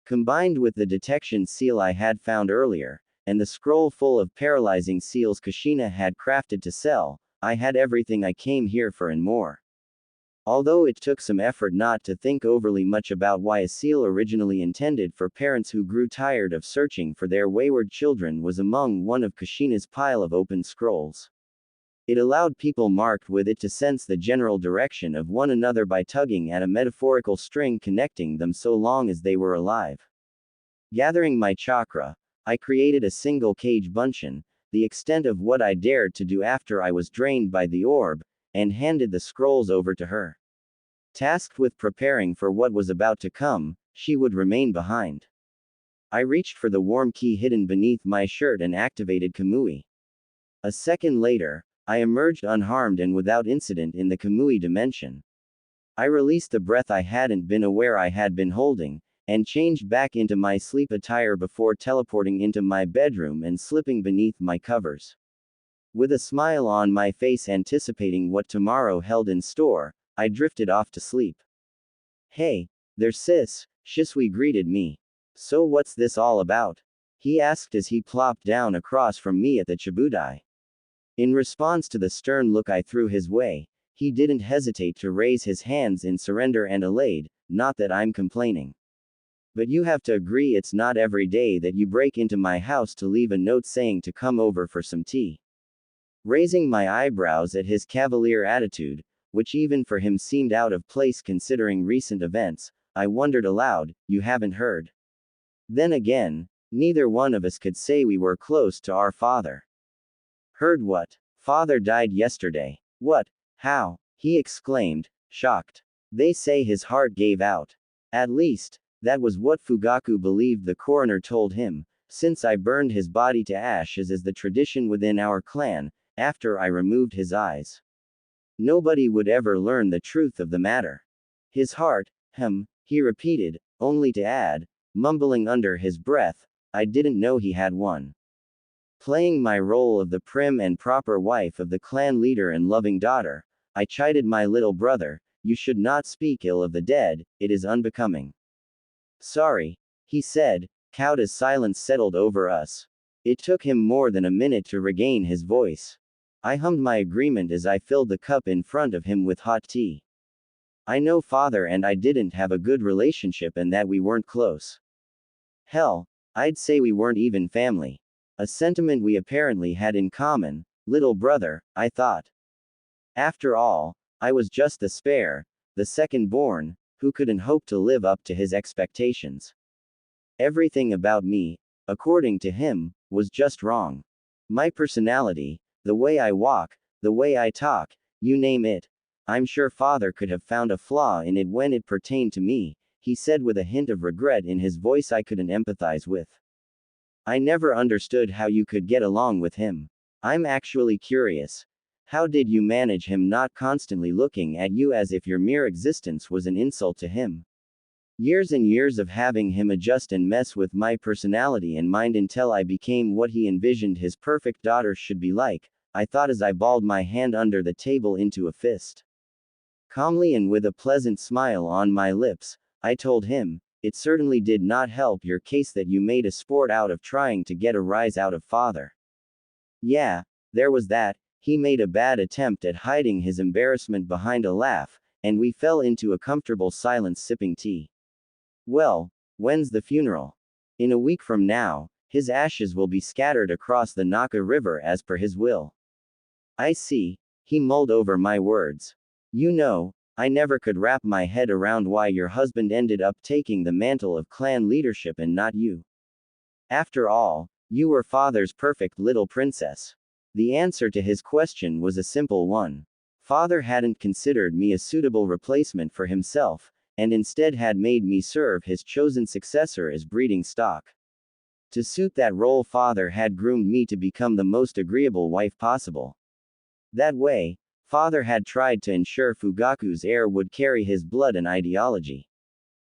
Combined with the detection seal I had found earlier, and the scroll full of paralyzing seals Kushina had crafted to sell, I had everything I came here for and more. Although it took some effort not to think overly much about why a seal originally intended for parents who grew tired of searching for their wayward children was among one of Kushina's pile of open scrolls. It allowed people marked with it to sense the general direction of one another by tugging at a metaphorical string connecting them so long as they were alive. Gathering my chakra, I created a single cage bunchen, the extent of what I dared to do after I was drained by the orb, and handed the scrolls over to her. Tasked with preparing for what was about to come, she would remain behind. I reached for the warm key hidden beneath my shirt and activated Kamui. A second later, I emerged unharmed and without incident in the Kamui dimension. I released the breath I hadn't been aware I had been holding, and changed back into my sleep attire before teleporting into my bedroom and slipping beneath my covers. With a smile on my face anticipating what tomorrow held in store, I drifted off to sleep. Hey, there sis, Shisui greeted me. So what's this all about? He asked as he plopped down across from me at the Chibudai. In response to the stern look I threw his way, he didn't hesitate to raise his hands in surrender and allayed, not that I'm complaining. But you have to agree it's not every day that you break into my house to leave a note saying to come over for some tea. Raising my eyebrows at his cavalier attitude, which even for him seemed out of place considering recent events, I wondered aloud, you haven't heard. Then again, neither one of us could say we were close to our father. Heard what? Father died yesterday. What? How? He exclaimed, shocked. They say his heart gave out. At least, that was what Fugaku believed the coroner told him, since I burned his body to ashes as the tradition within our clan, after I removed his eyes. Nobody would ever learn the truth of the matter. His heart, he repeated, only to add, mumbling under his breath, I didn't know he had one. Playing my role of the prim and proper wife of the clan leader and loving daughter, I chided my little brother, you should not speak ill of the dead, it is unbecoming. Sorry, he said, cowed as silence settled over us. It took him more than a minute to regain his voice. I hummed my agreement as I filled the cup in front of him with hot tea. I know father and I didn't have a good relationship and that we weren't close. Hell, I'd say we weren't even family. A sentiment we apparently had in common, little brother, I thought. After all, I was just the spare, the second born, who couldn't hope to live up to his expectations. Everything about me, according to him, was just wrong. My personality, the way I walk, the way I talk, you name it. I'm sure father could have found a flaw in it when it pertained to me, he said with a hint of regret in his voice I couldn't empathize with. I never understood how you could get along with him. I'm actually curious. How did you manage him not constantly looking at you as if your mere existence was an insult to him? Years and years of having him adjust and mess with my personality and mind until I became what he envisioned his perfect daughter should be like, I thought as I balled my hand under the table into a fist. Calmly and with a pleasant smile on my lips, I told him, it certainly did not help your case that you made a sport out of trying to get a rise out of father. Yeah, there was that. He made a bad attempt at hiding his embarrassment behind a laugh, and we fell into a comfortable silence sipping tea. Well, when's the funeral? In a week from now, his ashes will be scattered across the Naka River as per his will. I see, he mulled over my words. You know, I never could wrap my head around why your husband ended up taking the mantle of clan leadership and not you. After all, you were father's perfect little princess. The answer to his question was a simple one. Father hadn't considered me a suitable replacement for himself, and instead had made me serve his chosen successor as breeding stock. To suit that role, father had groomed me to become the most agreeable wife possible. That way, father had tried to ensure Fugaku's heir would carry his blood and ideology.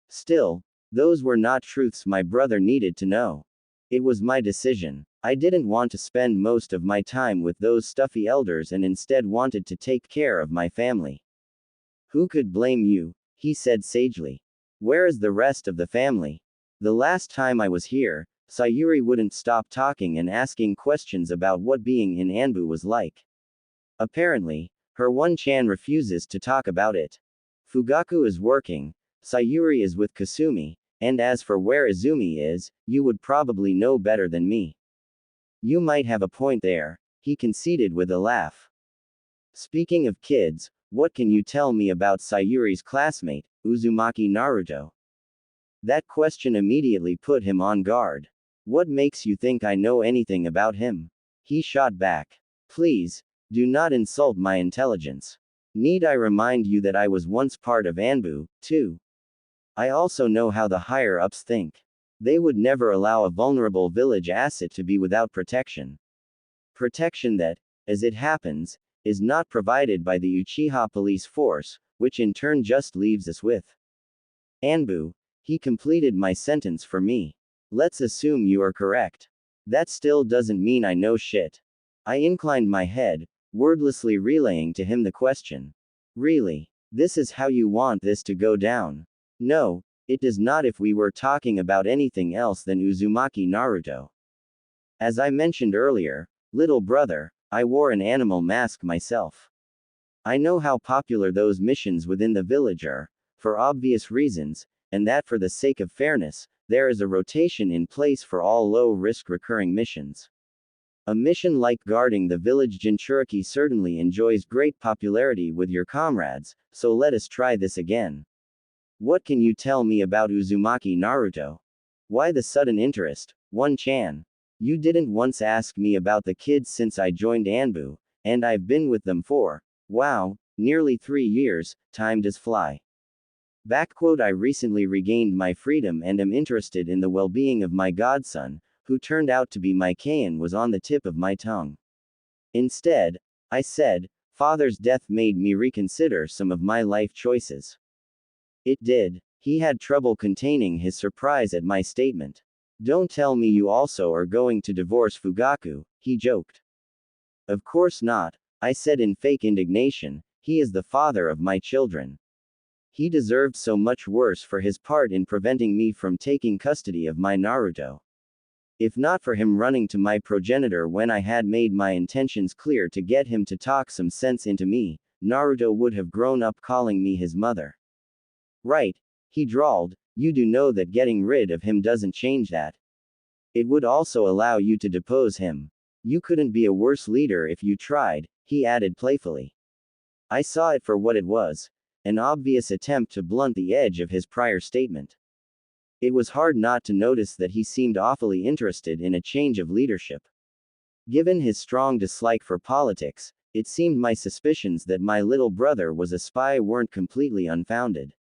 Still, those were not truths my brother needed to know. It was my decision. I didn't want to spend most of my time with those stuffy elders and instead wanted to take care of my family. Who could blame you? He said sagely. Where is the rest of the family? The last time I was here, Sayuri wouldn't stop talking and asking questions about what being in Anbu was like. Apparently, her one-chan refuses to talk about it. Fugaku is working, Sayuri is with Kasumi, and as for where Izumi is, you would probably know better than me. You might have a point there, he conceded with a laugh. Speaking of kids, what can you tell me about Sayuri's classmate, Uzumaki Naruto? That question immediately put him on guard. What makes you think I know anything about him? He shot back. Please, do not insult my intelligence. Need I remind you that I was once part of Anbu, too? I also know how the higher-ups think. They would never allow a vulnerable village asset to be without protection. Protection that, as it happens, is not provided by the Uchiha police force, which in turn just leaves us with Anbu. He completed my sentence for me. Let's assume you are correct. That still doesn't mean I know shit. I inclined my head, wordlessly relaying to him the question. Really? This is how you want this to go down? No, it does not if we were talking about anything else than Uzumaki Naruto. As I mentioned earlier, little brother, I wore an animal mask myself. I know how popular those missions within the village are, for obvious reasons, and that for the sake of fairness, there is a rotation in place for all low-risk recurring missions. A mission like guarding the village Jinchuriki certainly enjoys great popularity with your comrades, so let us try this again. What can you tell me about Uzumaki Naruto? Why the sudden interest, one-chan? You didn't once ask me about the kids since I joined Anbu, and I've been with them for, wow, nearly 3 years, time does fly. I recently regained my freedom and am interested in the well-being of my godson, who turned out to be my Kain was on the tip of my tongue. Instead, I said, father's death made me reconsider some of my life choices. It did. He had trouble containing his surprise at my statement. Don't tell me you also are going to divorce Fugaku, he joked. Of course not, I said in fake indignation, he is the father of my children. He deserved so much worse for his part in preventing me from taking custody of my Naruto. If not for him running to my progenitor when I had made my intentions clear to get him to talk some sense into me, Naruto would have grown up calling me his mother. Right, he drawled, you do know that getting rid of him doesn't change that. It would also allow you to depose him. You couldn't be a worse leader if you tried, he added playfully. I saw it for what it was, an obvious attempt to blunt the edge of his prior statement. It was hard not to notice that he seemed awfully interested in a change of leadership. Given his strong dislike for politics, it seemed my suspicions that my little brother was a spy weren't completely unfounded.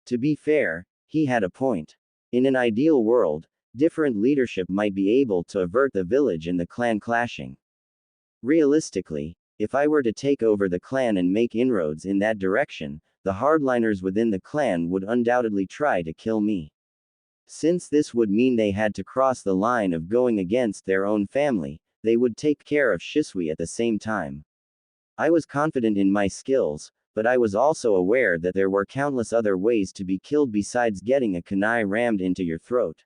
To be fair, he had a point. In an ideal world, different leadership might be able to avert the village and the clan clashing. Realistically, if I were to take over the clan and make inroads in that direction, the hardliners within the clan would undoubtedly try to kill me. Since this would mean they had to cross the line of going against their own family, they would take care of Shisui at the same time. I was confident in my skills, but I was also aware that there were countless other ways to be killed besides getting a kunai rammed into your throat.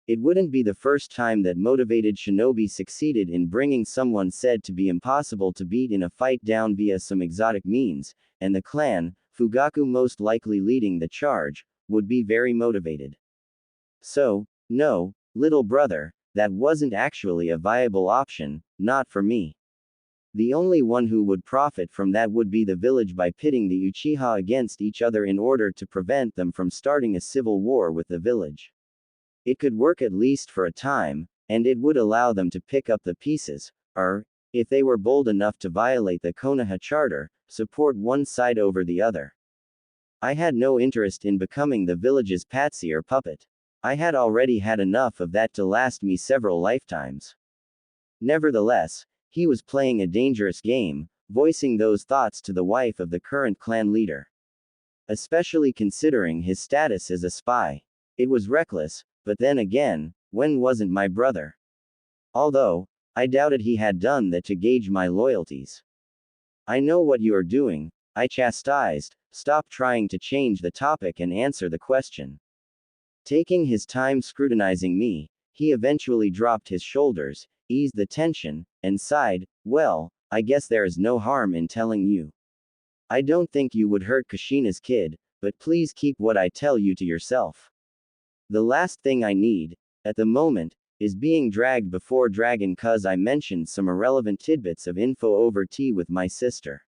It wouldn't be the first time that motivated shinobi succeeded in bringing someone said to be impossible to beat in a fight down via some exotic means, and the clan, Fugaku most likely leading the charge, would be very motivated. So, no, little brother, that wasn't actually a viable option, not for me. The only one who would profit from that would be the village by pitting the Uchiha against each other in order to prevent them from starting a civil war with the village. It could work at least for a time, and it would allow them to pick up the pieces, or, if they were bold enough to violate the Konoha charter, support one side over the other. I had no interest in becoming the village's patsy or puppet. I had already had enough of that to last me several lifetimes. Nevertheless, he was playing a dangerous game, voicing those thoughts to the wife of the current clan leader. Especially considering his status as a spy. It was reckless, but then again, when wasn't my brother? Although, I doubted he had done that to gauge my loyalties. I know what you are doing, I chastised. Stop trying to change the topic and answer the question. Taking his time scrutinizing me, he eventually dropped his shoulders, eased the tension, and sighed, well, I guess there is no harm in telling you. I don't think you would hurt Kushina's kid, but please keep what I tell you to yourself. The last thing I need, at the moment, is being dragged before Dragon cause I mentioned some irrelevant tidbits of info over tea with my sister.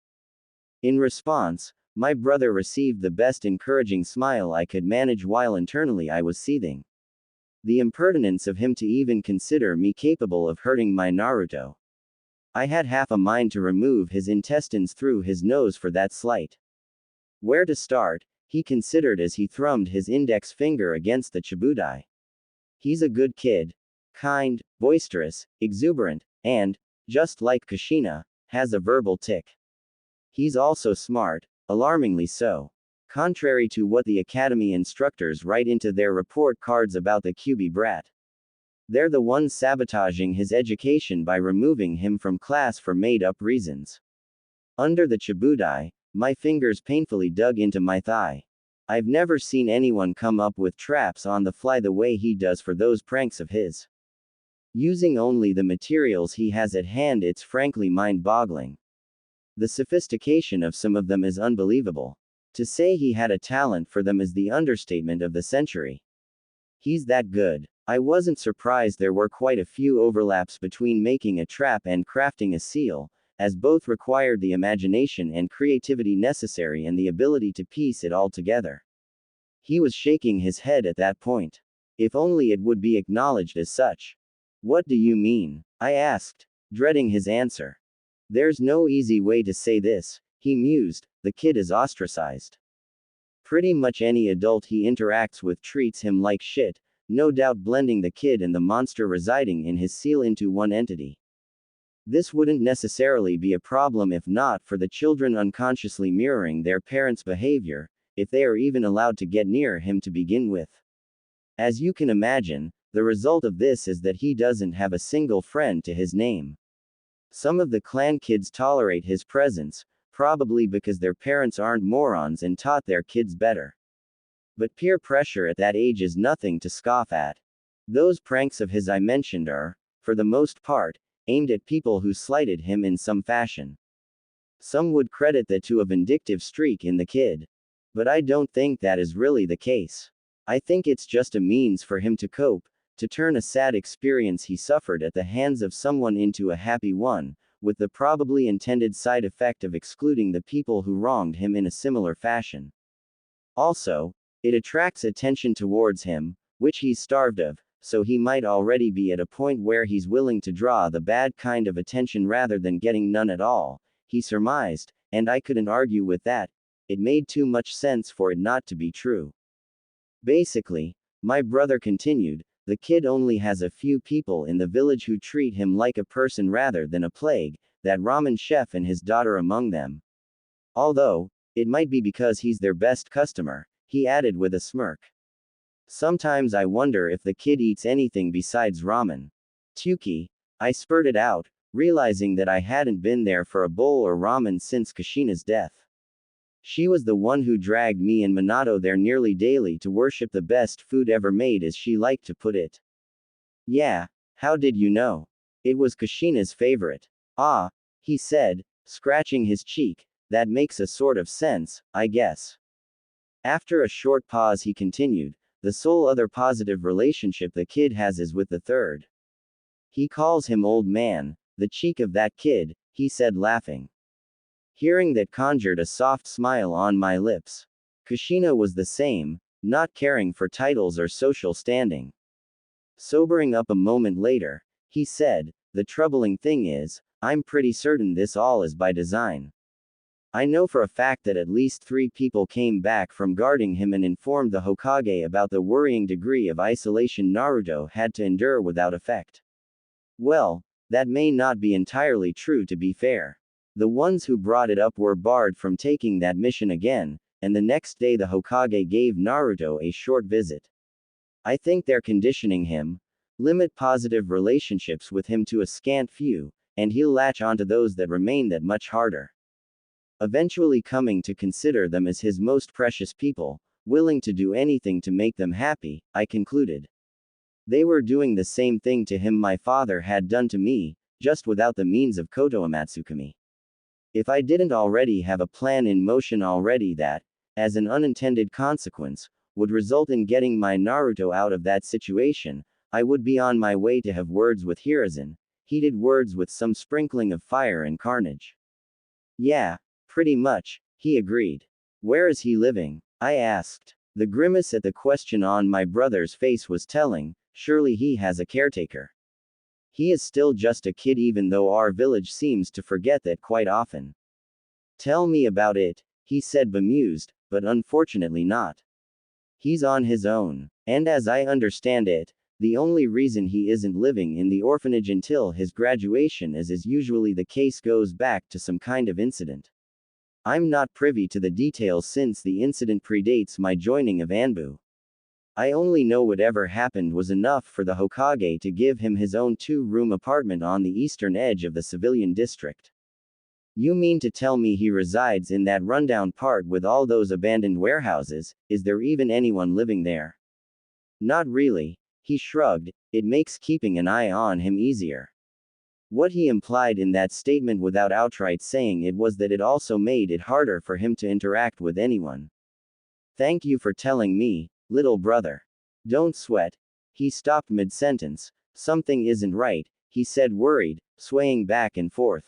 In response, my brother received the best encouraging smile I could manage while internally I was seething. The impertinence of him to even consider me capable of hurting my Naruto. I had half a mind to remove his intestines through his nose for that slight. Where to start, he considered as he thrummed his index finger against the chibudai. He's a good kid. Kind, boisterous, exuberant, and, just like Kushina, has a verbal tick. He's also smart, alarmingly so. Contrary to what the academy instructors write into their report cards about the QB brat. They're the ones sabotaging his education by removing him from class for made-up reasons. Under the chibudai, my fingers painfully dug into my thigh. I've never seen anyone come up with traps on the fly the way he does for those pranks of his. Using only the materials he has at hand, it's frankly mind-boggling. The sophistication of some of them is unbelievable. To say he had a talent for them is the understatement of the century. He's that good. I wasn't surprised there were quite a few overlaps between making a trap and crafting a seal, as both required the imagination and creativity necessary and the ability to piece it all together. He was shaking his head at that point. If only it would be acknowledged as such. What do you mean? I asked, dreading his answer. There's no easy way to say this, he mused, the kid is ostracized. Pretty much any adult he interacts with treats him like shit, no doubt blending the kid and the monster residing in his seal into one entity. This wouldn't necessarily be a problem if not for the children unconsciously mirroring their parents' behavior, if they are even allowed to get near him to begin with. As you can imagine, the result of this is that he doesn't have a single friend to his name. Some of the clan kids tolerate his presence, probably because their parents aren't morons and taught their kids better. But peer pressure at that age is nothing to scoff at. Those pranks of his I mentioned are, for the most part, aimed at people who slighted him in some fashion. Some would credit that to a vindictive streak in the kid. But I don't think that is really the case. I think it's just a means for him to cope, to turn a sad experience he suffered at the hands of someone into a happy one, with the probably intended side effect of excluding the people who wronged him in a similar fashion. Also, it attracts attention towards him, which he's starved of, so he might already be at a point where he's willing to draw the bad kind of attention rather than getting none at all, he surmised, and I couldn't argue with that. It made too much sense for it not to be true. Basically, my brother continued, the kid only has a few people in the village who treat him like a person rather than a plague, that ramen chef and his daughter among them. Although, it might be because he's their best customer, he added with a smirk. Sometimes I wonder if the kid eats anything besides ramen. Tuki, I spurted out, realizing that I hadn't been there for a bowl or ramen since Kushina's death. She was the one who dragged me and Minato there nearly daily to worship the best food ever made, as she liked to put it. Yeah, how did you know? It was Kushina's favorite. Ah, he said, scratching his cheek, that makes a sort of sense, I guess. After a short pause he continued, the sole other positive relationship the kid has is with the third. He calls him old man, the cheek of that kid, he said laughing. Hearing that conjured a soft smile on my lips. Kushina was the same, not caring for titles or social standing. Sobering up a moment later, he said, the troubling thing is, I'm pretty certain this all is by design. I know for a fact that at least 3 people came back from guarding him and informed the Hokage about the worrying degree of isolation Naruto had to endure without effect. Well, that may not be entirely true, to be fair. The ones who brought it up were barred from taking that mission again, and the next day the Hokage gave Naruto a short visit. I think they're conditioning him. Limit positive relationships with him to a scant few, and he'll latch onto those that remain that much harder. Eventually coming to consider them as his most precious people, willing to do anything to make them happy, I concluded. They were doing the same thing to him my father had done to me, just without the means of Kotoamatsukami. If I didn't already have a plan in motion already that, as an unintended consequence, would result in getting my Naruto out of that situation, I would be on my way to have words with Hiruzen, heated words with some sprinkling of fire and carnage. Yeah, pretty much, he agreed. Where is he living? I asked. The grimace at the question on my brother's face was telling, surely he has a caretaker. He is still just a kid, even though our village seems to forget that quite often. Tell me about it, he said bemused, but unfortunately not. He's on his own, and as I understand it, the only reason he isn't living in the orphanage until his graduation, as is usually the case, goes back to some kind of incident. I'm not privy to the details since the incident predates my joining of Anbu. I only know whatever happened was enough for the Hokage to give him his own 2-room apartment on the eastern edge of the civilian district. You mean to tell me he resides in that rundown part with all those abandoned warehouses? Is there even anyone living there? Not really, he shrugged, it makes keeping an eye on him easier. What he implied in that statement without outright saying it was that it also made it harder for him to interact with anyone. Thank you for telling me, little brother. Don't sweat. He stopped mid-sentence. Something isn't right, he said, worried, swaying back and forth.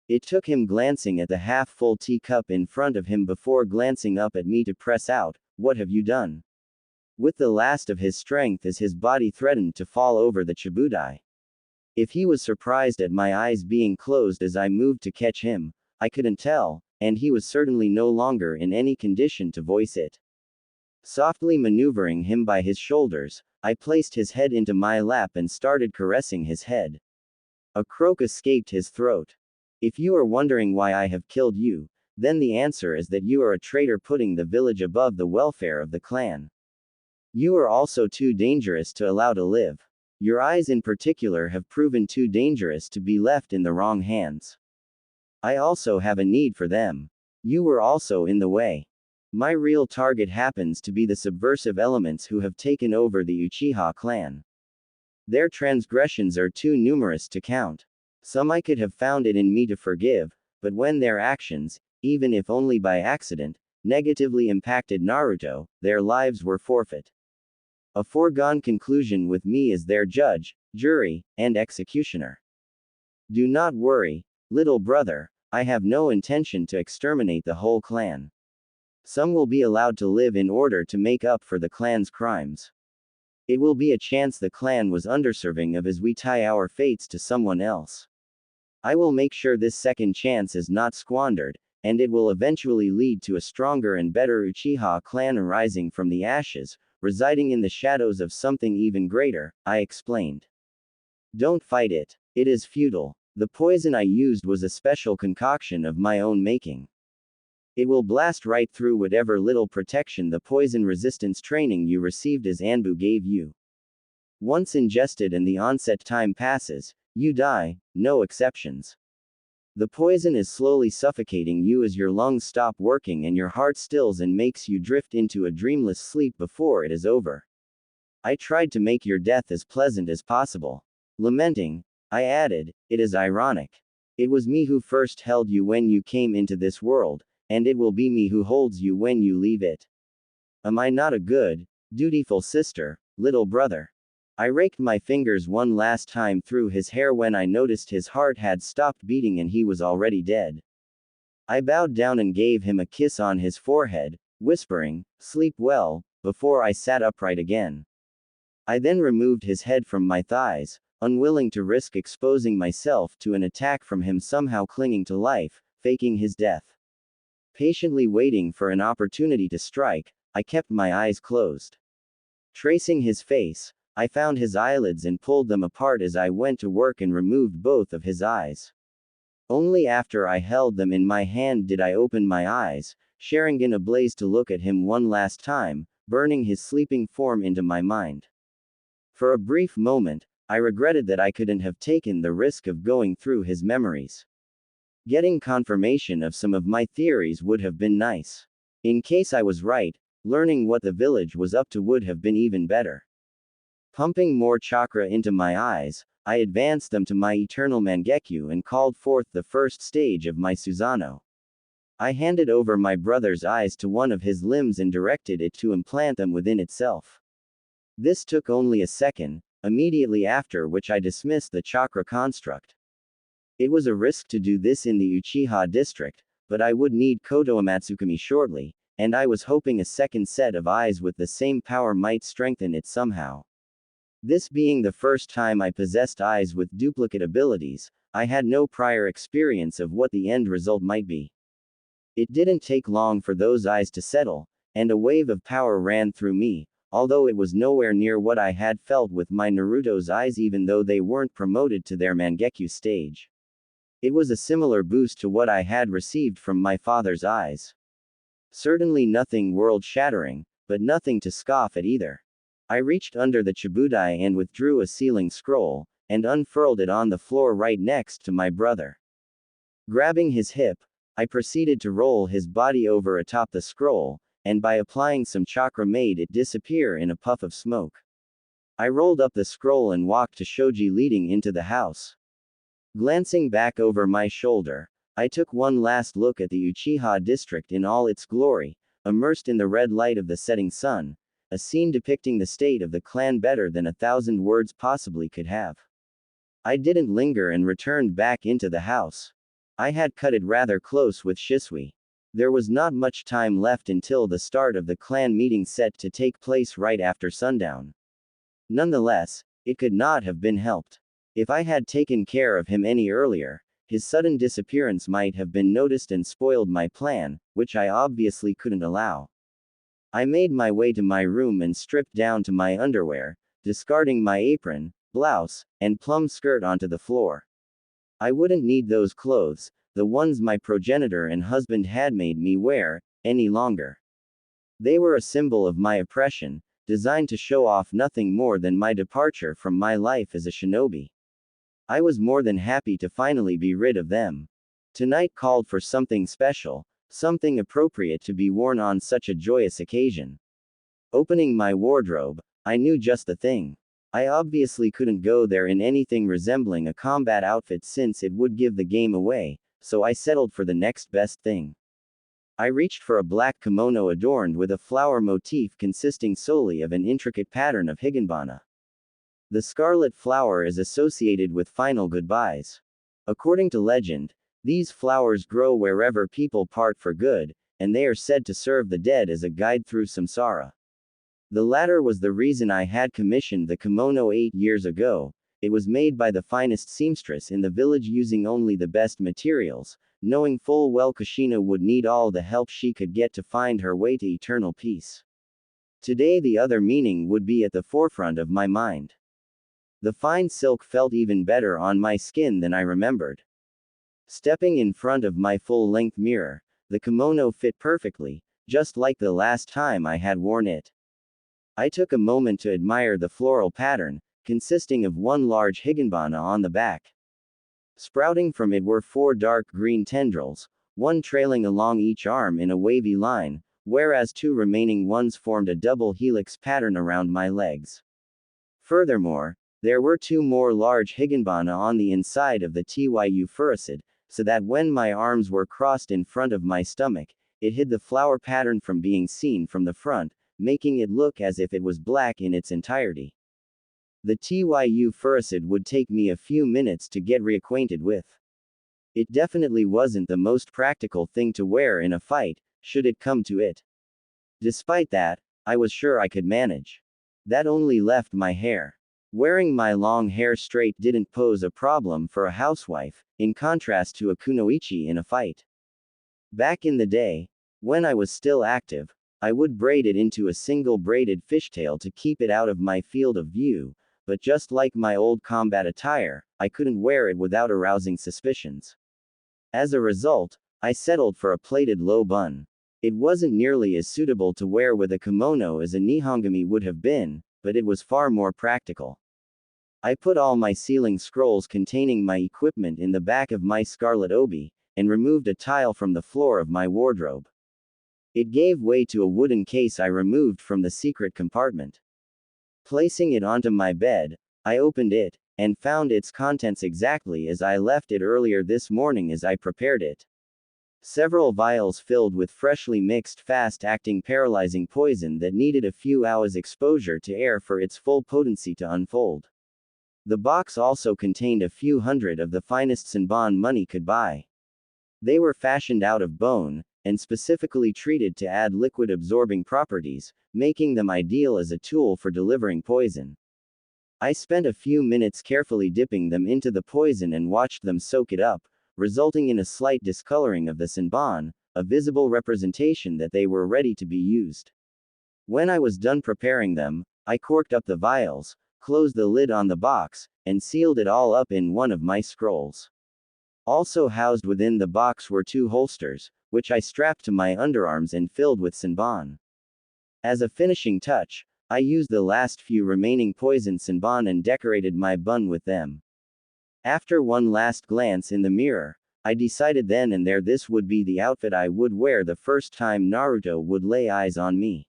It took him glancing at the half-full teacup in front of him before glancing up at me to press out, what have you done? With the last of his strength as his body threatened to fall over the Chibudai. If he was surprised at my eyes being closed as I moved to catch him, I couldn't tell, and he was certainly no longer in any condition to voice it. Softly maneuvering him by his shoulders, I placed his head into my lap and started caressing his head. A croak escaped his throat. If you are wondering why I have killed you, then the answer is that you are a traitor putting the village above the welfare of the clan. You are also too dangerous to allow to live. Your eyes in particular have proven too dangerous to be left in the wrong hands. I also have a need for them. You were also in the way. My real target happens to be the subversive elements who have taken over the Uchiha clan. Their transgressions are too numerous to count. Some I could have found it in me to forgive, but when their actions, even if only by accident, negatively impacted Naruto, their lives were forfeit. A foregone conclusion with me as their judge, jury, and executioner. Do not worry, little brother, I have no intention to exterminate the whole clan. Some will be allowed to live in order to make up for the clan's crimes. It will be a chance the clan was underserving of as we tie our fates to someone else. I will make sure this second chance is not squandered, and it will eventually lead to a stronger and better Uchiha clan arising from the ashes, residing in the shadows of something even greater, I explained. Don't fight it. It is futile. The poison I used was a special concoction of my own making. It will blast right through whatever little protection the poison resistance training you received as Anbu gave you. Once ingested and the onset time passes, you die, no exceptions. The poison is slowly suffocating you as your lungs stop working and your heart stills and makes you drift into a dreamless sleep before it is over. I tried to make your death as pleasant as possible. Lamenting, I added, it is ironic. It was me who first held you when you came into this world, and it will be me who holds you when you leave it. Am I not a good, dutiful sister, little brother? I raked my fingers one last time through his hair when I noticed his heart had stopped beating and he was already dead. I bowed down and gave him a kiss on his forehead, whispering, "Sleep well," before I sat upright again. I then removed his head from my thighs, unwilling to risk exposing myself to an attack from him somehow clinging to life, faking his death. Patiently waiting for an opportunity to strike, I kept my eyes closed. Tracing his face, I found his eyelids and pulled them apart as I went to work and removed both of his eyes. Only after I held them in my hand did I open my eyes, sharing in a blaze to look at him one last time, burning his sleeping form into my mind. For a brief moment, I regretted that I couldn't have taken the risk of going through his memories. Getting confirmation of some of my theories would have been nice. In case I was right, learning what the village was up to would have been even better. Pumping more chakra into my eyes, I advanced them to my eternal Mangekyo and called forth the first stage of my Susanoo. I handed over my brother's eyes to one of his limbs and directed it to implant them within itself. This took only a second, immediately after which I dismissed the chakra construct. It was a risk to do this in the Uchiha district, but I would need Koto Amatsukami shortly, and I was hoping a second set of eyes with the same power might strengthen it somehow. This being the first time I possessed eyes with duplicate abilities, I had no prior experience of what the end result might be. It didn't take long for those eyes to settle, and a wave of power ran through me, although it was nowhere near what I had felt with my Naruto's eyes even though they weren't promoted to their Mangekyo stage. It was a similar boost to what I had received from my father's eyes. Certainly nothing world-shattering, but nothing to scoff at either. I reached under the Chibudai and withdrew a sealing scroll, and unfurled it on the floor right next to my brother. Grabbing his hip, I proceeded to roll his body over atop the scroll, and by applying some chakra made it disappear in a puff of smoke. I rolled up the scroll and walked to Shoji leading into the house. Glancing back over my shoulder, I took one last look at the Uchiha district in all its glory, immersed in the red light of the setting sun, a scene depicting the state of the clan better than 1,000 words possibly could have. I didn't linger and returned back into the house. I had cut it rather close with Shisui. There was not much time left until the start of the clan meeting set to take place right after sundown. Nonetheless, it could not have been helped. If I had taken care of him any earlier, his sudden disappearance might have been noticed and spoiled my plan, which I obviously couldn't allow. I made my way to my room and stripped down to my underwear, discarding my apron, blouse, and plum skirt onto the floor. I wouldn't need those clothes, the ones my progenitor and husband had made me wear, any longer. They were a symbol of my oppression, designed to show off nothing more than my departure from my life as a shinobi. I was more than happy to finally be rid of them. Tonight called for something special, something appropriate to be worn on such a joyous occasion. Opening my wardrobe, I knew just the thing. I obviously couldn't go there in anything resembling a combat outfit since it would give the game away, so I settled for the next best thing. I reached for a black kimono adorned with a flower motif consisting solely of an intricate pattern of higanbana. The scarlet flower is associated with final goodbyes. According to legend, these flowers grow wherever people part for good, and they are said to serve the dead as a guide through samsara. The latter was the reason I had commissioned the kimono 8 years ago. It was made by the finest seamstress in the village using only the best materials, knowing full well Kushina would need all the help she could get to find her way to eternal peace. Today the other meaning would be at the forefront of my mind. The fine silk felt even better on my skin than I remembered. Stepping in front of my full-length mirror, the kimono fit perfectly, just like the last time I had worn it. I took a moment to admire the floral pattern, consisting of one large higanbana on the back. Sprouting from it were 4 dark green tendrils, one trailing along each arm in a wavy line, whereas 2 remaining ones formed a double helix pattern around my legs. Furthermore, there were 2 more large higanbana on the inside of the Tyu furicid, so that when my arms were crossed in front of my stomach, it hid the flower pattern from being seen from the front, making it look as if it was black in its entirety. The Tyu furicid would take me a few minutes to get reacquainted with. It definitely wasn't the most practical thing to wear in a fight, should it come to it. Despite that, I was sure I could manage. That only left my hair. Wearing my long hair straight didn't pose a problem for a housewife, in contrast to a kunoichi in a fight. Back in the day, when I was still active, I would braid it into a single braided fishtail to keep it out of my field of view, but just like my old combat attire, I couldn't wear it without arousing suspicions. As a result, I settled for a plaited low bun. It wasn't nearly as suitable to wear with a kimono as a nihongami would have been, but it was far more practical. I put all my sealing scrolls containing my equipment in the back of my scarlet obi, and removed a tile from the floor of my wardrobe. It gave way to a wooden case I removed from the secret compartment. Placing it onto my bed, I opened it, and found its contents exactly as I left it earlier this morning as I prepared it. Several vials filled with freshly mixed fast-acting paralyzing poison that needed a few hours exposure to air for its full potency to unfold. The box also contained a few hundred of the finest Senbon money could buy. They were fashioned out of bone, and specifically treated to add liquid-absorbing properties, making them ideal as a tool for delivering poison. I spent a few minutes carefully dipping them into the poison and watched them soak it up, resulting in a slight discoloring of the Senbon, a visible representation that they were ready to be used. When I was done preparing them, I corked up the vials, closed the lid on the box, and sealed it all up in one of my scrolls. Also housed within the box were 2 holsters, which I strapped to my underarms and filled with Senbon. As a finishing touch, I used the last few remaining poison Senbon and decorated my bun with them. After one last glance in the mirror, I decided then and there this would be the outfit I would wear the first time Naruto would lay eyes on me.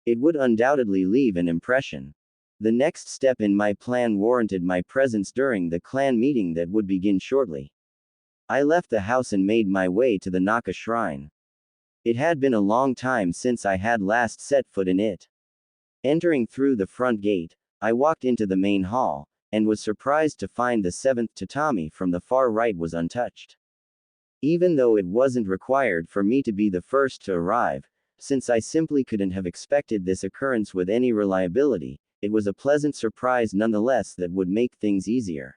It would undoubtedly leave an impression. The next step in my plan warranted my presence during the clan meeting that would begin shortly. I left the house and made my way to the Naka shrine. It had been a long time since I had last set foot in it. Entering through the front gate, I walked into the main hall, and was surprised to find the 7th tatami from the far right was untouched. Even though it wasn't required for me to be the first to arrive, since I simply couldn't have expected this occurrence with any reliability, it was a pleasant surprise nonetheless that would make things easier.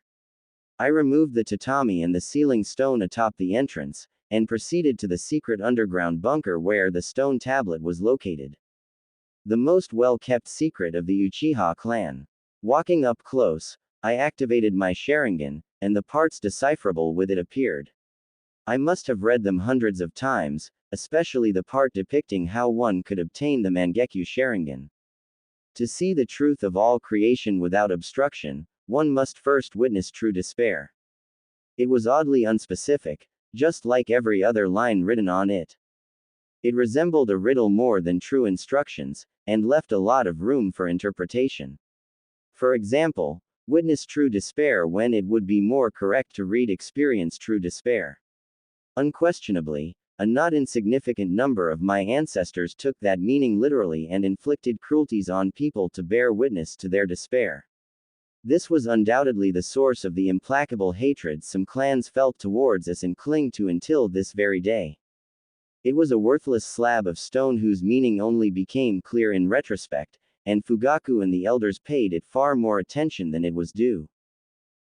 I removed the tatami and the sealing stone atop the entrance, and proceeded to the secret underground bunker where the stone tablet was located. The most well-kept secret of the Uchiha clan. Walking up close, I activated my Sharingan, and the parts decipherable with it appeared. I must have read them hundreds of times, especially the part depicting how one could obtain the Mangekyo Sharingan. To see the truth of all creation without obstruction, one must first witness true despair. It was oddly unspecific, just like every other line written on it. It resembled a riddle more than true instructions, and left a lot of room for interpretation. For example, witness true despair when it would be more correct to read experience true despair. Unquestionably, a not insignificant number of my ancestors took that meaning literally and inflicted cruelties on people to bear witness to their despair. This was undoubtedly the source of the implacable hatred some clans felt towards us and cling to until this very day. It was a worthless slab of stone whose meaning only became clear in retrospect, and Fugaku and the elders paid it far more attention than it was due.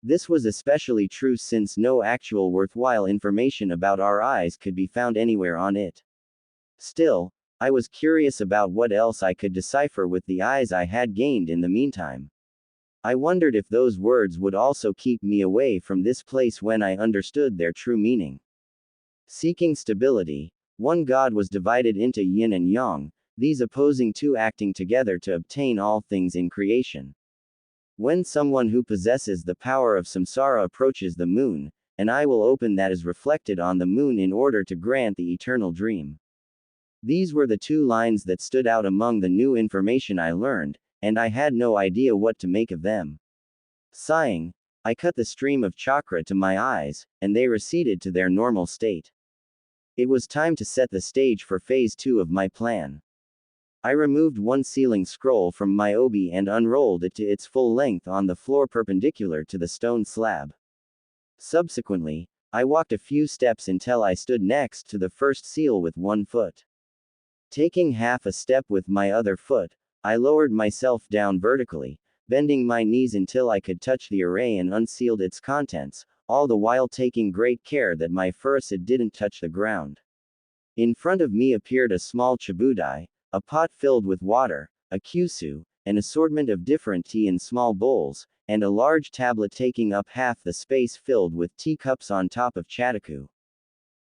This was especially true since no actual worthwhile information about our eyes could be found anywhere on it. Still, I was curious about what else I could decipher with the eyes I had gained in the meantime. I wondered if those words would also keep me away from this place when I understood their true meaning. Seeking stability, one god was divided into yin and yang, these opposing two acting together to obtain all things in creation. When someone who possesses the power of samsara approaches the moon, an eye will open that is reflected on the moon in order to grant the eternal dream. These were the two lines that stood out among the new information I learned, and I had no idea what to make of them. Sighing, I cut the stream of chakra to my eyes, and they receded to their normal state. It was time to set the stage for phase 2 of my plan. I removed one sealing scroll from my obi and unrolled it to its full length on the floor perpendicular to the stone slab. Subsequently, I walked a few steps until I stood next to the first seal with one foot. Taking half a step with my other foot, I lowered myself down vertically, bending my knees until I could touch the array and unsealed its contents, all the while taking great care that my furusa didn't touch the ground. In front of me appeared a small chibudai, a pot filled with water, a kyusu, an assortment of different tea in small bowls, and a large tablet taking up half the space filled with teacups on top of chataku.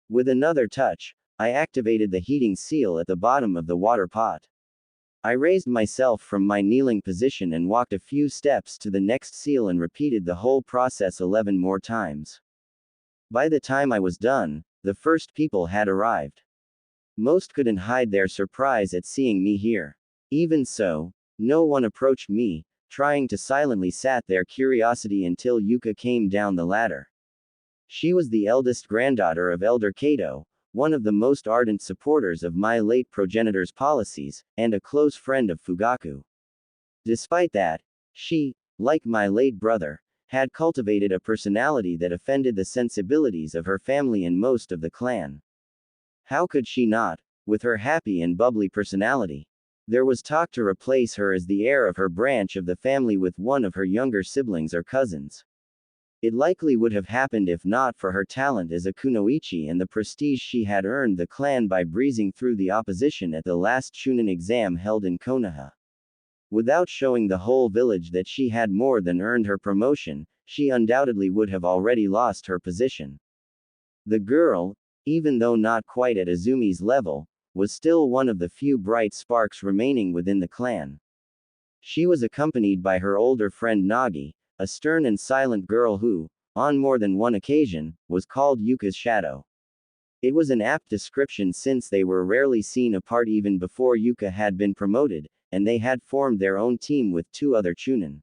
With another touch, I activated the heating seal at the bottom of the water pot. I raised myself from my kneeling position and walked a few steps to the next seal and repeated the whole process 11 more times. By the time I was done, the first people had arrived. Most couldn't hide their surprise at seeing me here. Even so, no one approached me, trying to silently sat their curiosity until Yuka came down the ladder. She was the eldest granddaughter of Elder Kato, one of the most ardent supporters of my late progenitor's policies, and a close friend of Fugaku. Despite that, she, like my late brother, had cultivated a personality that offended the sensibilities of her family and most of the clan. How could she not, with her happy and bubbly personality? There was talk to replace her as the heir of her branch of the family with one of her younger siblings or cousins. It likely would have happened if not for her talent as a kunoichi and the prestige she had earned the clan by breezing through the opposition at the last Chunin exam held in Konoha. Without showing the whole village that she had more than earned her promotion, she undoubtedly would have already lost her position. The girl, even though not quite at Azumi's level, was still one of the few bright sparks remaining within the clan. She was accompanied by her older friend Nagi, a stern and silent girl who, on more than one occasion, was called Yuka's shadow. It was an apt description since they were rarely seen apart even before Yuka had been promoted, and they had formed their own team with two other Chunin.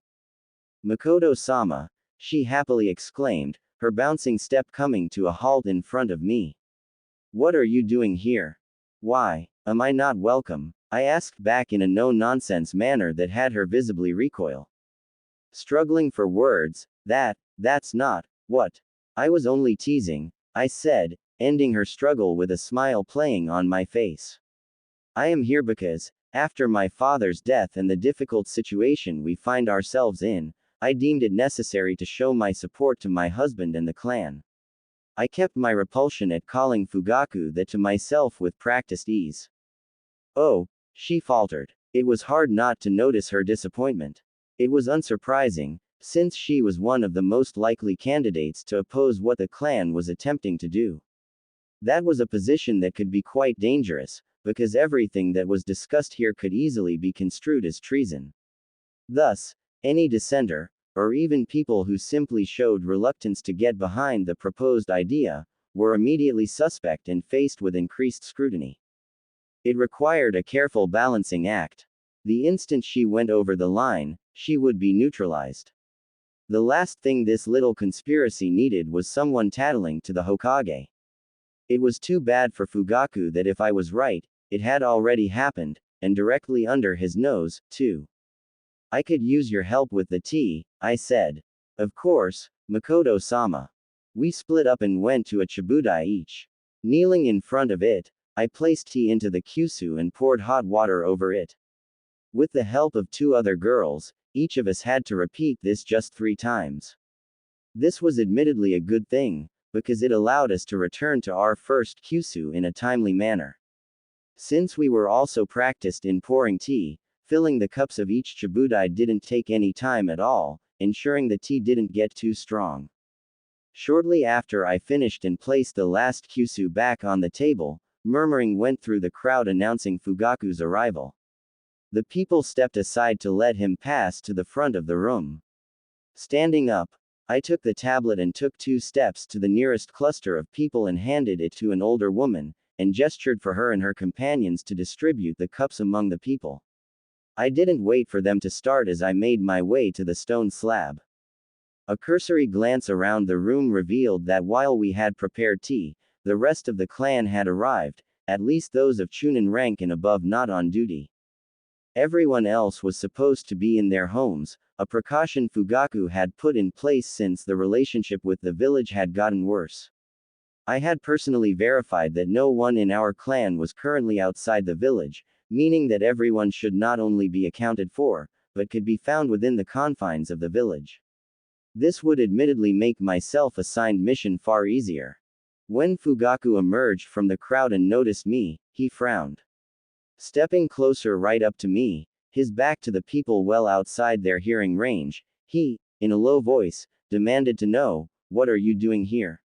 Makoto-sama, she happily exclaimed, her bouncing step coming to a halt in front of me. What are you doing here? Why, am I not welcome? I asked back in a no-nonsense manner that had her visibly recoil. Struggling for words, that's not, what? I was only teasing, I said, ending her struggle with a smile playing on my face. I am here because, after my father's death and the difficult situation we find ourselves in, I deemed it necessary to show my support to my husband and the clan. I kept my repulsion at calling Fugaku that to myself with practiced ease. Oh, she faltered. It was hard not to notice her disappointment. It was unsurprising, since she was one of the most likely candidates to oppose what the clan was attempting to do. That was a position that could be quite dangerous, because everything that was discussed here could easily be construed as treason. Thus, any dissenter, or even people who simply showed reluctance to get behind the proposed idea, were immediately suspect and faced with increased scrutiny. It required a careful balancing act. The instant she went over the line, she would be neutralized. The last thing this little conspiracy needed was someone tattling to the Hokage. It was too bad for Fugaku that if I was right, it had already happened, and directly under his nose, too. I could use your help with the tea, I said. Of course, Makoto-sama. We split up and went to a chibudai each. Kneeling in front of it, I placed tea into the kyusu and poured hot water over it. With the help of two other girls, each of us had to repeat this just 3 times. This was admittedly a good thing, because it allowed us to return to our first kyusu in a timely manner. Since we were also practiced in pouring tea, filling the cups of each chibudai didn't take any time at all, ensuring the tea didn't get too strong. Shortly after I finished and placed the last kyusu back on the table, murmuring went through the crowd announcing Fugaku's arrival. The people stepped aside to let him pass to the front of the room. Standing up, I took the tablet and took 2 steps to the nearest cluster of people and handed it to an older woman, and gestured for her and her companions to distribute the cups among the people. I didn't wait for them to start as I made my way to the stone slab. A cursory glance around the room revealed that while we had prepared tea, the rest of the clan had arrived, at least those of Chunin rank and above not on duty. Everyone else was supposed to be in their homes, a precaution Fugaku had put in place since the relationship with the village had gotten worse. I had personally verified that no one in our clan was currently outside the village, meaning that everyone should not only be accounted for, but could be found within the confines of the village. This would admittedly make my self-assigned mission far easier. When Fugaku emerged from the crowd and noticed me, he frowned. Stepping closer right up to me, his back to the people well outside their hearing range, he, in a low voice, demanded to know, "What are you doing here?"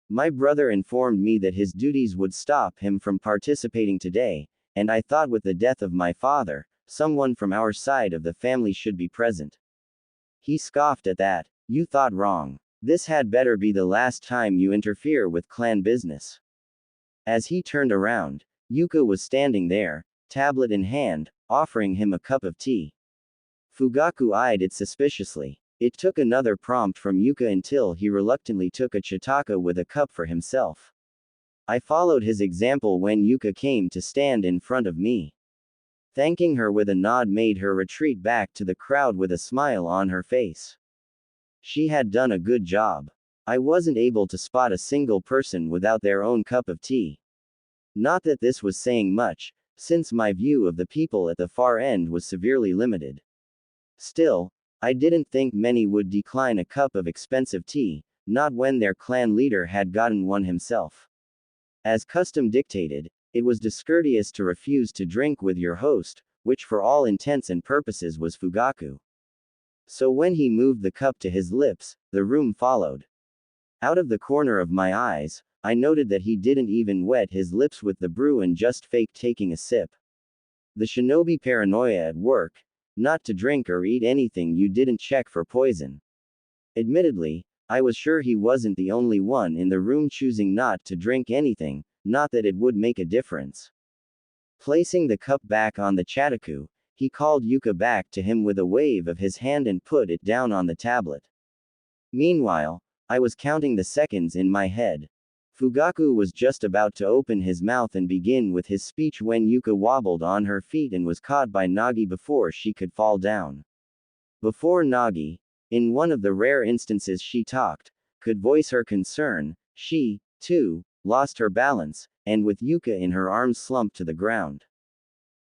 My brother informed me that his duties would stop him from participating today, and I thought with the death of my father, someone from our side of the family should be present. He scoffed at that. "You thought wrong. This had better be the last time you interfere with clan business." As he turned around, Yuka was standing there, tablet in hand, offering him a cup of tea. Fugaku eyed it suspiciously. It took another prompt from Yuka until he reluctantly took a chitaka with a cup for himself. I followed his example when Yuka came to stand in front of me. Thanking her with a nod made her retreat back to the crowd with a smile on her face. She had done a good job. I wasn't able to spot a single person without their own cup of tea. Not that this was saying much, since my view of the people at the far end was severely limited. Still, I didn't think many would decline a cup of expensive tea, not when their clan leader had gotten one himself. As custom dictated, it was discourteous to refuse to drink with your host, which for all intents and purposes was Fugaku. So when he moved the cup to his lips, the room followed. Out of the corner of my eyes, I noted that he didn't even wet his lips with the brew and just faked taking a sip. The shinobi paranoia at work, not to drink or eat anything you didn't check for poison. Admittedly, I was sure he wasn't the only one in the room choosing not to drink anything, not that it would make a difference. Placing the cup back on the chataku, he called Yuka back to him with a wave of his hand and put it down on the tablet. Meanwhile, I was counting the seconds in my head. Fugaku was just about to open his mouth and begin with his speech when Yuka wobbled on her feet and was caught by Nagi before she could fall down. Before Nagi, in one of the rare instances she talked, could voice her concern, she, too, lost her balance, and with Yuka in her arms slumped to the ground.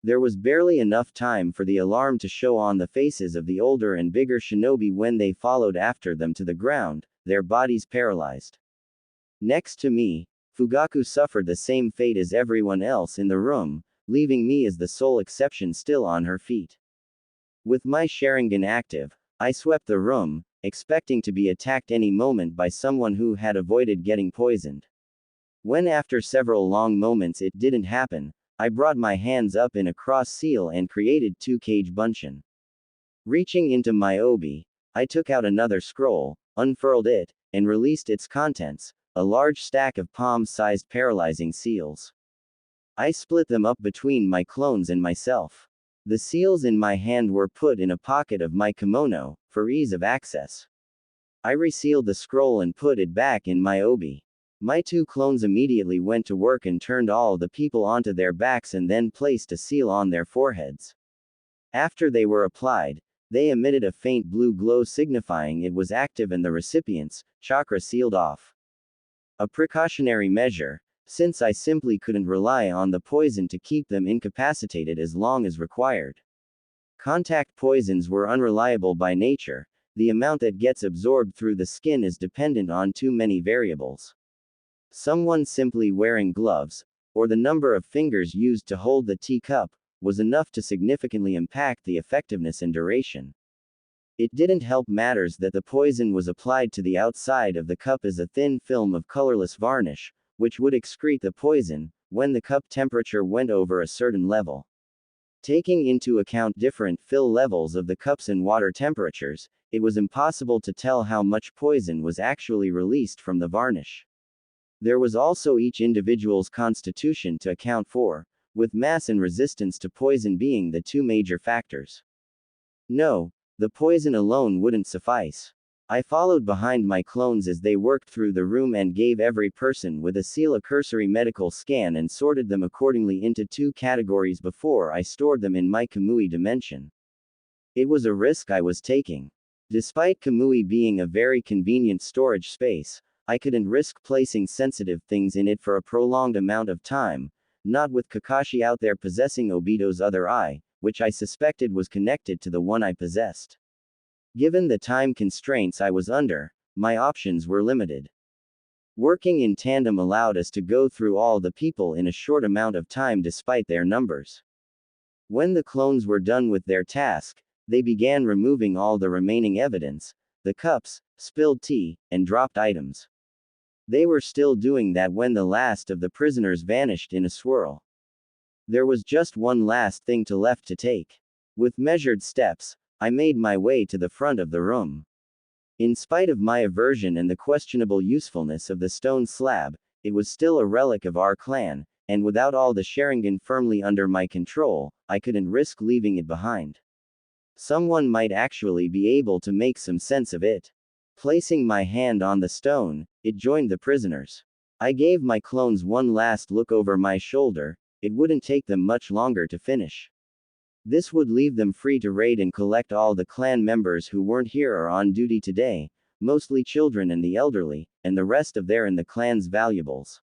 There was barely enough time for the alarm to show on the faces of the older and bigger shinobi when they followed after them to the ground, their bodies paralyzed. Next to me, Fugaku suffered the same fate as everyone else in the room, leaving me as the sole exception still on her feet. With my Sharingan active, I swept the room, expecting to be attacked any moment by someone who had avoided getting poisoned. When after several long moments it didn't happen, I brought my hands up in a cross seal and created 2 Kage Bunshin. Reaching into my obi, I took out another scroll, unfurled it, and released its contents, a large stack of palm-sized paralyzing seals. I split them up between my clones and myself. The seals in my hand were put in a pocket of my kimono, for ease of access. I resealed the scroll and put it back in my obi. My 2 clones immediately went to work and turned all the people onto their backs and then placed a seal on their foreheads. After they were applied, they emitted a faint blue glow signifying it was active and the recipient's chakra sealed off. A precautionary measure, since I simply couldn't rely on the poison to keep them incapacitated as long as required. Contact poisons were unreliable by nature, the amount that gets absorbed through the skin is dependent on too many variables. Someone simply wearing gloves, or the number of fingers used to hold the teacup, was enough to significantly impact the effectiveness and duration. It didn't help matters that the poison was applied to the outside of the cup as a thin film of colorless varnish, which would excrete the poison, when the cup temperature went over a certain level. Taking into account different fill levels of the cups and water temperatures, it was impossible to tell how much poison was actually released from the varnish. There was also each individual's constitution to account for, with mass and resistance to poison being the two major factors. No, the poison alone wouldn't suffice. I followed behind my clones as they worked through the room and gave every person with a seal a cursory medical scan and sorted them accordingly into two categories before I stored them in my Kamui dimension. It was a risk I was taking. Despite Kamui being a very convenient storage space, I couldn't risk placing sensitive things in it for a prolonged amount of time, not with Kakashi out there possessing Obito's other eye, which I suspected was connected to the one I possessed. Given the time constraints I was under, my options were limited. Working in tandem allowed us to go through all the people in a short amount of time despite their numbers. When the clones were done with their task, they began removing all the remaining evidence, the cups, spilled tea, and dropped items. They were still doing that when the last of the prisoners vanished in a swirl. There was just one last thing left to take. With measured steps, I made my way to the front of the room. In spite of my aversion and the questionable usefulness of the stone slab, it was still a relic of our clan, and without all the Sharingan firmly under my control, I couldn't risk leaving it behind. Someone might actually be able to make some sense of it. Placing my hand on the stone, it joined the prisoners. I gave my clones one last look over my shoulder. It wouldn't take them much longer to finish. This would leave them free to raid and collect all the clan members who weren't here or on duty today, mostly children and the elderly, and the rest of their and the clan's valuables.